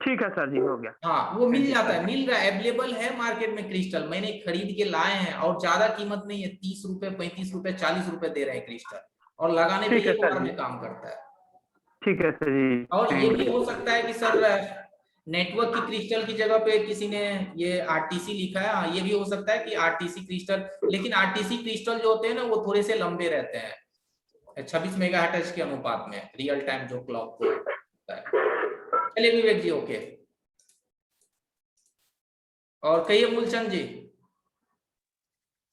ठीक है सर जी, हो गया। हाँ वो मिल थैंक यू जाता सर है, जी। मिल रहा है, अवेलेबल है मार्केट में क्रिस्टल, मैंने खरीद के लाए हैं और ज्यादा कीमत नहीं है, 30 रुपए 35 रुपए 40 रुपए दे रहे हैं क्रिस्टल, और लगाने पे ठीक है एक सर बार जी, में काम करता है। ठीक है सर जी, और ये थैंक भी यू। हो सकता है कि सर नेटवर्क की क्रिस्टल की जगह पे किसी ने ये RTC लिखा है, हाँ ये भी हो सकता है कि RTC क्रिस्टल, लेकिन RTC क्रिस्टल जो होते हैं ना वो थोड़े से लंबे रहते हैं 26 मेगाहर्ट्ज के अनुपात में, रियल टाइम जो क्लॉक को होता है। चलिए विवेक जी ओके, और कहिए मूलचंद जी।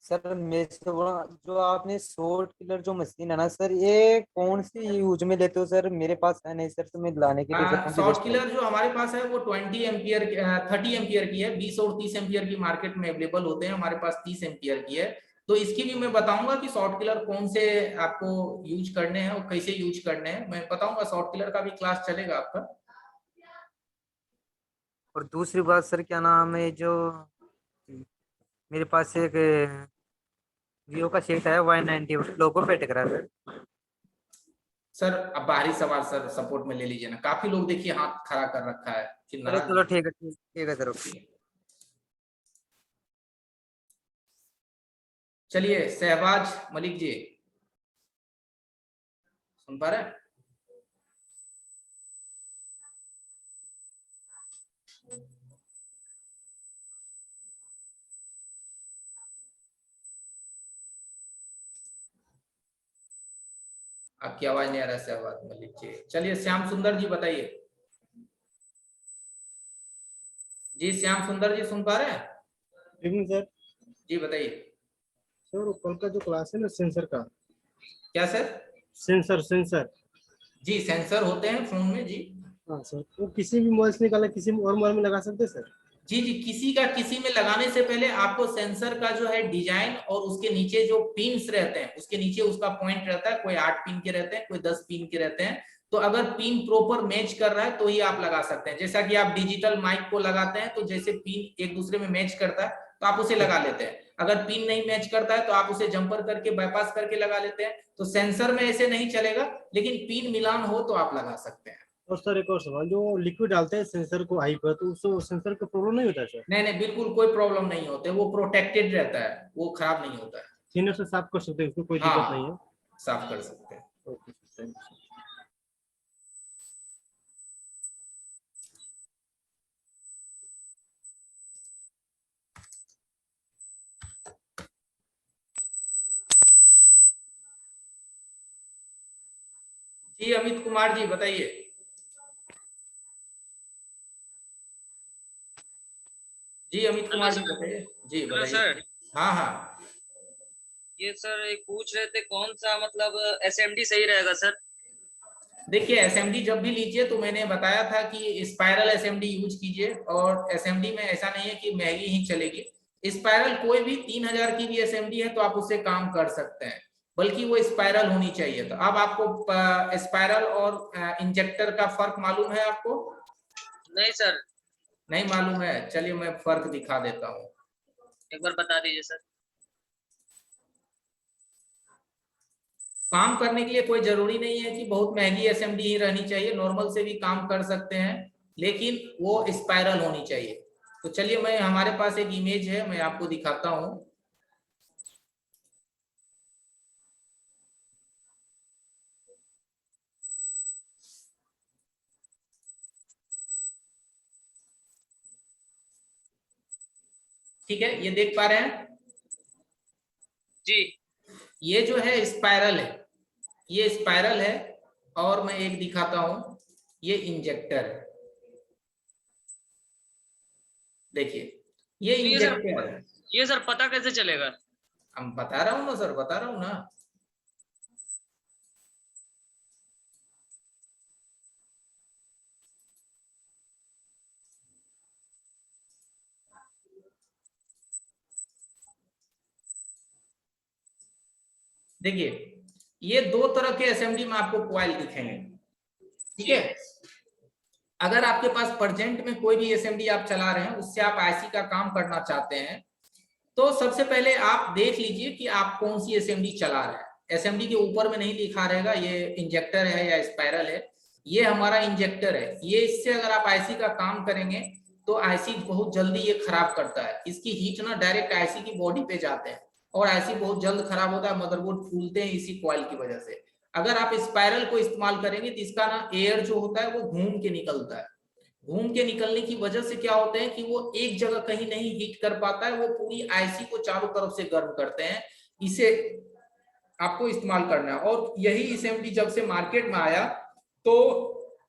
सर मैं से बोला, जो आपने शॉर्ट किलर जो मशीन है ना सर, ये कौन सी यूज में लेते हो सर? मेरे पास है नहीं सर, तो मैं लाने के लिए कौन सी शॉर्ट बेस्ट है? किलर जो हमारे पास है वो 20 एम्पियर 30 एम्पियर की है, 20 और 30 एम्पियर की मार्केट में अवेलेबल होते हैं, हमारे पास 30 एम्पियर की है। तो इसकी भी मैं बताऊंगा कि शॉर्ट किलर कौन से आपको यूज करने हैं और कैसे यूज करने हैं, मैं बताऊंगा, शॉर्ट किलर का भी क्लास चलेगा आपका। और दूसरी बात सर, क्या नाम है, जो मेरे पास एक जियो का सेट है Y90 लोगो पे टिक रहा है सर। सर अब बाहरी सवाल सर सपोर्ट में ले लीजिए ना, काफी लोग देखिए हाथ खड़ा कर रखा है, फिर अरे नाराज चलो नहीं। ठीक है, ठीक है सर, ओके। चलिए शहबाज मलिक जी, सुन पा रहे हैं? आपकी आवाज नहीं आ रहा शहबाज मलिक जी। चलिए श्याम सुंदर जी बताइए। जी श्याम सुंदर जी सुन पा रहे हैं? Evening sir. जी बताइए। सर वो कल का जो क्लास है ना सेंसर का, क्या सर? Sensor sensor. जी सेंसर होते हैं फोन में जी। हाँ सर, वो किसी भी मोबाइल से निकाला किसी और मोबाइल में लगा सकते हैं सर? जी जी, किसी का किसी में लगाने से पहले आपको सेंसर का जो है डिजाइन और उसके नीचे जो पिन्स रहते हैं उसके नीचे उसका पॉइंट रहता है। कोई 8 पिन के रहते हैं, कोई 10 पिन के रहते हैं। तो अगर पिन प्रॉपर मैच कर रहा है तो ही आप लगा सकते हैं। जैसा कि आप डिजिटल माइक को लगाते हैं तो जैसे पिन एक दूसरे में मैच करता है तो आप उसे लगा लेते हैं। अगर पिन नहीं मैच करता है तो आप उसे जंपर करके बाईपास करके लगा लेते हैं। तो सेंसर में ऐसे नहीं चलेगा, लेकिन पिन मिलान हो तो आप लगा सकते हैं। और सर एक और सवाल, जो लिक्विड डालते हैं सेंसर को हाई पर, तो उससे सेंसर का प्रॉब्लम नहीं होता है सर? नहीं नहीं, बिल्कुल कोई प्रॉब्लम नहीं होते, वो प्रोटेक्टेड रहता है, वो खराब नहीं होता है। थिनर से साफ कर सकते हैं उसको, कोई दिक्कत नहीं है? हाँ, साफ कर सकते हैं। Okay sir, thank you. जी अमित कुमार जी बताइए। जी अमित कुमार जी बताइए। जी हेलो बताइए। सर, हाँ हाँ, ये सर एक पूछ रहे थे कौन सा मतलब एसएमडी सही रहेगा सर? देखिए एसएमडी जब भी लीजिए तो मैंने बताया था कि स्पाइरल एसएमडी यूज कीजिए। और एसएमडी में ऐसा नहीं है कि महंगी ही चलेगी। स्पाइरल कोई भी 3000 की भी एसएमडी है तो आप उससे काम कर सकते हैं, बल्कि वो स्पाइरल होनी चाहिए। तो अब आपको स्पाइरल और इंजेक्टर का फर्क मालूम है आपको? नहीं सर, नहीं मालूम है? चलिए मैं फर्क दिखा देता हूँ। एक बार बता दीजिए सर। काम करने के लिए कोई जरूरी नहीं है कि बहुत महंगी एसएमडी ही रहनी चाहिए, नॉर्मल से भी काम कर सकते हैं, लेकिन वो स्पाइरल होनी चाहिए। तो चलिए मैं, हमारे पास एक इमेज है, मैं आपको दिखाता हूँ। ठीक है, ये देख पा रहे हैं? जी ये जो है स्पाइरल है, ये स्पाइरल है। और मैं एक दिखाता हूँ, ये इंजेक्टर है। देखिए ये तो इंजेक्टर है। ये सर पता कैसे चलेगा? हम बता रहा हूँ ना सर, बता रहा हूँ ना। देखिए ये दो तरह के एसएमडी में आपको कॉइल दिखेंगे। ठीक है, अगर आपके पास प्रेजेंट में कोई भी एसएमडी आप चला रहे हैं, उससे आप आईसी का काम करना चाहते हैं, तो सबसे पहले आप देख लीजिए कि आप कौन सी एसएमडी चला रहे हैं। एसएमडी के ऊपर में नहीं लिखा रहेगा ये इंजेक्टर है या स्पाइरल है। ये हमारा इंजेक्टर है। ये इससे अगर आप आईसी का काम करेंगे तो आईसी बहुत जल्दी ये खराब करता है। इसकी हीट ना डायरेक्ट आईसी की बॉडी पे जाते हैं और आईसी बहुत जल्द खराब होता है, मदरबोर्ड फूलते हैं इसी कॉइल की वजह से। अगर आप स्पाइरल को इस्तेमाल करेंगे तो इसका ना एयर जो होता है वो घूम के निकलता है। घूम के निकलने की वजह से क्या होता है कि वो एक जगह कहीं नहीं हीट कर पाता है, वो पूरी आईसी को चारों तरफ से गर्म करते हैं। इसे आपको इस्तेमाल करना है। और यही एसएमडी जब से मार्केट में आया तो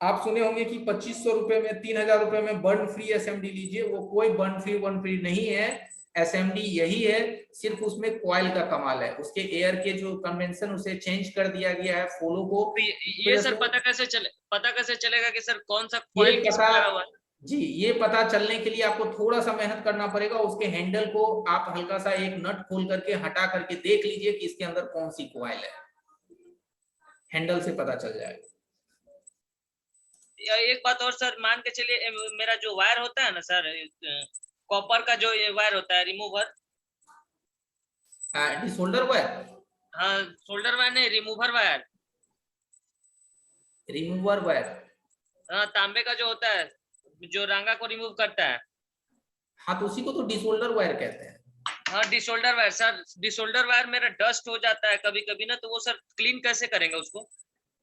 आप सुने होंगे कि 2500 रुपए में, 3000 रुपए में बर्न फ्री एसएमडी लीजिए। वो कोई बर्न फ्री वन फ्री नहीं है, एसएमडी यही है। सिर्फ उसमें कॉइल का कमाल है, उसके एयर के जो कन्वेंशन उसे चेंज कर दिया गया है फॉलो को। तो ये सर पता कैसे चलेगा कि सर कौन सा ये कॉइल किसमें पता, लगा हुआ है? जी ये पता चलने के लिए आपको थोड़ा सा मेहनत करना पड़ेगा। उसके हैंडल को आप हल्का सा एक नट खोल करके हटा करके देख लीजिए कि इसके अंदर कौन सी कॉइल है, हैंडल से पता चल जाएगा। एक बात और सर, मान के चलिए मेरा जो वायर होता है ना सर, कॉपर का जो ये वायर होता है रिमूवर, डिसोल्डर वायर? हाँ सोल्डर वायर नहीं, रिमूवर वायर। Remover wire? हाँ तांबे का जो होता है जो रांगा को रिमूव करता है। हाँ तो उसी को तो डिसोल्डर वायर कहते हैं। हाँ desolder wire sir, desolder wire मेरा डस्ट हो जाता है कभी कभी ना, तो वो सर क्लीन कैसे करेंगे उसको?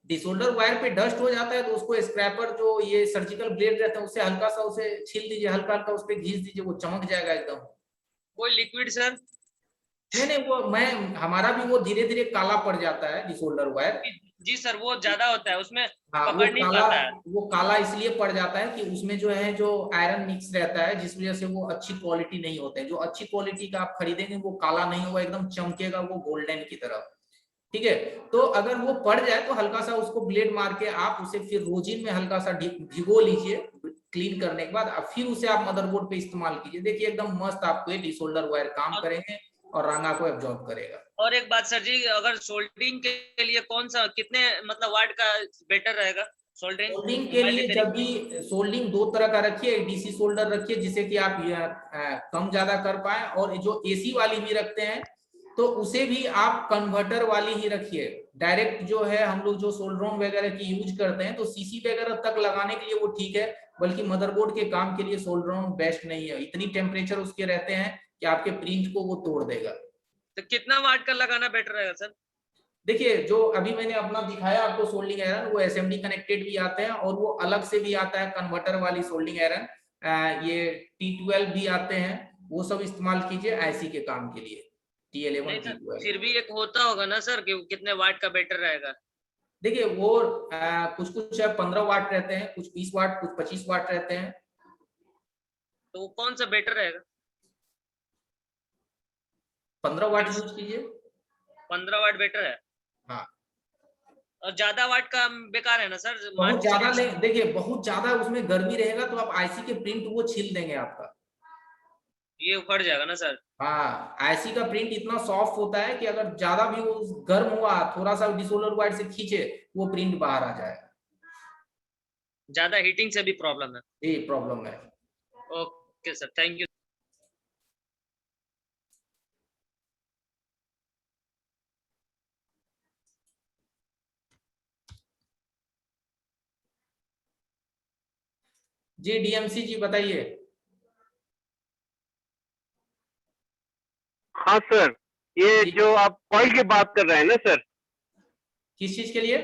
डिसोल्डर वायर पे डस्ट हो जाता है तो उसको स्क्रैपर जो ये सर्जिकल ब्लेड रहते हैं उससे हल्का सा उसे छील दीजिए, हल्का हल्का उस पे घिस दीजिए, वो चमक जाएगा एकदम। कोई लिक्विड सर? नहीं वो हमारा भी वो धीरे धीरे काला पड़ जाता है डिसोल्डर वायर। जी सर, वो ज्यादा होता है उसमें, हाँ पकड़ नहीं पाता है। वो काला इसलिए पड़ जाता है कि उसमें जो है जो आयरन मिक्स रहता है, जिस वजह से वो अच्छी क्वालिटी नहीं होते हैं। जो अच्छी क्वालिटी का आप खरीदेंगे वो काला नहीं होगा, एकदम चमकेगा वो गोल्डन की तरह। ठीक है, तो अगर वो पड़ जाए तो हल्का सा उसको ब्लेड मार के आप उसे फिर रोजिन में हल्का सा भिगो लीजिए क्लीन करने के बाद, फिर उसे आप मदरबोर्ड पे इस्तेमाल कीजिए। देखिए एकदम मस्त आपको ये डिसोल्डर वायर काम करेंगे और रंगा को एब्जॉर्ब करेगा। और एक बात सर जी, अगर सोल्डरिंग के लिए कौन सा, कितने मतलब वाट का बेटर रहेगा सोल्डरिंग के लिए? जब भी सोल्डरिंग दो तरह का रखिए, डीसी सोल्डर रखिए जिसे कि आप कम ज्यादा कर पाए, और जो एसी वाली भी रखते हैं तो उसे भी आप कन्वर्टर वाली ही रखिए। डायरेक्ट जो है हम लोग जो सोल्डरोन वगैरह की यूज करते हैं तो सीसी वगैरह तक लगाने के लिए वो ठीक है, बल्कि मदरबोर्ड के काम के लिए सोल्डरोन बेस्ट नहीं है। इतनी टेम्परेचर उसके रहते हैं कि आपके प्रिंट को वो तोड़ देगा। तो कितना वाट का लगाना बेटर रहेगा सर? देखिए जो अभी मैंने अपना दिखाया आपको सोल्डिंग आयरन, वो एसएमडी कनेक्टेड भी आते हैं और वो अलग से भी आता है कन्वर्टर वाली सोल्डिंग आयरन, ये T12 भी आते हैं, वो सब इस्तेमाल कीजिए आईसी के काम के लिए। T11 T12 फिर भी एक होता होगा ना सर कि कितने वाट का बेटर रहेगा? देखिए वो कुछ कुछ 15 वाट रहते हैं, कुछ 20 वाट, कुछ 25 वाट रहते हैं। तो वो कौन सा बेटर रहेगा? 15 वाट यूज कीजिए। 15 वाट बेटर है। हाँ, और ज्यादा वाट का बेकार है ना सर? बहुत ज्यादा ले, देखिए बहुत ज्यादा उसमें गर्मी रहेगा तो आप आईसी के प्रिंट वो छील देंगे आपका, ये उखड़ जाएगा ना सर? हाँ आईसी का प्रिंट इतना सॉफ्ट होता है कि अगर ज्यादा भी वो गर्म हुआ, थोड़ा सा डिसोल्डर वायर से खींचे, वो प्रिंट बाहर आ जाएगा। ज्यादा हीटिंग से भी प्रॉब्लम है? ये प्रॉब्लम है। Okay sir, thank you. जी डीएमसी जी बताइए। हाँ सर, ये जो आप कॉइल की बात कर रहे हैं ना सर, किस चीज के लिए?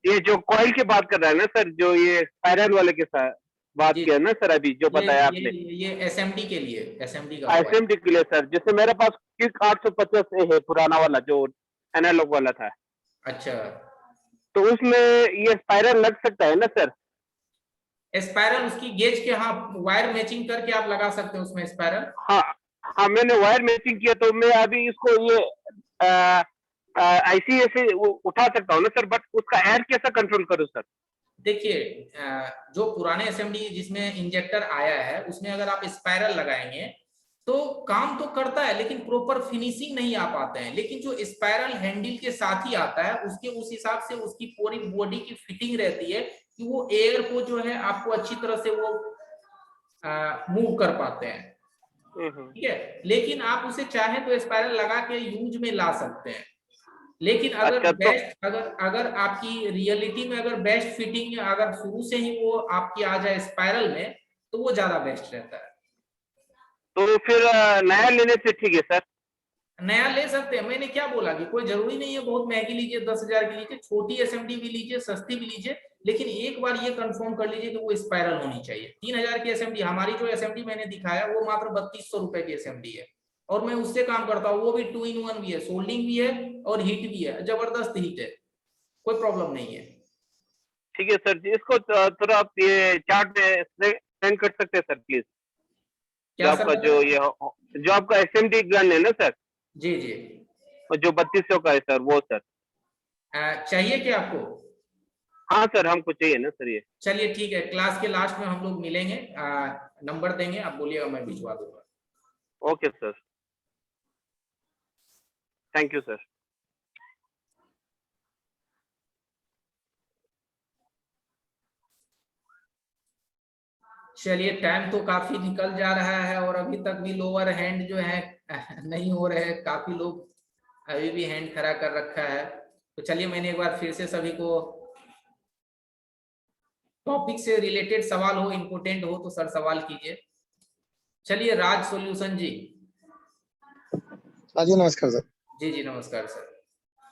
ये जो कॉइल की बात कर रहे हैं ना सर, जो ये स्पाइरल वाले के साथ बात किया ना सर अभी जो बताया आपने, ये एसएमडी के लिए, एसएमडी का एसएमडी के लिए सर, जैसे मेरे पास किक 850 है पुराना वाला जो एनालॉग वाला था। अच्छा, तो उसमें ये स्पाइरल लग सकता है ना सर? स्पाइरल उसकी गेज के, हाँ वायर मैचिंग करके आप लगा सकते हैं उसमें स्पाइरल। हाँ हाँ, मैंने वायर मैचिंग किया तो मैं अभी इसको ये ऐसी ऐसे उठा सकता हूँ ना सर, बट उसका एयर कैसा कंट्रोल करूँ सर? देखिए जो पुराने एसएमडी जिसमें इंजेक्टर आया है उसमें अगर आप स्पाइरल लगाएंगे तो काम तो करता है लेकिन प्रॉपर फिनिशिंग नहीं आ पाते हैं। लेकिन जो स्पाइरल हैंडल के साथ ही आता है उसके उस हिसाब से उसकी पूरी बॉडी की फिटिंग रहती है कि वो एयर को जो है आपको अच्छी तरह से वो मूव कर पाते हैं। ठीक है, लेकिन आप उसे चाहें तो स्पाइरल लगा के यूज में ला सकते हैं, लेकिन अगर अच्छा, बेस्ट अगर आपकी रियलिटी में अगर बेस्ट फिटिंग अगर शुरू से ही वो आपकी आ जाए स्पाइरल में तो वो ज्यादा बेस्ट रहता है। तो फिर नया लेने से ठीक है सर? नया ले सकते हैं, मैंने क्या बोला कि कोई जरूरी नहीं है बहुत महंगी लीजिए, 10,000 की लीजिए, छोटी एसएमडी भी लीजिए, सस्ती भी लीजिए, लेकिन एक बार ये कंफर्म कर लीजिए कि वो स्पाइरल होनी चाहिए। 3,000 की एसएमडी, हमारी जो एसएमडी मैंने दिखाया वो मात्र 3200 रुपए की एसएमडी है और मैं उससे काम करता हूँ, वो भी 2-in-1 भी है, सोल्डिंग भी है और हीट भी है, जबरदस्त हीट है, कोई प्रॉब्लम नहीं है। ठीक है सर जी, इसको थोड़ा आप ये चार्ट में सेंड कर सकते हैं सर प्लीज? जो आपका जो आपका एसएमडी गन है ना सर? जी जी, जो 3200 का है सर, वो सर चाहिए क्या आपको? हाँ सर, हमको चाहिए ना सर ये। चलिए ठीक है, क्लास के लास्ट में हम लोग मिलेंगे, नंबर देंगे, आप बोलिएगा मैं भिजवा दूंगा। Okay sir, thank you sir. चलिए टाइम तो काफी निकल जा रहा है और अभी तक भी लोअर हैंड जो है नहीं हो रहे हैं, काफी लोग अभी भी हैंड खड़ा कर रखा है। तो चलिए मैंने एक बार फिर से सभी को, टॉपिक से रिलेटेड सवाल हो, इम्पोर्टेंट हो तो सर सवाल कीजिए। चलिए राज सॉल्यूशन जी। हाँ जी नमस्कार सर। जी जी नमस्कार सर।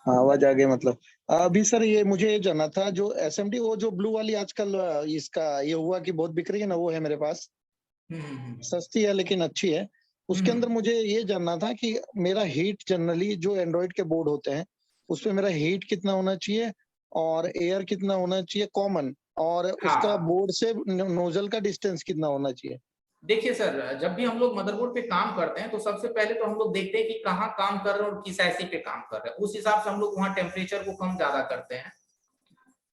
हाँ आवाज आ गई। मतलब अभी सर ये मुझे ये जानना था, जो एसएमडी वो जो ब्लू वाली आजकल इसका ये हुआ कि बहुत बिक रही है ना, वो है मेरे पास। सस्ती है लेकिन अच्छी है। उसके अंदर मुझे ये जानना था कि मेरा हीट जनरली जो एंड्रॉइड के बोर्ड होते हैं उस पे मेरा हीट कितना होना चाहिए और एयर कितना होना चाहिए कॉमन, और उसका हाँ। बोर्ड से नोजल का डिस्टेंस कितना होना चाहिए। देखिए सर, जब भी हम लोग मदरबोर्ड पे काम करते हैं तो सबसे पहले तो हम लोग देखते हैं कि कहाँ काम कर रहे हैं और किस आईसी पे काम कर रहे हैं, उस हिसाब से हम लोग वहाँ टेम्परेचर को कम ज्यादा करते हैं।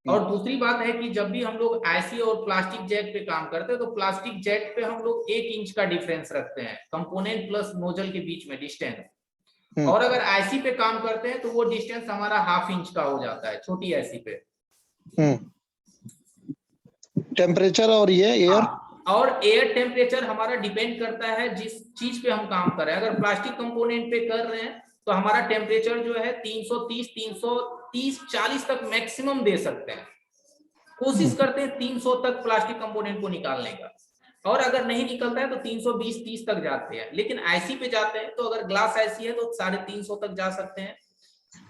और दूसरी बात है कि जब भी हम लोग आईसी और प्लास्टिक जैक पे काम करते हैं तो प्लास्टिक जैक पे हम लोग 1 इंच का डिफरेंस रखते हैं कंपोनेंट प्लस नोजल के बीच में डिस्टेंस। और अगर आईसी पे काम करते हैं तो वो डिस्टेंस हमारा 1/2 इंच का हो जाता है छोटी आईसी पे। टेम्परेचर और ये एयर, और एयर टेम्परेचर हमारा डिपेंड करता है जिस चीज पे हम काम कर रहे हैं। अगर प्लास्टिक कंपोनेंट पे कर रहे हैं तो हमारा टेम्परेचर जो है 330-40 तक मैक्सिमम दे सकते हैं। कोशिश करते हैं 300 तक प्लास्टिक कंपोनेंट को निकालने का, और अगर नहीं निकलता है तो 320-30 तक जाते हैं। लेकिन आईसी पे जाते हैं तो अगर ग्लास आईसी है तो 350 तक जा सकते हैं,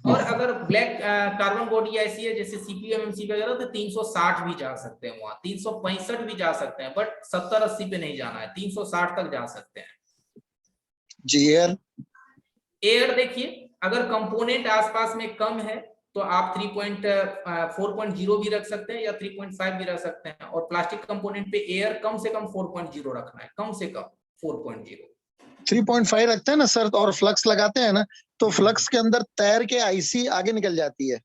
और अगर ब्लैक कार्बन बॉडी आईसी है जैसे सीपीयू एमएमसी वगैरह तो 360 भी जा सकते हैं, वहां 365 भी जा सकते हैं, बट 70-80 पे नहीं जाना है, 360 तक जा सकते हैं। जी एयर देखिए, अगर कंपोनेंट आसपास में कम है तो आप 4.0 भी रख सकते हैं या 3.5 भी रख सकते हैं, और प्लास्टिक कंपोनेंट पे एयर कम से कम 4.0 रखना है, कम से कम 4.0। 3.5 रखते हैं ना सर, और फ्लक्स लगाते हैं ना तो फ्लक्स के अंदर तैर के आईसी आगे निकल जाती है।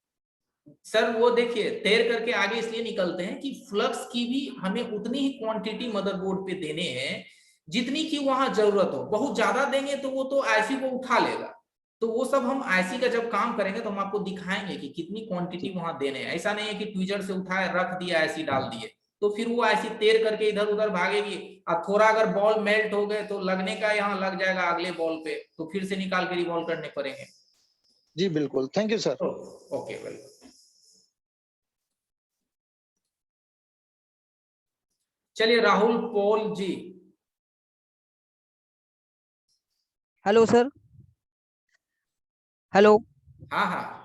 सर वो देखिए तैर करके आगे इसलिए निकलते हैं कि फ्लक्स की भी हमें उतनी ही क्वांटिटी मदरबोर्ड पे देने हैं जितनी की वहां जरूरत हो। बहुत ज्यादा देंगे तो वो तो आईसी को उठा लेगा, तो वो सब हम आईसी का जब काम करेंगे तो हम आपको दिखाएंगे कि कितनी क्वांटिटी वहां देने हैं। ऐसा नहीं है कि ट्विजर से उठाए रख दिया आईसी डाल दिए तो फिर वो आईसी तैर करके इधर उधर भागेगी, और थोड़ा अगर बॉल मेल्ट हो गए तो लगने का यहाँ लग जाएगा अगले बॉल पे, तो फिर से निकाल के रिवॉल्व करने पड़ेंगे। जी बिल्कुल, thank you sir. Okay welcome. चलिए Rahul Paul ji. Hello sir. Hello. हाँ हाँ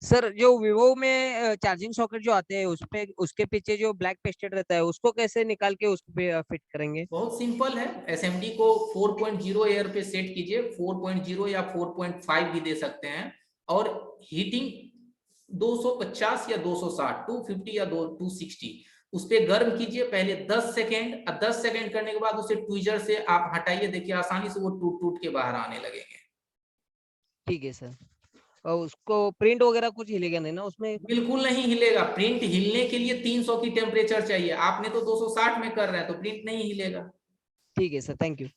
सर, जो विवो में चार्जिंग सॉकेट जो आते हैं उसपे उसके पीछे जो ब्लैक पेस्टेड रहता है उसको कैसे निकाल के उस पे फिट करेंगे? बहुत सिंपल है, एसएमडी को 4.0 एयर पे सेट कीजिए, 4.0 या 4.5 भी दे सकते हैं, और हीटिंग 250 या 260, 250 या 260 उस पे गर्म कीजिए पहले 10 सेकेंड, 10 सेकेंड करने के बाद उसे ट्विजर से आप हटाइए, देखिए आसानी से वो टूट टूट के बाहर आने लगेंगे। ठीक है सर। और उसको प्रिंट वगैरह कुछ हिलेगा नहीं ना उसमें? बिल्कुल नहीं हिलेगा, प्रिंट हिलने के लिए 300 की टेम्परेचर चाहिए, आपने तो 260 में कर रहे हैं तो प्रिंट नहीं हिलेगा। ठीक है सर, थैंक यू।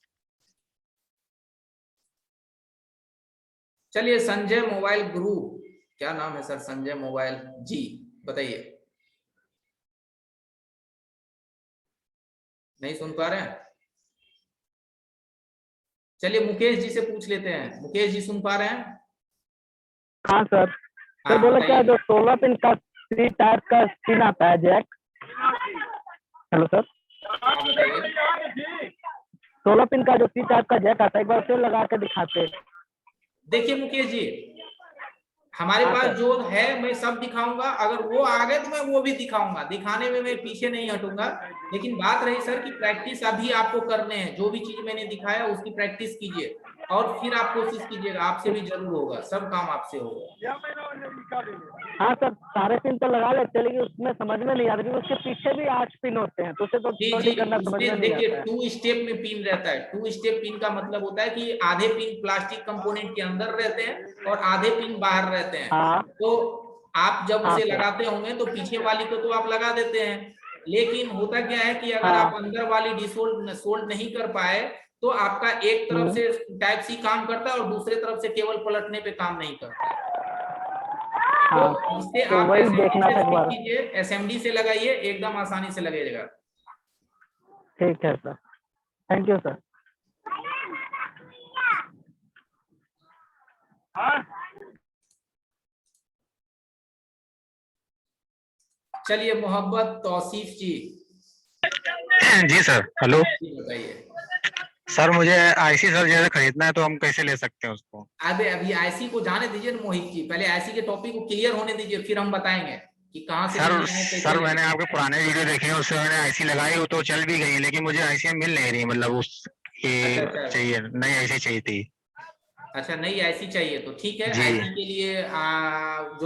चलिए संजय मोबाइल गुरु, क्या नाम है सर? संजय मोबाइल जी, बताइए। नहीं सुन पा रहे हैं? चलिए मुकेश जी से पूछ लेते हैं। मुकेश जी सुन पा रहे हैं? हाँ सर। सर बोला क्या जो 16 पिन का सी टाइप का पिन आता है जैक। Hello sir. 16 पिन का जो सी टाइप का जैक आता है, एक बार उसे लगा के दिखाते। देखिए मुकेश जी, हमारे पास जो है मैं सब दिखाऊंगा, अगर वो आ गए तो मैं वो भी दिखाऊंगा, दिखाने में मैं पीछे नहीं हटूंगा। लेकिन बात रही सर की प्रैक्टिस अभी आपको करने हैं, जो भी चीज मैंने दिखाया उसकी प्रैक्टिस कीजिए और फिर आप कोशिश कीजिएगा, आपसे भी जरूर होगा, सब काम आपसे होगा। हाँ सर, सारे पिन तो लगा लेते हैं लेकिन उसमें समझ में नहीं आता, उसके पीछे भी 8 पिन होते हैं तो उसे तो सोल्डिंग करना समझ में नहीं देखिए आता है। 2 स्टेप में पिन रहता है। 2 स्टेप पिन का मतलब होता है कि आधे पिन प्लास्टिक कंपोनेंट के अंदर रहते हैं और आधे पिन बाहर रहते हैं। तो आप जब उसे लगाते होंगे तो पीछे वाली को तो आप लगा देते हैं, लेकिन होता क्या है कि अगर आप अंदर वाली डिसोल्ड नहीं कर पाए तो आपका एक तरफ से टाइप सी काम करता है और दूसरे तरफ से केवल पलटने पे काम नहीं करता है। तो इससे तो आप वही देखना था एक बार। कीजिए, एसएमडी से लगाइए, एकदम आसानी से लगेगा। ठीक है सर, थैंक यू सर। चलिए मोहब्बत तौसीफ जी। जी सर, हेलो। बताइए सर मुझे आईसी सर जैसे खरीदना है तो हम कैसे ले सकते हैं उसको? अभी आईसी को जाने दीजिए ना मोहित जी, पहले आईसी के टॉपिक को क्लियर होने दीजिए, फिर हम बताएंगे कि कहाँ से सर लेना है, कैसे सर लेना मैंने है। आपके पुराने वीडियो देखे हैं, उससे मैंने आईसी लगाई वो तो चल भी गई, लेकिन मुझे आईसी मिल नहीं रही, मतलब उस अच्छा। चाहिए, नई आईसी चाहिए थी। अच्छा, नई आईसी चाहिए तो ठीक है। जी। आईसी के लिए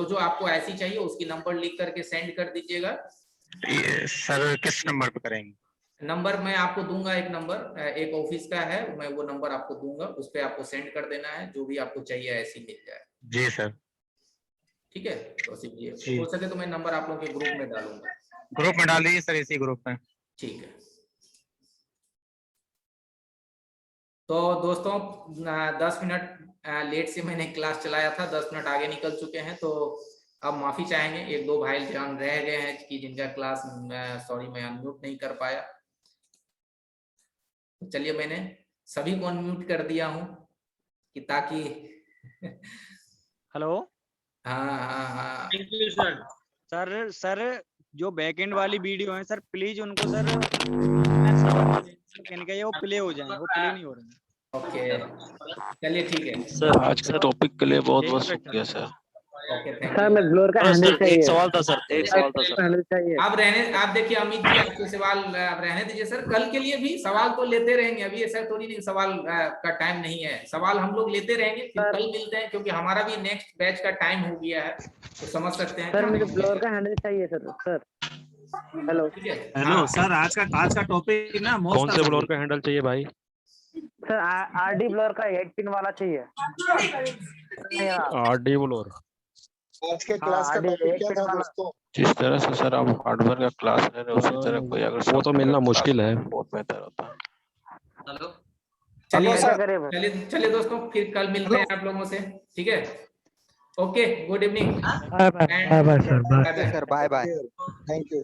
जो आपको आईसी चाहिए उसकी नंबर लिख करके सेंड कर दीजिएगा। सर किस नंबर पे करेंगे? नंबर मैं आपको दूंगा, एक नंबर एक ऑफिस का है, मैं वो नंबर आपको दूंगा, उस पर आपको सेंड कर देना है, जो भी आपको चाहिए ऐसी मिल जाए। जी सर। ठीक है, तो सीखिए, जी। हो सके तो मैं नंबर आप लोगों के ग्रुप में डालूंगा। ग्रुप में डाल दीजिए सर, इसी ग्रुप में। ठीक है। तो दोस्तों 10 मिनट लेट से मैंने क्लास चलाया था, 10 मिनट आगे निकल चुके हैं, तो अब माफी चाहेंगे। एक दो भाई जान रह गए हैं कि जिनका क्लास सॉरी मैं अनम्यूट नहीं कर पाया। तो चलिए, मैंने सभी को अनम्यूट कर दिया हूं कि ताकि हेलो। हाँ। Thank you sir. सर जो बैकएंड वाली वीडियो है सर, प्लीज उनको सर कहने का ये वो प्ले हो जाए, वो प्ले नहीं हो रहे। ओके, चलिए ठीक है सर आज का टॉपिक के लिए बहुत बहुत शुक्रिया सर। ओके, थैंक सर मैं ब्लोर का हैंडल सर चाहिए। एक सवाल था सर, एक सवाल था सर। हैंडल चाहिए। आप देखिए अमित जी, आपके सवाल आप रहने दीजिए सर, कल के लिए भी सवाल तो लेते रहेंगे, अभी ऐसा थोड़ी नहीं सवाल का टाइम नहीं है, सवाल हम लोग लेते रहेंगे, फिर कल मिलते हैं, क्योंकि हमारा भी नेक्स्ट बैच का टाइम हो गया है, तो समझ सकते हैं। सर मुझे ब्लोर का हैंडल चाहिए सर। हेलो। हेलो सर, आज का टॉपिक ना कौन से ब्लोअर का हैंडल चाहिए भाई? सर आरडी ब्लोर का 8 पिन वाला चाहिए। RD blower. आज के क्लास का टॉपिक क्या था दोस्तों? जिस तरह से सर आप हार्डवेयर का क्लास ले रहे हो उसी तरह कोई अगर वो तो मिलना मुश्किल है, बहुत बेहतर होता है। हेलो, हेलो चलिए दोस्तों, फिर कल मिलते हैं आप लोगों से, ठीक है? Okay, good evening. Bye bye sir, bye bye. Thank you.